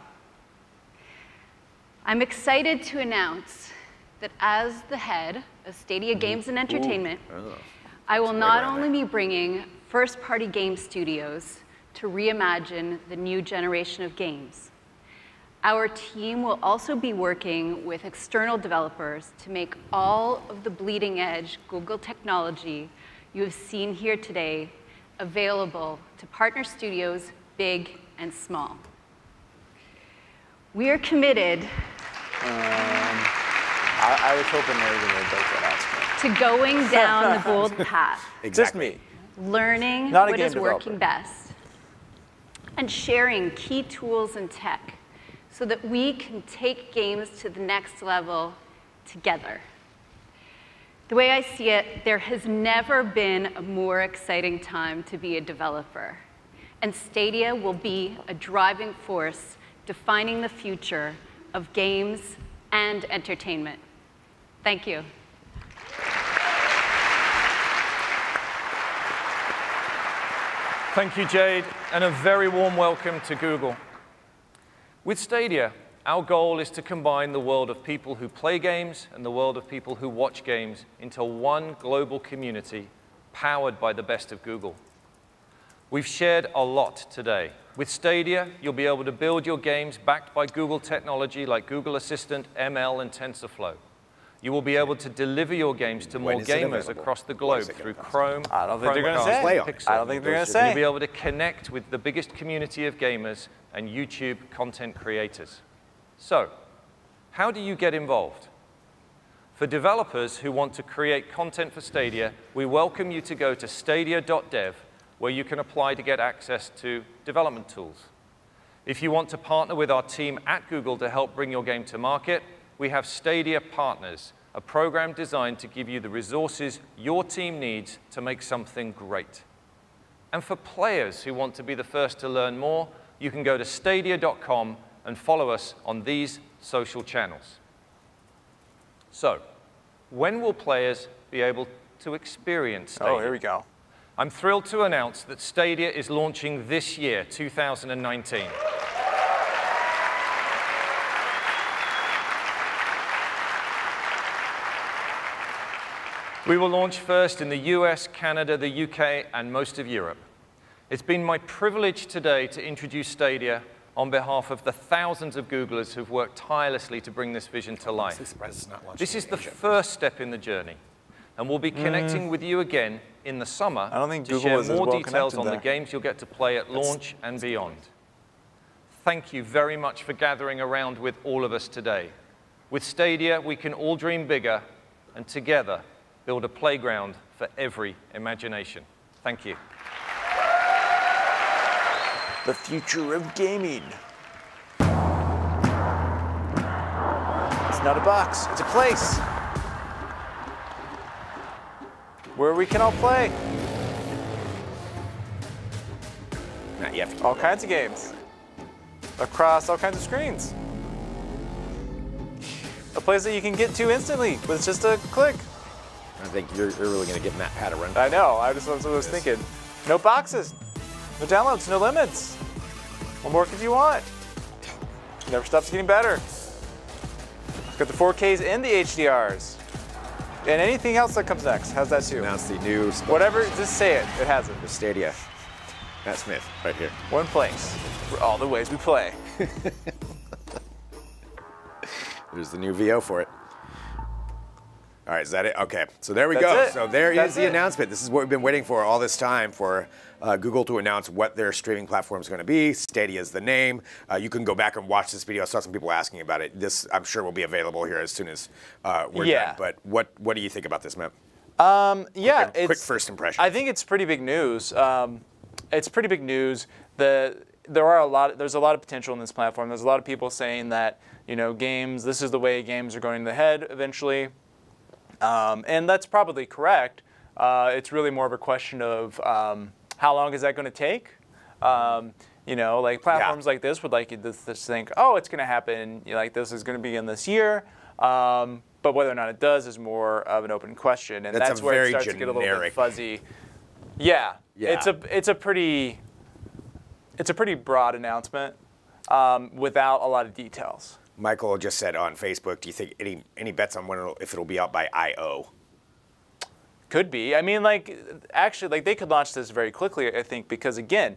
I'm excited to announce that as the head of Stadia Games and Entertainment, I will not only be bringing first-party game studios to reimagine the new generation of games. Our team will also be working with external developers to make all of the bleeding-edge Google technology you have seen here today available to partner studios, big and small. We are committed I was hoping they were going to break that out. to going down the bold path. Exactly. Just me. Learning Not a what game is working best, and sharing key tools and tech so that we can take games to the next level together. The way I see it, there has never been a more exciting time to be a developer. And Stadia will be a driving force defining the future of games and entertainment. Thank you. Thank you, Jade, and a very warm welcome to Google. With Stadia, our goal is to combine the world of people who play games and the world of people who watch games into one global community powered by the best of Google. We've shared a lot today. With Stadia, you'll be able to build your games backed by Google technology like Google Assistant, ML, and TensorFlow. You will be able to deliver your games to more gamers across the globe through Chrome, I don't think they're going to say. Pixel. I don't think they're going to say. You'll be able to connect with the biggest community of gamers and YouTube content creators. So, how do you get involved? For developers who want to create content for Stadia, we welcome you to go to stadia.dev, where you can apply to get access to development tools. If you want to partner with our team at Google to help bring your game to market, we have Stadia Partners, a program designed to give you the resources your team needs to make something great. And for players who want to be the first to learn more, you can go to stadia.com and follow us on these social channels. So, when will players be able to experience Stadia? Oh, here we go. I'm thrilled to announce that Stadia is launching this year, 2019. We will launch first in the US, Canada, the UK, and most of Europe. It's been my privilege today to introduce Stadia on behalf of the thousands of Googlers who've worked tirelessly to bring this vision to life. This is the first step in the journey, and we'll be connecting with you again in the summer to share more details on the games you'll get to play at launch and beyond. Thank you very much for gathering around with all of us today. With Stadia, we can all dream bigger, and together build a playground for every imagination. Thank you. The future of gaming. It's not a box, it's a place where we can all play. Not yet. All kinds of games across all kinds of screens. A place that you can get to instantly with just a click. I think you're really going to get Matt Pat a run. I know. I just was thinking. No boxes, no downloads, no limits. What more could you want? It never stops getting better. It's got the 4Ks and the HDRs. And anything else that comes next has that too. Announce the new... Whatever, just say it. It has it. The Stadia. Matt Smith, right here. One place for all the ways we play. There's the new VO for it. All right, is that it? Okay, so there we go. So there is the announcement. This is what we've been waiting for all this time, for Google to announce what their streaming platform is going to be. Stadia is the name. You can go back and watch this video. I saw some people asking about it. This, I'm sure, will be available here as soon as we're done. But what do you think about this, Matt? Yeah, quick first impression. I think it's pretty big news. It's pretty big news. There's a lot of potential in this platform. There's a lot of people saying that, you know, games, this is the way games are going to head eventually. And that's probably correct. It's really more of a question of how long is that going to take? You know, like platforms like this would like you to think, oh, it's going to happen. You know, like this is going to begin this year. But whether or not it does is more of an open question, and that's where it starts to get a little bit fuzzy. Yeah. It's a pretty broad announcement without a lot of details. Michael just said on Facebook, do you think any bets on if it'll be out by I/O? Could be. I mean, like actually, like they could launch this very quickly. I think because again,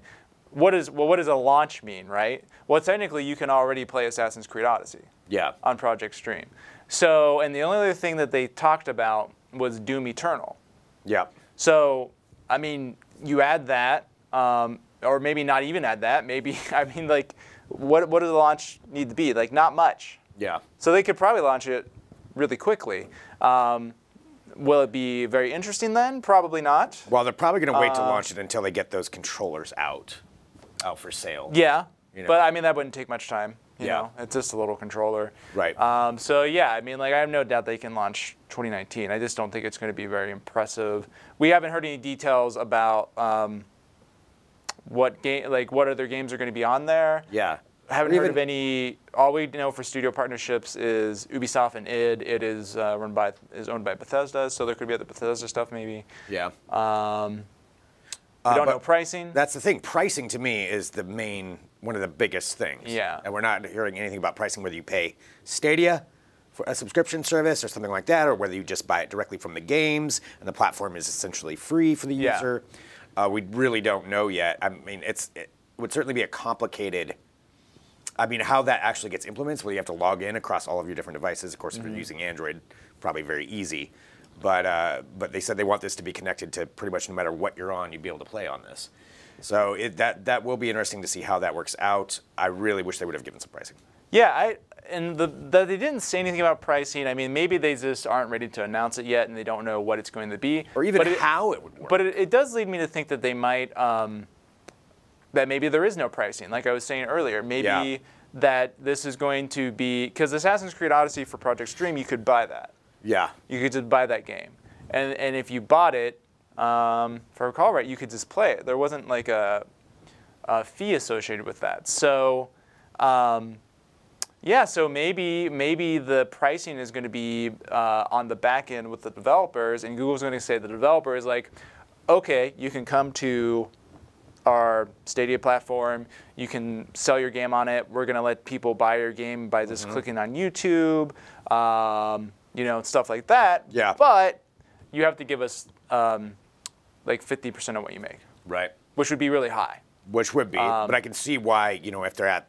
what does a launch mean, right? Well, technically, you can already play Assassin's Creed Odyssey. Yeah. On Project Stream. So, and the only other thing that they talked about was Doom Eternal. Yeah. So, I mean, you add that, or maybe not even add that. Maybe, I mean, like, what does the launch need to be? Like, not much. Yeah. So they could probably launch it really quickly. Will it be very interesting then? Probably not. Well, they're probably going to wait to launch it until they get those controllers out for sale. Yeah. You know? But I mean, that wouldn't take much time. You know, it's just a little controller. Right. So yeah, I mean, like I have no doubt they can launch 2019. I just don't think it's going to be very impressive. We haven't heard any details about what other games are going to be on there. Yeah. Haven't heard of any. All we know for studio partnerships is Ubisoft and id. It is owned by Bethesda, so there could be other Bethesda stuff maybe. Yeah. We don't know pricing. That's the thing. Pricing to me is one of the biggest things. Yeah. And we're not hearing anything about pricing, whether you pay Stadia for a subscription service or something like that, or whether you just buy it directly from the games and the platform is essentially free for the user. We really don't know yet. I mean, it would certainly be a complicated. I mean, how that actually gets implemented, whether you have to log in across all of your different devices. Of course, if you're using Android, probably very easy. But they said they want this to be connected to pretty much no matter what you're on, you'd be able to play on this. So that will be interesting to see how that works out. I really wish they would have given some pricing. Yeah, they didn't say anything about pricing. I mean, maybe they just aren't ready to announce it yet, and they don't know what it's going to be, or even how it would work. But it does lead me to think that they might, that maybe there is no pricing. Like I was saying earlier, maybe that this is going to be because Assassin's Creed Odyssey for Project Stream, you could buy that. Yeah. You could just buy that game, and if you bought it, if I recall right, you could just play it. There wasn't like a fee associated with that. So. Yeah, so maybe the pricing is going to be on the back end with the developers, and Google's going to say to the developer is like, okay, you can come to our Stadia platform, you can sell your game on it. We're going to let people buy your game by just clicking on YouTube, stuff like that. Yeah. But you have to give us like 50% of what you make. Right. Which would be really high. Which would be, but I can see why, if they're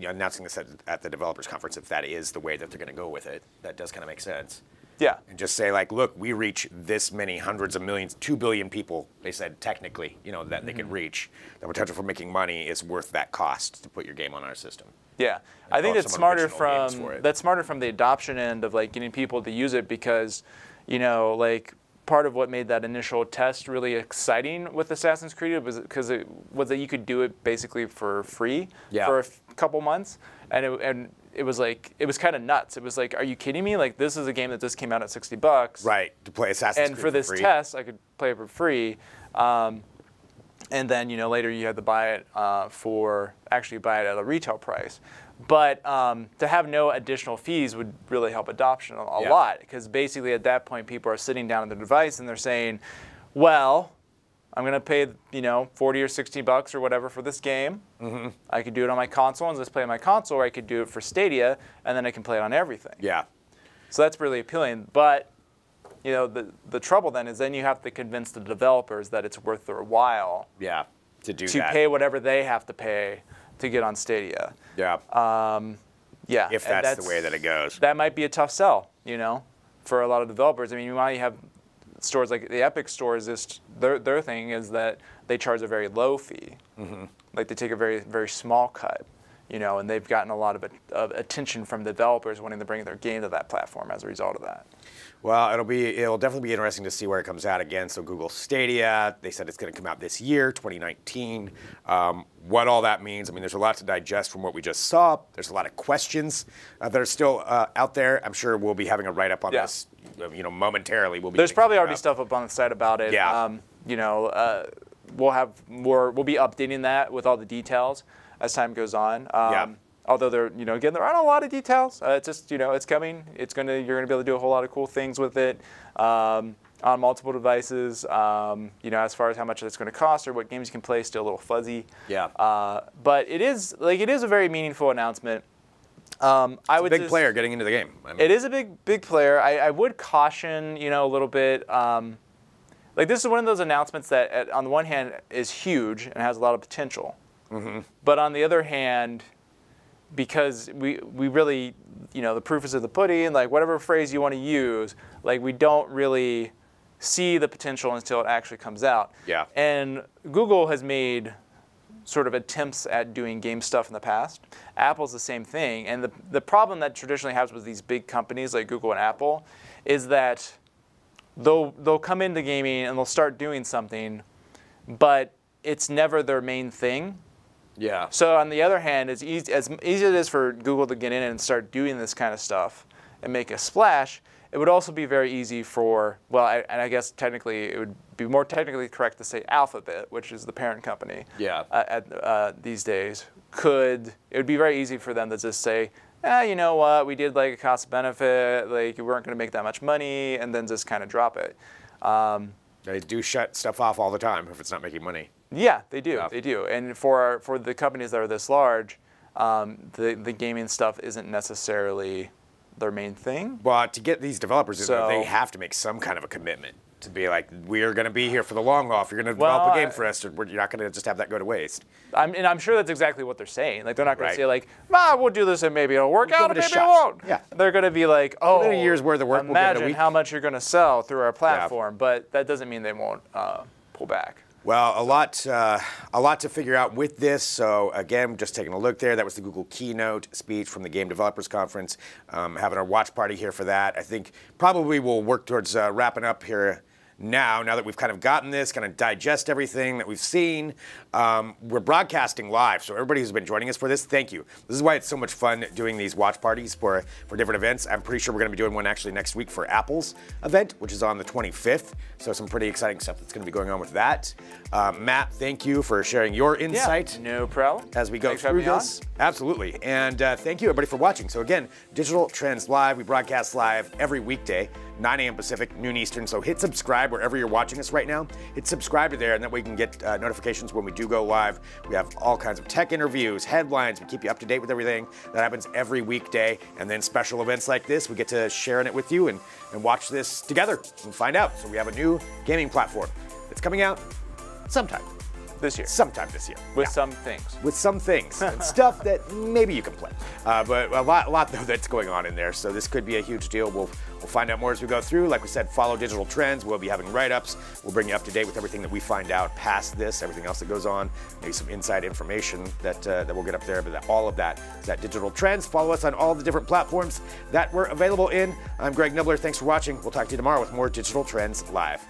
announcing this at the developers conference, if that is the way that they're going to go with it, that does kind of make sense. Yeah. And just say like, look, we reach this many hundreds of millions, 2 billion people, they said technically, that they could reach. The potential for making money is worth that cost to put your game on our system. Yeah. I think that's smarter from the adoption end of like getting people to use it because, like part of what made that initial test really exciting with Assassin's Creed was because it was that you could do it basically for free for a couple months, and it was like it was kind of nuts. It was like, are you kidding me? Like this is a game that just came out at $60, right? To play Assassin's Creed and for this test, I could play it for free, and then later you had to buy it buy it at a retail price. But to have no additional fees would really help adoption a lot, because basically at that point people are sitting down on their device and they're saying, well, I'm going to pay $40 or $60 or whatever for this game. I could do it on my console and just play on my console, or I could do it for Stadia and then I can play it on everything. Yeah. So that's really appealing. But the trouble then is then you have to convince the developers that it's worth their while. Yeah. To pay whatever they have to pay to get on Stadia. Yeah. Yeah. If that's the way that it goes. That might be a tough sell, for a lot of developers. I mean, you might have stores like the Epic stores. Their thing is that they charge a very low fee. Like they take a very, very small cut, and they've gotten a lot of attention from developers wanting to bring their game to that platform as a result of that. Well, it'll definitely be interesting to see where it comes out again. So Google Stadia, they said it's going to come out this year, 2019. What all that means, I mean, there's a lot to digest from what we just saw. There's a lot of questions that are still out there. I'm sure we'll be having a write-up on this, momentarily. There's probably already stuff up on the site about it. Yeah. We'll have more. We'll be updating that with all the details. as time goes on. Although there, again, there aren't a lot of details. It's just, it's coming. You're gonna be able to do a whole lot of cool things with it on multiple devices. As far as how much it's going to cost or what games you can play, still a little fuzzy. Yeah. But it is a very meaningful announcement. It's a big player getting into the game. It is a big player. I would caution, a little bit. This is one of those announcements that, on the one hand, is huge and has a lot of potential. Mm-hmm. But on the other hand, because we really, the proof is in the pudding, whatever phrase you want to use, we don't really see the potential until it actually comes out. Yeah. And Google has made sort of attempts at doing game stuff in the past. Apple's the same thing. And the problem that traditionally happens with these big companies like Google and Apple is that they'll come into gaming and they'll start doing something, but it's never their main thing. Yeah. So on the other hand, as easy as it is for Google to get in and start doing this kind of stuff and make a splash, it would also be very easy for, I guess technically it would be more technically correct to say Alphabet, which is the parent company. Yeah. These days, it would be very easy for them to just say, you know what, we did a cost benefit, we weren't going to make that much money, and then just kind of drop it. They do shut stuff off all the time if it's not making money. Yeah, they do. Yeah. They do. And for the companies that are this large, the gaming stuff isn't necessarily their main thing. Well, to get these developers in there, they have to make some kind of a commitment to be like, we're going to be here for the long haul. If you're going to develop a game for us, you're not going to just have that go to waste. I'm sure that's exactly what they're saying. They're not going to say we'll do this and maybe it'll work out, and maybe it won't. Yeah. They're going to be like, oh, a year's worth of work. Imagine how much you're going to sell through our platform, but that doesn't mean they won't pull back. Well, a lot to figure out with this. So again, just taking a look there. That was the Google Keynote speech from the Game Developers Conference. Having our watch party here for that. I think probably we'll work towards wrapping up here now that we've kind of gotten this, kind of digest everything that we've seen. We're broadcasting live, so everybody who's been joining us for this, thank you. This is why it's so much fun doing these watch parties for different events. I'm pretty sure we're going to be doing one actually next week for Apple's event, which is on the 25th. So some pretty exciting stuff that's going to be going on with that. Matt, thank you for sharing your insight. Yeah, no problem. As we go through this. Absolutely. And thank you, everybody, for watching. So again, Digital Trends Live. We broadcast live every weekday, 9 a.m. Pacific, noon Eastern. So hit subscribe wherever you're watching us right now. Hit subscribe to there, and that way you can get notifications when we do go live. We have all kinds of tech interviews, headlines. We keep you up to date with everything. That happens every weekday. And then special events like this, we get to share in it with you and watch this together and find out. So we have a new gaming platform that's coming out sometime this year. Sometime this year. With some things. With some things. And stuff that maybe you can play. But a lot though that's going on in there. So this could be a huge deal. We'll find out more as we go through. Like we said, follow Digital Trends. We'll be having write-ups. We'll bring you up to date with everything that we find out past this, everything else that goes on, maybe some inside information that we'll get up there. But all of that is at Digital Trends. Follow us on all the different platforms that we're available in. I'm Greg Nibler. Thanks for watching. We'll talk to you tomorrow with more Digital Trends Live.